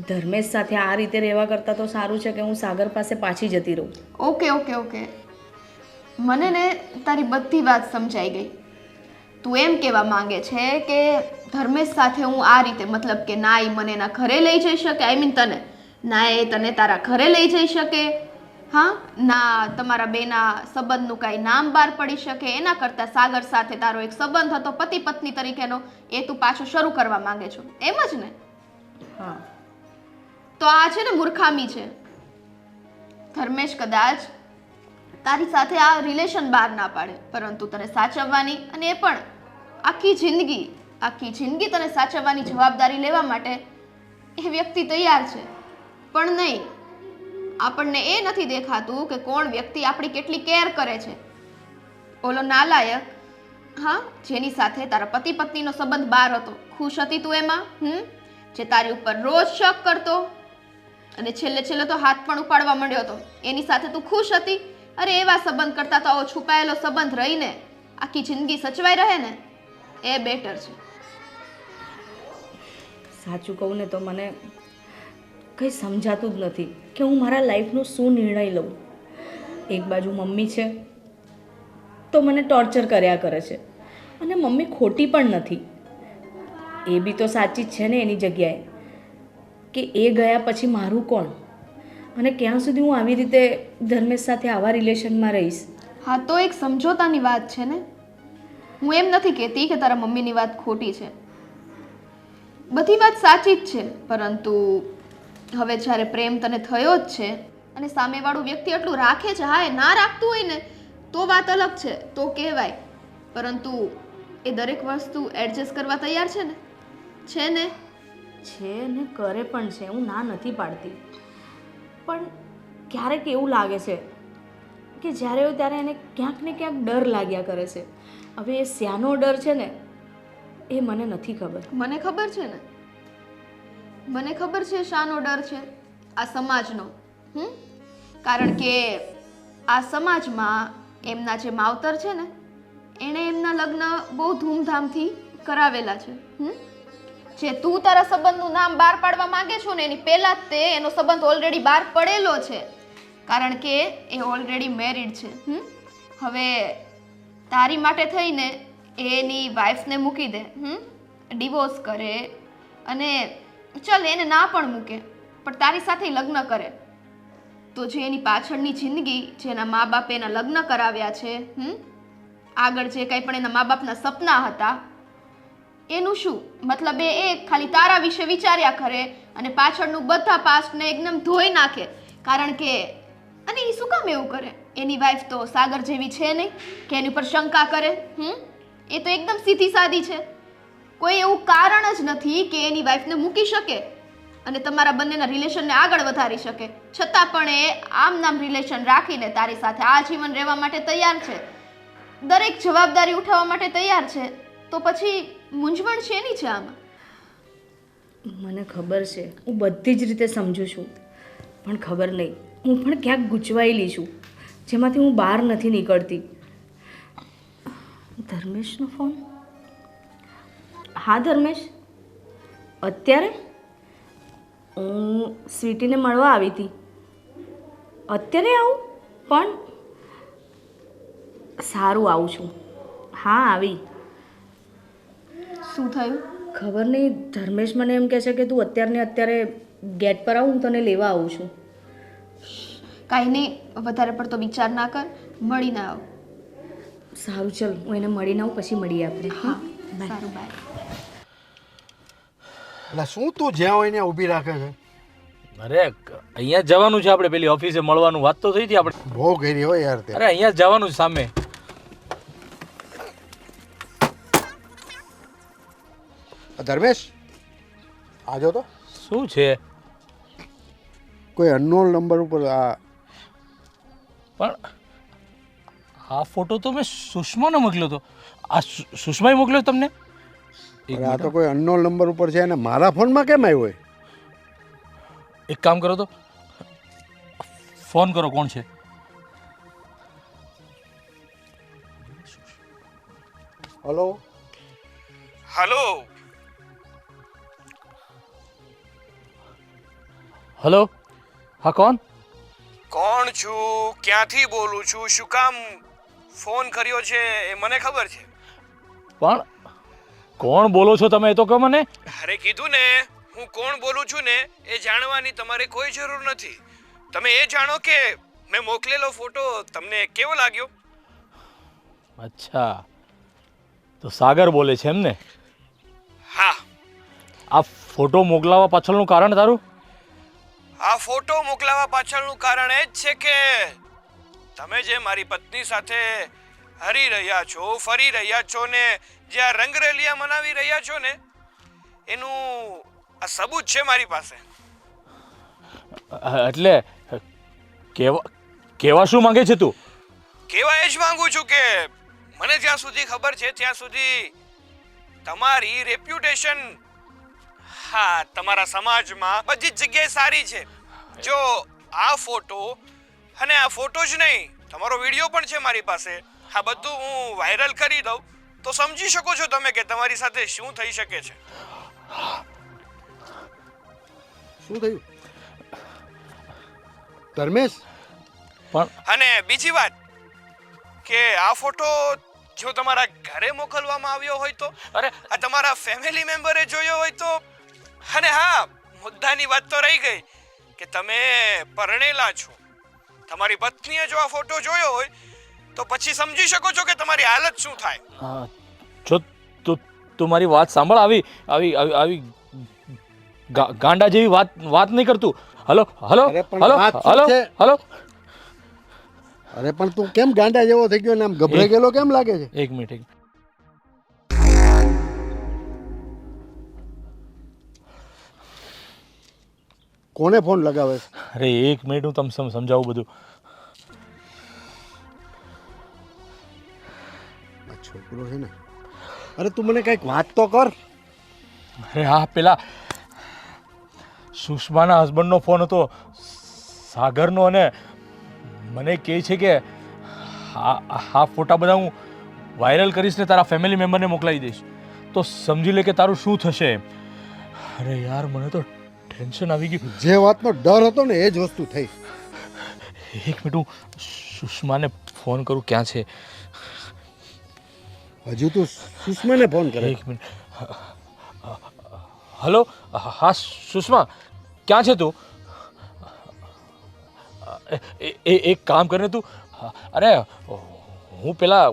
ધર્મેશ સાથે આ રીતે રહેવા કરતાં તો સારું છે કે હું સાગર પાસે પાછી જતી રહું. ઓકે, મને ને તારી બધી વાત સમજાઈ ગઈ. તું એમ કહેવા માંગે છે કે ધર્મેશ સાથે હું આ રીતે, મતલબ કે ના એ મને એના ઘરે લઈ જઈ શકે, આઈ મીન તને, ના એ તને તારા ઘરે લઈ જઈ શકે, હા, ના તમારા બેના સંબંધનું કાંઈ નામ બહાર પડી શકે, એના કરતાં સાગર સાથે તારો એક સંબંધ હતો પતિ પત્ની તરીકેનો, એ તું પાછું શરૂ કરવા માંગે છો, એમ જ ને? હા. તો આ છે ને મૂર્ખામી છે. ધર્મેશ કદાચ તારી સાથે આ રિલેશન બહાર ના પાડે, પરંતુ તને સાચવવાની, અને એ પણ આખી જિંદગી તને સાચવવાની જવાબદારી લેવા માટે એ વ્યક્તિ તૈયાર છે. પણ નહીં, આપણને એ નથી દેખાતું કે કોણ વ્યક્તિ આપણી કેટલી કેર કરે છે. ઓલો નાલાયક, હા, જેની સાથે તારા પતિ પત્નીનો સંબંધ બહાર હતો, ખુશ હતી તું એમાં? જે તારી ઉપર રોજ શક કરતો અને છેલ્લે તો હાથ પણ ઉપાડવા માંડ્યો હતો, એની સાથે તું ખુશ હતી? અરે એવા સંબંધ કરતા તો આવો છુપાયેલો સંબંધ રહીને આખી જિંદગી સચવાઈ રહે ને, એ બેટર છે. સાચું કહું ને તો મને કંઈ સમજાતું જ નથી કે હું મારા લાઈફનો શું નિર્ણય લઉં. એક બાજુ મમ્મી છે તો મને ટોર્ચર કર્યા કરે છે, અને મમ્મી ખોટી પણ નથી, એ બી તો સાચી જ છે ને એની જગ્યાએ, કે એ ગયા પછી મારું કોણ, અને ક્યાં સુધી હું આવી રીતે ધર્મેશ સાથે આવા રિલેશનમાં રહીશ? હા, તો એક સમજોતાની વાત છે ને. હું એમ નથી કહેતી કે તારા મમ્મીની વાત ખોટી છે, બધી વાત સાચી જ છે, પરંતુ હવે જ્યારે પ્રેમ તને થયો જ છે અને સામેવાળું વ્યક્તિ એટલું રાખે છે, હા, એ ના રાખતું હોય ને તો વાત અલગ છે, તો કહેવાય, પરંતુ એ દરેક વસ્તુ એડજસ્ટ કરવા તૈયાર છે ને? છે ને? છે ને, કરે પણ છે, હું ના નથી પાડતી, પણ ક્યારેક એવું લાગે છે કે જ્યારે હોય ત્યારે એને ક્યાંક ને ક્યાંક ડર લાગ્યા કરે છે. હવે એ શ્યાનો ડર છે ને એ મને નથી ખબર. મને ખબર છે ને, મને ખબર છે શાનો ડર છે. આ સમાજનો. કારણ કે આ સમાજમાં એમના જે માવતર છે ને, એણે એમના લગ્ન બહુ ધૂમધામથી કરાવેલા છે. જે તું તારા સંબંધનું નામ બહાર પાડવા માંગે છો ને, એની પહેલાં જ તે એનો સંબંધ ઓલરેડી બહાર પડેલો છે, કારણ કે એ ઓલરેડી મેરિડ છે. હવે તારી માટે થઈને એની વાઈફને મૂકી દે, ડિવોર્સ કરે, અને ચલ એને ના પણ મૂકે પણ તારી સાથે લગ્ન કરે, તો જે એની પાછળની જિંદગી, જેના મા બાપે એના લગ્ન કરાવ્યા છે, આગળ જે કંઈ પણ એના મા બાપના સપના હતા, એનું શું? મતલબ એ ખાલી તારા વિશે વિચાર્યા કરે અને પાછળનું બધા પાસ્ટને એકદમ ધોઈ નાખે. કારણ કે, અને એ શું કામ એવું કરે? એની વાઈફ તો સાગર જેવી છે નહીં કે એની ઉપર શંકા કરે. એ તો એકદમ સીધી સાદી છે, કોઈ એવું કારણ જ નથી કે એની વાઈફને મૂકી શકે અને તમારા બંનેના રિલેશનને આગળ વધારી શકે. છતાં પણ એ આમ નામ રિલેશન રાખીને તારી સાથે આજીવન રહેવા માટે તૈયાર છે, દરેક જવાબદારી ઉઠાવવા માટે તૈયાર છે, તો પછી મૂંઝવણ શેની છે આમાં? મને ખબર છે, હું બધી જ રીતે સમજુ છું, પણ ખબર નહીં, હું પણ ક્યાંક ગૂંચવાયેલી છું, જેમાંથી હું બહાર નથી નીકળતી. ધર્મેશનો ફોન? હા ધર્મેશ, અત્યારે હું સ્વીટીને મળવા આવી હતી. અત્યારે આવું? પણ સારું, આવું છું. હા, આવી. શું થયું? ખબર નહીં, ધર્મેશ મને એમ કહે છે કે તું અત્યારે ગેટ પર આવું, હું તને લેવા આવું છું. કાંઈ નહીં, વધારે પડતો વિચાર ના કર, મળીને આવ. સારું, ચલ હું એને મળીને આવું, પછી મળીએ આપણે. હા, સારું, બાય. એટલે શું તું જ્યાં હોય ત્યાં ઊભી રાખે છે? અરે અહીંયા જ જવાનું છે આપણે, પેલી ઓફિસે મળવાનું વાત તો થઈ હતી આપણે. બહુ ઘેરી હોય યાર તે. અરે અહીંયા જ જવાનું છે સામે. ધર્મેશ, આજો તો. શું છે? કોઈ અનનોન નંબર ઉપર આ પણ આ ફોટો તો મેં સુષ્માને મોકલ્યો હતો. આ સુષ્માએ મોકલ્યો તમને? આ તો કોઈ અનનોન નંબર ઉપર છે, અને મારા ફોનમાં કેમ આવ્યો હોય? એક કામ કરો તો, ફોન કરો, કોણ છે? Hello hello. હલો, હા, કોણ? કોણ છું, ક્યાંથી બોલું છું, શું કામ ફોન કર્યો છે એ મને ખબર છે, પણ કોણ બોલો છો તમે એ તો કહો મને. અરે કીધું ને, હું કોણ બોલું છું ને એ જાણવાની તમારે કોઈ જરૂર નથી. તમે એ જાણો કે મેં મોકલેલો ફોટો તમને કેવો લાગ્યો. અચ્છા, તો સાગર બોલે છે એમ ને? હા. આ ફોટો મોકલાવવા પાછળનું કારણ તારું? આ ફોટો મોકલાવા પાછળનું કારણ એ જ છે કે તમે જે મારી પત્ની સાથે હરી રહ્યા છો, ફરી રહ્યા છો ને જે આ રંગરેલિયા મનાવી રહ્યા છો ને એનું આ સબૂત છે મારી પાસે. એટલે કેવા શું માંગે છે તું? કેવા એ જ માંગુ છું કે મને જ્યાં સુધી ખબર છે ત્યાં સુધી તમારી રેપ્યુટેશન તમારા સમાજમાં બધી જ જગ્યાએ સારી છે. જો આ ફોટો અને આ ફોટો જ નહીં, તમારો વિડીયો પણ છે મારી પાસે, આ બધું હું વાયરલ કરી દઉં તો સમજી શકો છો તમે કે તમારી સાથે શું થઈ શકે છે. શું થયું ધર્મેશ? પણ અને બીજી વાત કે આ ફોટો જો તમારા ઘરે મોકલવામાં આવ્યો હોય તો, અરે આ તમારા ફેમિલી મેમ્બરે જોયો હોય તો, અને હા મુદ્દાની વાત તો રહી ગઈ કે તમે પરણેલા છો, તમારી પત્નીએ જો આ ફોટો જોયો હોય તો પછી સમજી શકો છો કે તમારી હાલત શું થાય. જો તું મારી વાત સાંભળ, આવી આવી આવી ગાંડા જેવી વાત નહીં કરતું. હલો હલો અરે પણ હલો વાત શું હલો છે? હલો. અરે પણ તું કેમ ગાંડા જેવો થઈ ગયો ને આમ ગભરાઈ ગયેલો કેમ લાગે છે? એક મિનિટ. કોને ફોન લગાવે છે? અરે એક મિનિટ, હું તમને સમજાવું બધું. આ છોકરો છે ને, અરે તું મને કઈક વાત તો કર. અરે હા, પેલા સુષ્માના હસબન્ડનો ફોન હતો, સાગરનો, અને મને કહે છે કે આ ફોટા બધા હું વાયરલ કરીશ ને તારા ફેમિલી મેમ્બરને મોકલાવી દઈશ તો સમજી લે કે તારું શું થશે. અરે યાર, મને તો ટેન્શન આવી ગયું. જે વાતનો ડર હતો ને એ જ વસ્તુ થઈ. એક મિનિટ, હું સુષ્માને ફોન કરું. ક્યાં છે? હજુ તું સુષ્માને ફોન કરે? એક મિનિટ. હલો, હા સુષ્મા, ક્યાં છે તું? એક કામ કરીને તું, અરે હું પેલા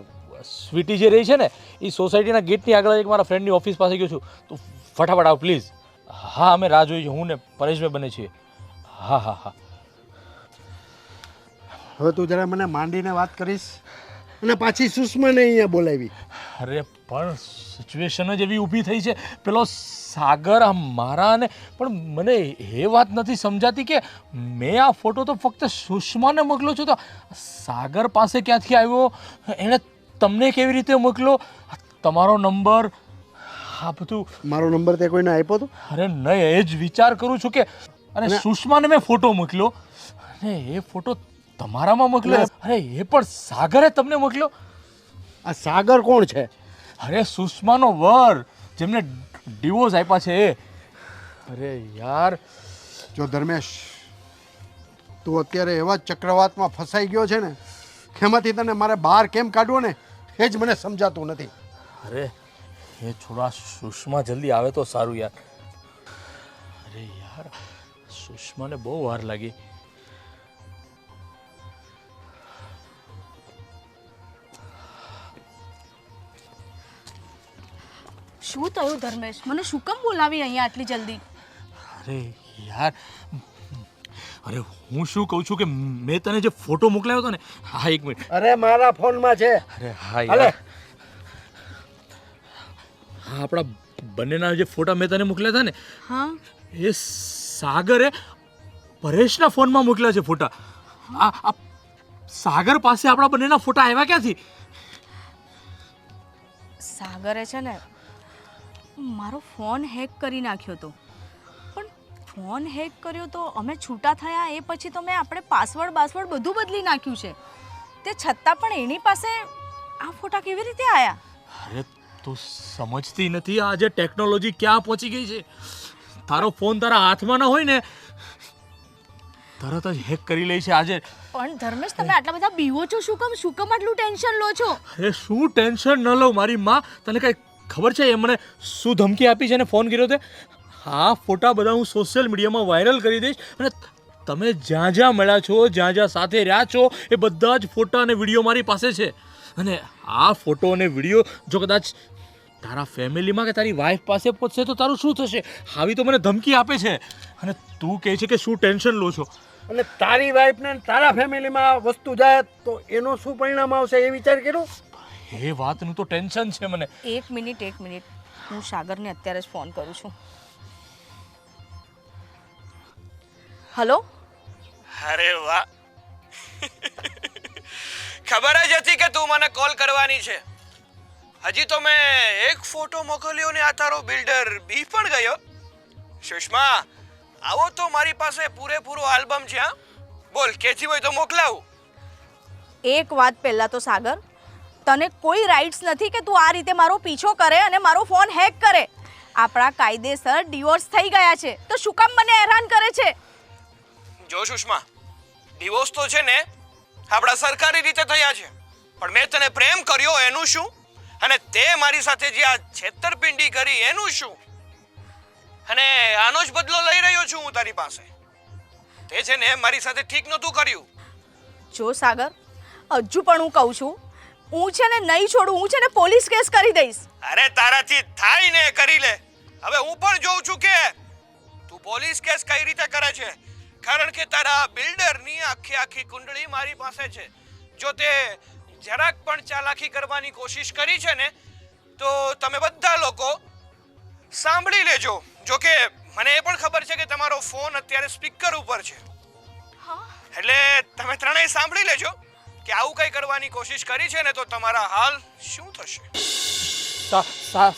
સ્વીટી જે રહી છે ને એ સોસાયટીના ગેટની આગળ એક મારા ફ્રેન્ડની ઓફિસ પાસે ગયો છું. તું ફટાફટ આવ પ્લીઝ. હા, અમે રાહ જોઈએ, હું ને પરેશભાઈ બને છીએ. હા હા હા. હવે તું જરા મને માંડીને વાત કરીશ અને પાછી સુષ્માને અહીંયા બોલાવી. અરે પણ સિચ્યુએશન જ એવી ઊભી થઈ છે. પેલો સાગર આ મારા, અને પણ મને એ વાત નથી સમજાતી કે મેં આ ફોટો તો ફક્ત સુષ્માને મોકલ્યો છું, તો સાગર પાસે ક્યાંથી આવ્યો, એણે તમને કેવી રીતે મોકલ્યો, તમારો નંબર, આ બધું. મારો નંબર તે કોઈને આપ્યો હતો? અરે નહીં, એ જ વિચાર કરું છું કે, અને સુષ્માને મેં ફોટો મોકલ્યો અને એ ફોટો તમારામાં મોકલ્યો. અરે એ પણ સાગરે તમને મોકલ્યો. આ સાગર કોણ છે? અરે સુષ્માનો વર, જેમને ડિવોર્સ આપ્યા છે એ. અરે યાર, જો ધર્મેશ, તું અત્યારે એવા ચક્રવાતમાં ફસાઈ ગયો છે ને કે એમાંથી તને મારે બહાર કેમ કાઢવો ને એ જ મને સમજાતું નથી. અરે એ છોડા, સુષ્મા જલ્દી આવે તો સારું યાર. અરે યાર, સુષ્માને બહુ વાર લાગી. શું થયું ધર્મેશ? મને શું કામ બોલાવી અહીંયા આટલી જલ્દી? અરે યાર, અરે હું શું કહું છું કે મેં તને જે ફોટો મોકલાવ્યો હતો ને, હા એક મિનિટ. અરે મારા ફોનમાં છે. અરે હા યાર, હા આપણા બંનેના જે ફોટા મેં તને મોકલ્યા હતા ને, હા, એ સાગરે પરેશના ફોનમાં મોકલ્યા છે ફોટા. આ સાગર પાસે આપણા બંનેના ફોટા આવ્યા ક્યાંથી? સાગરે છે ને મારો ફોન હેક કરી નાખ્યો હતો, પણ ફોન હેક કર્યો તો અમે છૂટા થયા એ પછી તો મેં આપણે પાસવર્ડ બધું બદલી નાખ્યું છે. તે છતાં પણ એની પાસે આ ફોટા કેવી રીતે આવ્યા? અરે તું સમજતી નથી, આજે ટેકનોલોજી ક્યાં પહોંચી ગઈ છે. તારો ફોન તારા હાથમાં ના હોય ને તરત જ હેક કરી લે છે આજે. પણ ધર્મેશ, તમે આટલા બધા બીવો છો શું કામ આટલું ટેન્શન લો છો? અરે શું ટેન્શન ન લો મારી માં, તને કઈ ખબર છે એ મને શું ધમકી આપી છે અને ફોન કર્યો તે? હા, ફોટા બધા હું સોશિયલ મીડિયામાં વાયરલ કરી દઈશ અને તમે જ્યાં જ્યાં મળ્યા છો, જ્યાં જ્યાં સાથે રહ્યા છો, એ બધા જ ફોટા અને વિડીયો મારી પાસે છે. અને આ ફોટો અને વિડીયો જો કદાચ તારા ફેમિલીમાં કે તારી વાઈફ પાસે પહોંચશે તો તારું શું થશે? આવી તો મને ધમકી આપે છે અને તું કહે છે કે શું ટેન્શન લો છો. અને તારી વાઈફને તારા ફેમિલીમાં આ વસ્તુ જાય તો એનો શું પરિણામ આવશે એ વિચાર કર્યો? એ વાતનું તો ટેન્શન છે મને. એક મિનિટ હું સાગરને અત્યારે જ ફોન કરું છું. હલો. અરે વાહ, ખબર જ હતી કે તું મને કોલ કરવાની છે. હજી તો મેં એક ફોટો મોકલ્યો ને આ તારો બિલ્ડર બી પણ ગયો. સુષ્મા, આવો તો મારી પાસે પૂરેપૂરો આલ્બમ છે. હા બોલ, કેથી હોય તો મોકલાવું. એક વાત પહેલા તો સાગર, તને કોઈ રાઇટ્સ નથી કે તું આ રીતે મારો પીછો કરે અને મારો ફોન હેક કરે. આપણા કાયદેસર ડિવોર્સ થઈ ગયા છે તો શું કામ મને હેરાન કરે છે? જો સુષ્મા, ડિવોર્સ તો છે ને આપણા સરકારી રીતે થયા છે, પણ મેં તને પ્રેમ કર્યો એનું શું? અને તે મારી સાથે જે આ છેતરપિંડી કરી એનું શું? અને આનો જ બદલો લઈ રહ્યો છું હું તારી પાસે. તે છે ને મારી સાથે ઠીક નહોતું કર્યું. જો સાગર, હજુ પણ હું કહું છું, હું છે ને નહીં છોડું, હું છે ને પોલીસ કેસ કરી દઈશ. અરે તારાથી થાય ને કરી લે. હવે હું પણ જોઉં છું કે તું પોલીસ કેસ કઈ રીતે કરે છે, કારણ કે તારા બિલ્ડરની આખી કુંડળી મારી પાસે છે. જો તે જરાક પણ ચાલાકી કરવાની કોશિશ કરી છે ને તો તમે બધા લોકો સાંભળી લેજો. જો કે મને એ પણ ખબર છે કે તમારો ફોન અત્યારે સ્પીકર ઉપર છે, એટલે તમે ત્રણેય સાંભળી લેજો કે આવું કઈ કરવાની કોશિશ કરી છે ને તો તમારા હાલ શું થશે.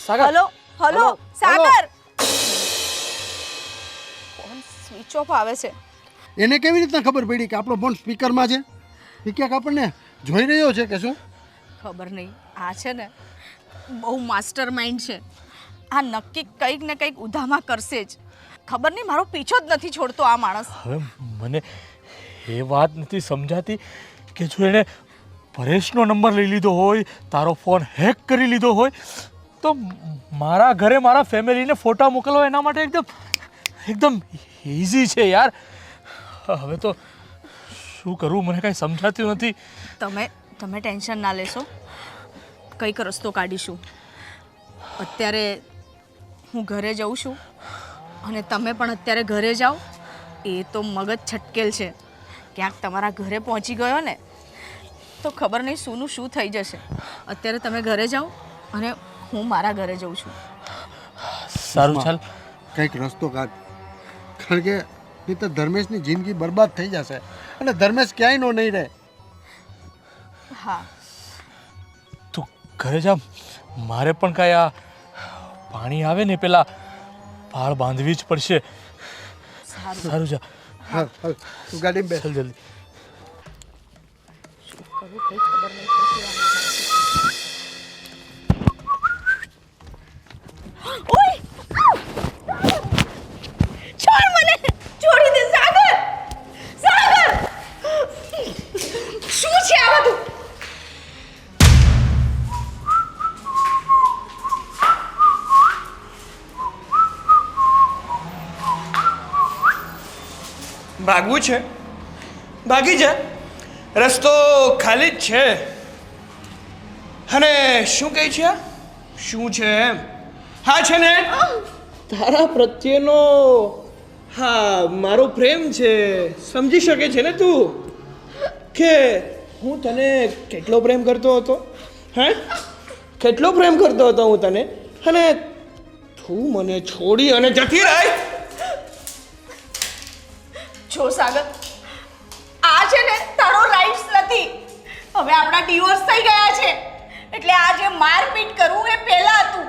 સાગર, હલો હલો સાગર, ફોન સ્વિચ ઓફ આવે છે. એને કેવી રીતના ખબર પડી કે આપણો ફોન સ્પીકરમાં છે? એ ક્યાંક આપણને જોઈ રહ્યો છે કે શું? ખબર નહીં, આ છે ને બહુ માસ્ટર માઇન્ડ છે. આ નક્કી કંઈક ને કંઈક ઉધામાં કરશે જ. ખબર નહીં, મારો પીછો જ નથી છોડતો આ માણસ. હવે મને એ વાત નથી સમજાતી કે જો એણે પરેશનો નંબર લઈ લીધો હોય, તારો ફોન હેક કરી લીધો હોય, તો મારા ઘરે મારા ફેમિલીને ફોટા મોકલવા એના માટે એકદમ ઇઝી છે યાર. હવે તો શું કરવું મને કાંઈ સમજાતું નથી. તમે ટેન્શન ના લેશો, કંઈક રસ્તો કાઢીશું. અત્યારે હું ઘરે જઉં છું અને તમે પણ અત્યારે ઘરે જાઓ. એ તો મગજ છટકેલ છે. ક્યાંક તમારા ઘરે પહોંચી ગયો ને તો ખબર નહીં શુંનું શું થઈ જશે. અત્યારે તમે ઘરે જાઓ અને હું મારા ઘરે જઉં છું. સારું ચાલ, કંઈક રસ્તો કાઢ, કારણ કે નહીં તો ધર્મેશની જિંદગી બરબાદ થઈ જશે અને ધર્મેશ ક્યાંય નહીં રહે. હા, તું ઘરે જા. મારે પણ કાંઈ આ પાણી આવે ને પેલા પાળ બાંધવી જ પડશે. સારું જા, હા તું ગાડીમાં બેસ. ચાલ જલ્દી. ઓય! છોડ મને! છોડી દે સાગર! સાગર! શું છે આ બધું? ભાગવું છે? ભાગી જા, રસ્તો ખાલી જ છે. અને શું કહે છે? શું છે એમ? હા છે ને, તારા પ્રત્યેનો હા મારો પ્રેમ છે. સમજી શકે છે ને તું કે હું તને કેટલો પ્રેમ કરતો હતો? હે, કેટલો પ્રેમ કરતો હતો હું તને, અને તું મને છોડી અને જતી રહી. જો સાગર, આ છે ને તારો રાઇટ્સ નથી. હવે આપણા ડિવોર્સ થઈ ગયા છે, એટલે આ જે મારપીટ કરવું એ પહેલા હતું.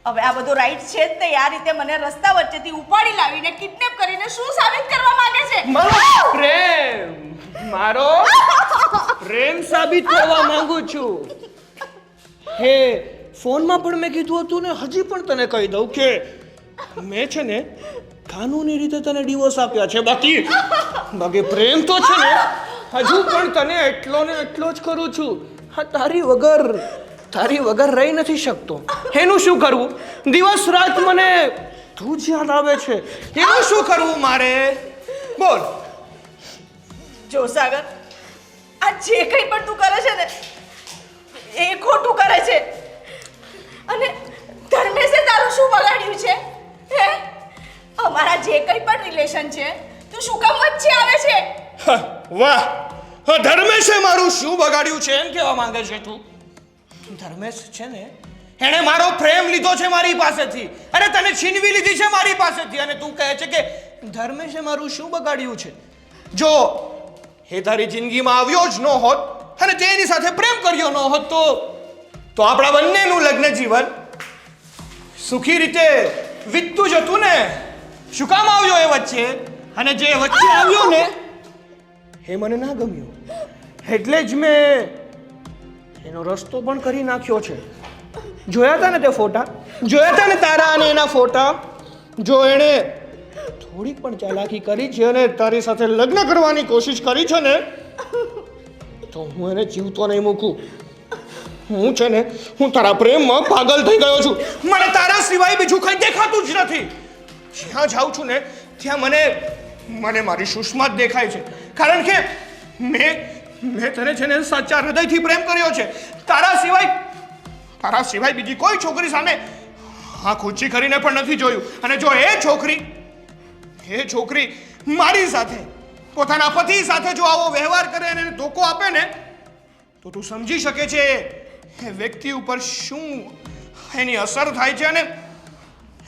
હવે આ બધો રાઇટ્સ છે જ તે. આ રીતે મને રસ્તા વચ્ચેથી ઉપાડી લાવીને કિડનેપ કરીને શું સાબિત કરવા માંગે છે? મારો પ્રેમ સાબિત કરવા માંગુ છું. હે, ફોનમાં પણ મેં કીધું હતું ને, હજી પણ તને કહી દઉં કે મેં છે ને કાનૂની રીતે તને ડિવોર્સ આપ્યા છે. બાકી પ્રેમ તો છે ને હજુ પણ તને એટલો ને એટલો જ કરું છું. હા, તારી વગર રહી નથી શકતો. એનું શું કરવું? દિવસ રાત મને તું જ યાદ આવે છે. એનું શું કરવું મારે? બોલ. જો સાગર, આ જે કંઈ પણ તું કરે છે ને એ ખોટું કરે છે. અને ધર્મેશે તારું શું બગાડ્યું છે? હે, અમારા જે કંઈ પણ રિલેશન છે તું શું કામ વચ્ચે આવે છે? વાહ, ધર્મેશે મારું શું બગાડ્યું છે એમ કહેવા માંગે છે તું? ધર્મેશ છે ને, એણે મારો પ્રેમ લીધો છે મારી પાસેથી, અરે તને છીનવી લીધી છે મારી પાસેથી, અને તું કહે છે કે ધર્મેશે મારું શું બગાડ્યું છે? જો એ તારી જિંદગીમાં આવ્યો જ ન હોત અને તે એની સાથે પ્રેમ કર્યો ન હોત તો આપણા બંનેનું લગ્ન જીવન સુખી રીતે વીતતું જ હતું ને. શું કામ આવ્યો એ વચ્ચે? અને જે વચ્ચે આવ્યો ને એ મને ના ગમ્યો, એટલે જ મેં એનો રસ્તો પણ કરી નાખ્યો છે. જોયા હતા ને તે ફોટા? જોયા હતા ને તારા અને એના ફોટા? જો એણે થોડીક પણ ચાલાકી કરી છે અને તારી સાથે લગ્ન કરવાની કોશિશ કરી છે ને, તો હું એને જીવતો નહીં મૂકું. હું છે ને, હું તારા પ્રેમમાં પાગલ થઈ ગયો છું. મને તારા સિવાય બીજું કંઈ દેખાતું જ નથી. જ્યાં જાઉં છું ને ત્યાં મને મારી સુષ્મા જ દેખાય છે, કારણ કે મેં તને છે ને સાચા હૃદયથી પ્રેમ કર્યો છે. તારા સિવાય બીજી કોઈ છોકરી સામે આંખ ઊંચી કરીને પણ નથી જોયું. અને જો એ છોકરી મારી સાથે, પોતાના પતિ સાથે જો આવો વ્યવહાર કરે અને ધોકો આપે ને, તો તું સમજી શકે છે એ વ્યક્તિ ઉપર શું એની અસર થાય છે અને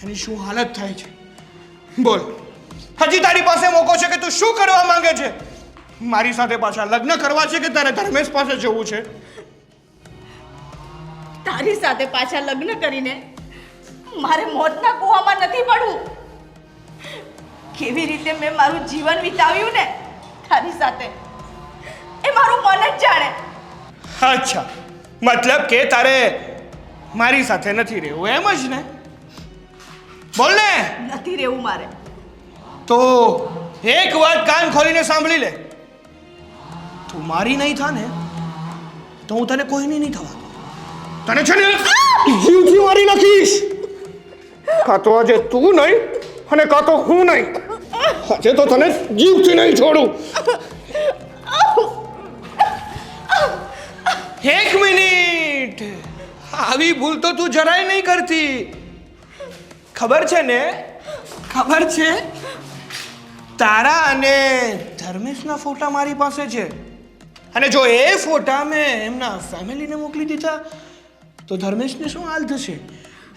એની શું હાલત થાય છે. બોલ, હજી તારી પાસે મોકો છે કે તું શું કરવા માંગે છે? મારી સાથે પાછા લગ્ન કરવા છે કે તારે ધર્મેશ પાસે જવું છે? તારી સાથે પાછા લગ્ન કરીને મારે મોતના કૂવામાં નથી પડવું. કેવી રીતે મેં મારું જીવન વિતાવ્યું ને તારી સાથે, એ મારું મન જ જાણે. અચ્છા, મતલબ કે તારે મારી સાથે નથી રહેવું એમ જ ને? બોલ ને. નથી રહેવું મારે. તો એક વાત કાન ખોલીને સાંભળી લે. તું મારી નહીં થા ને તો હું તને કોઈની નહીં થવા દઉં. તને છે ને જીવથી મારી નાખીશ. કાં તો આજે તું નહીં અને કાં તો હું નહીં. આજે તો તને જીવથી નહીં છોડું. એક મિનિટ, આવી ભૂલ તો તું જરાય નહીં કરતી. ખબર છે ને? ખબર છે? તારા અને ધર્મેશના ફોટા મારી પાસે છે, અને જો એ ફોટા મેં એમના ફેમિલીને મોકલી દીધા તો ધર્મેશને શું હાલ થશે?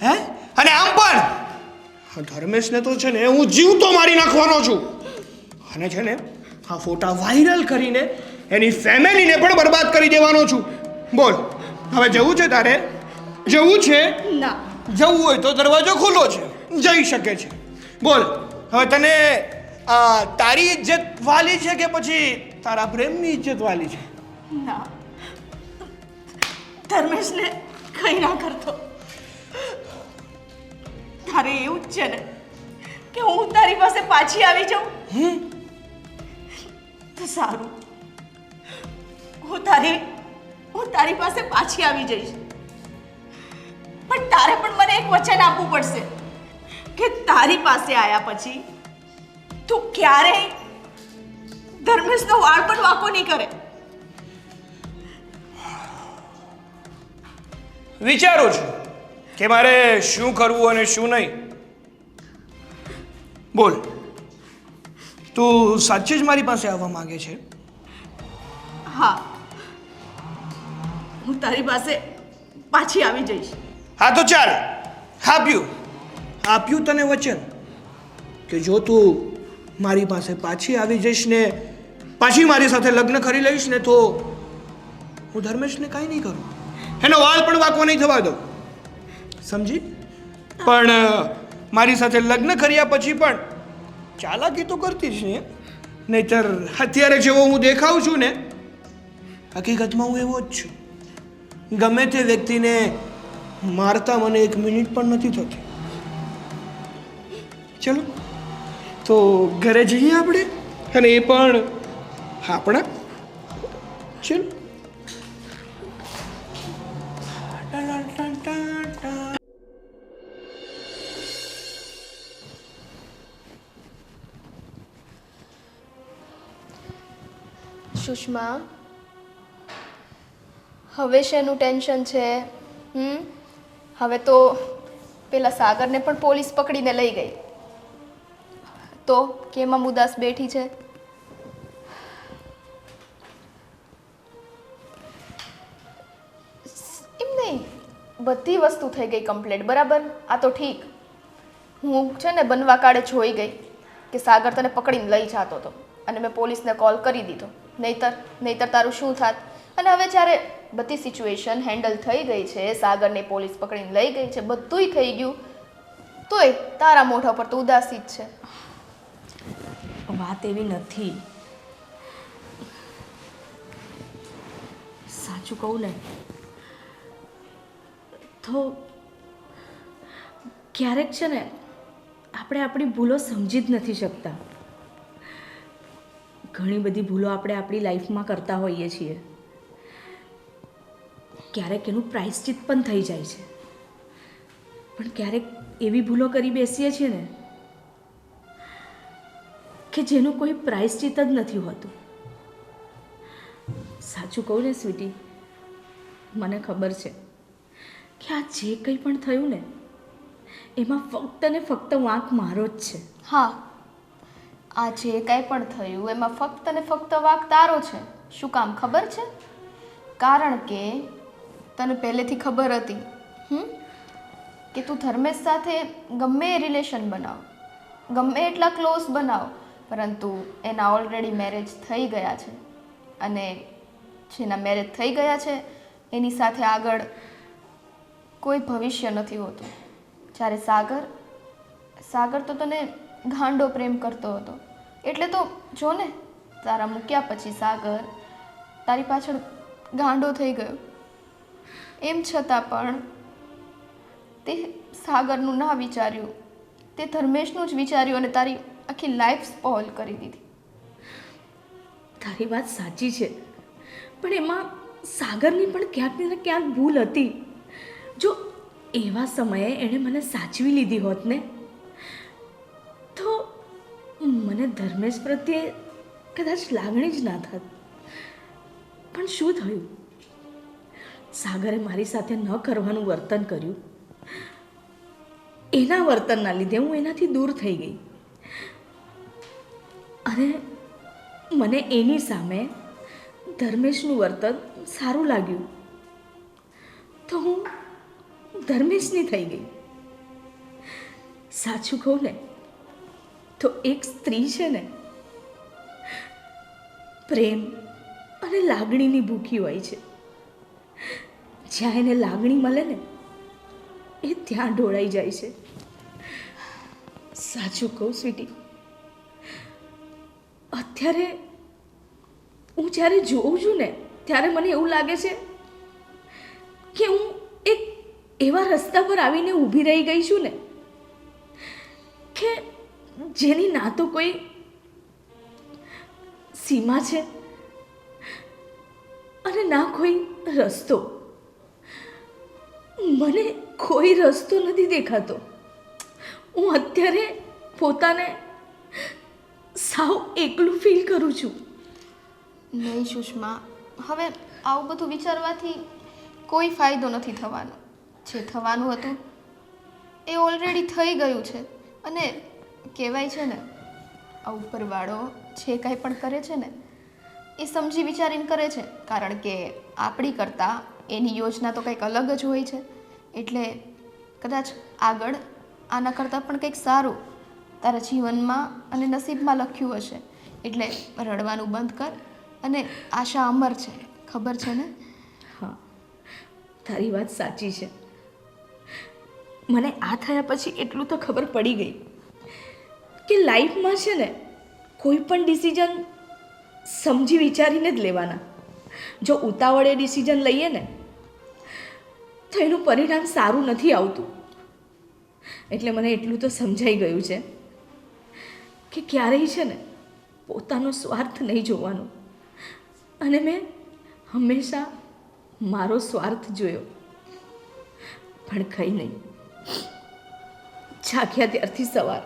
હે? અને આમ પણ ધર્મેશને તો છે ને હું જીવતો મારી નાખવાનો છું, અને છે ને આ ફોટા વાયરલ કરીને એની ફેમિલીને પણ બરબાદ કરી દેવાનો છું. બોલ, હવે જવું છે તારે? જવું છે? ના. જવું હોય તો દરવાજો ખુલ્લો છે, જઈ શકે છે. બોલ, હવે તને તારી ઇજ્જત વાલી છે કે પછી તારા પ્રેમની ઇજ્જત વાલી છે? ના, ધર્મેશને કંઈ ના કરતો. તારે એવું જ છે ને કે હું તારી પાસે પાછી આવી જાઉં? તો સારું, હું તારી પાસે પાછી આવી જઈશ, પણ તારે પણ મને એક વચન આપવું પડશે કે તારી પાસે આવ્યા પછી તું ક્યારેય ધર્મેશનો વાળ પણ વાંકો નહીં કરે. વિચારું છું કે મારે શું કરવું અને શું નહીં. બોલ, તું સાચે જ મારી પાસે આવવા માંગે છે? હા, હું તારી પાસે પાછી આવી જઈશ. હા તો ચાલ, આપ્યું તને વચન કે જો તું મારી પાસે પાછી આવી જઈશ ને પાછી મારી સાથે લગ્ન કરી લઈશ ને તો હું ધર્મેશને કાંઈ નહીં કરું, એનો વાળ પણ વાંકો નહીં થવા દઉં. સમજી? પણ મારી સાથે લગ્ન કર્યા પછી પણ ચાલાકી તો કરતી જ નહીં, નહીતર અત્યારે જેવો હું દેખાઉં છું ને, હકીકતમાં હું એવો જ છું. ગમે તે વ્યક્તિને મારતા મને 1 મિનિટ પણ નથી થતી. ચલો તો ઘરે જઈએ આપણે, અને એ પણ આપણા. ચલો. સુષ્મા, હવે શેનું ટેન્શન છે? હવે તો પેલા સાગરને પણ પોલીસ પકડીને લઈ ગઈ. તો કેમ આમ ઉદાસ બેઠી છે? એમ નહીં, બધી વસ્તુ થઈ ગઈ કમ્પ્લીટ, બરાબર? આ તો ઠીક. હું છે ને બનવા કાળે જોઈ ગઈ કે સાગર તને પકડીને લઈ જતો હતો અને મેં પોલીસને કોલ કરી દીધો. નહીતર તારું શું થાત? અને હવે જ્યારે બધી સિચ્યુએશન હેન્ડલ થઈ ગઈ છે, સાગરને પોલીસ પકડીને લઈ ગઈ છે, બધુંય થઈ ગયું, તોય તારા મોઢા પર તો ઉદાસી જ છે. વાત એવી નથી. સાચું કહું ને તો ક્યારેક છે ને આપણે આપણી ભૂલો સમજી જ નથી શકતા. ઘણી બધી ભૂલો આપણે આપણી લાઈફમાં કરતા હોઈએ છીએ. ક્યારેક એનું પ્રાયશ્ચિત પણ થઈ જાય છે, પણ ક્યારેક એવી ભૂલો કરી બેસીએ છીએ ને કે જેનું કોઈ પ્રાયશ્ચિત જ નથી હોતું. સાચું કહું ને સ્વીટી, મને ખબર છે કે આ જે કંઈ પણ થયું ને એમાં ફક્ત ને ફક્ત વાંક મારો જ છે. હા, આ જે કાંઈ પણ થયું એમાં ફક્ત ને ફક્ત વાંક તારો છે. શું કામ ખબર છે? કારણ કે તને પહેલેથી ખબર હતી કે તું ધર્મેશ સાથે ગમે એ રિલેશન બનાવ, ગમે એટલા ક્લોઝ બનાવ, પરંતુ એના ઓલરેડી મેરેજ થઈ ગયા છે અને જેના મેરેજ થઈ ગયા છે એની સાથે આગળ કોઈ ભવિષ્ય નથી હોતું. જ્યારે સાગર તો તને ગાંડો પ્રેમ કરતો હતો, એટલે તો જો ને તારા મૂક્યા પછી સાગર તારી પાછળ ગાંડો થઈ ગયો. એમ છતાં પણ તે સાગરનું ના વિચાર્યું, તે ધર્મેશનું જ વિચાર્યું અને તારી આખી લાઈફ સ્પોઇલ કરી દીધી. તારી વાત સાચી છે, પણ એમાં સાગરની પણ ક્યાંક ને ક્યાંક ભૂલ હતી. જો એવા સમયે એણે મને સાચવી લીધી હોત ને તો મને ધર્મેશ પ્રત્યે કદાચ લાગણી જ ના થાત. પણ શું થયું? સાગરે મારી સાથે ન કરવાનું વર્તન કર્યું. એના વર્તનના લીધે હું એનાથી દૂર થઈ ગઈ અને મને એની સામે ધર્મેશનું વર્તન સારું લાગ્યું તો હું ધર્મેશની થઈ ગઈ. સાચું કહું ને તો એક સ્ત્રી છે ને પ્રેમ અને લાગણીની ભૂખી હોય છે. જ્યાં એને લાગણી મળે ને એ ત્યાં ઢોળાઈ જાય છે. સાચું કહું સ્વીટી, અત્યારે હું જ્યારે જોઉં છું ને ત્યારે મને એવું લાગે છે કે હું એક એવા રસ્તા પર આવીને ઊભી રહી ગઈ છું ને કે જેની ના તો કોઈ સીમા છે અને ના કોઈ રસ્તો. મને કોઈ રસ્તો નથી દેખાતો. હું અત્યારે પોતાને સાવ એકલું ફીલ કરું છું. નહીં સુષ્મા, હવે આવું બધું વિચારવાથી કોઈ ફાયદો નથી થવાનો. જે થવાનું હતું એ ઓલરેડી થઈ ગયું છે અને કહેવાય છે ને આ ઉપરવાળો જે કાંઈ પણ કરે છે ને એ સમજી વિચારીને કરે છે, કારણ કે આપણી કરતાં એની યોજના તો કંઈક અલગ જ હોય છે. એટલે કદાચ આગળ આના કરતાં પણ કંઈક સારું તારા જીવનમાં અને નસીબમાં લખ્યું હશે. એટલે રડવાનું બંધ કર અને આશા અમર છે, ખબર છે ને? હા, તારી વાત સાચી છે. મને આ થયા પછી એટલું તો ખબર પડી ગઈ કે લાઈફમાં છે ને કોઈ પણ ડિસિઝન સમજી વિચારીને જ લેવાના. જો ઉતાવળે ડિસિઝન લઈએ ને તો એનું પરિણામ સારું નથી આવતું. એટલે મને એટલું તો સમજાઈ ગયું છે કે ક્યારેય છે ને પોતાનો સ્વાર્થ નહીં જોવાનો. અને મેં હંમેશા મારો સ્વાર્થ જોયો. પણ કંઈ નહીં, જાગ્યા ત્યારથી સવાર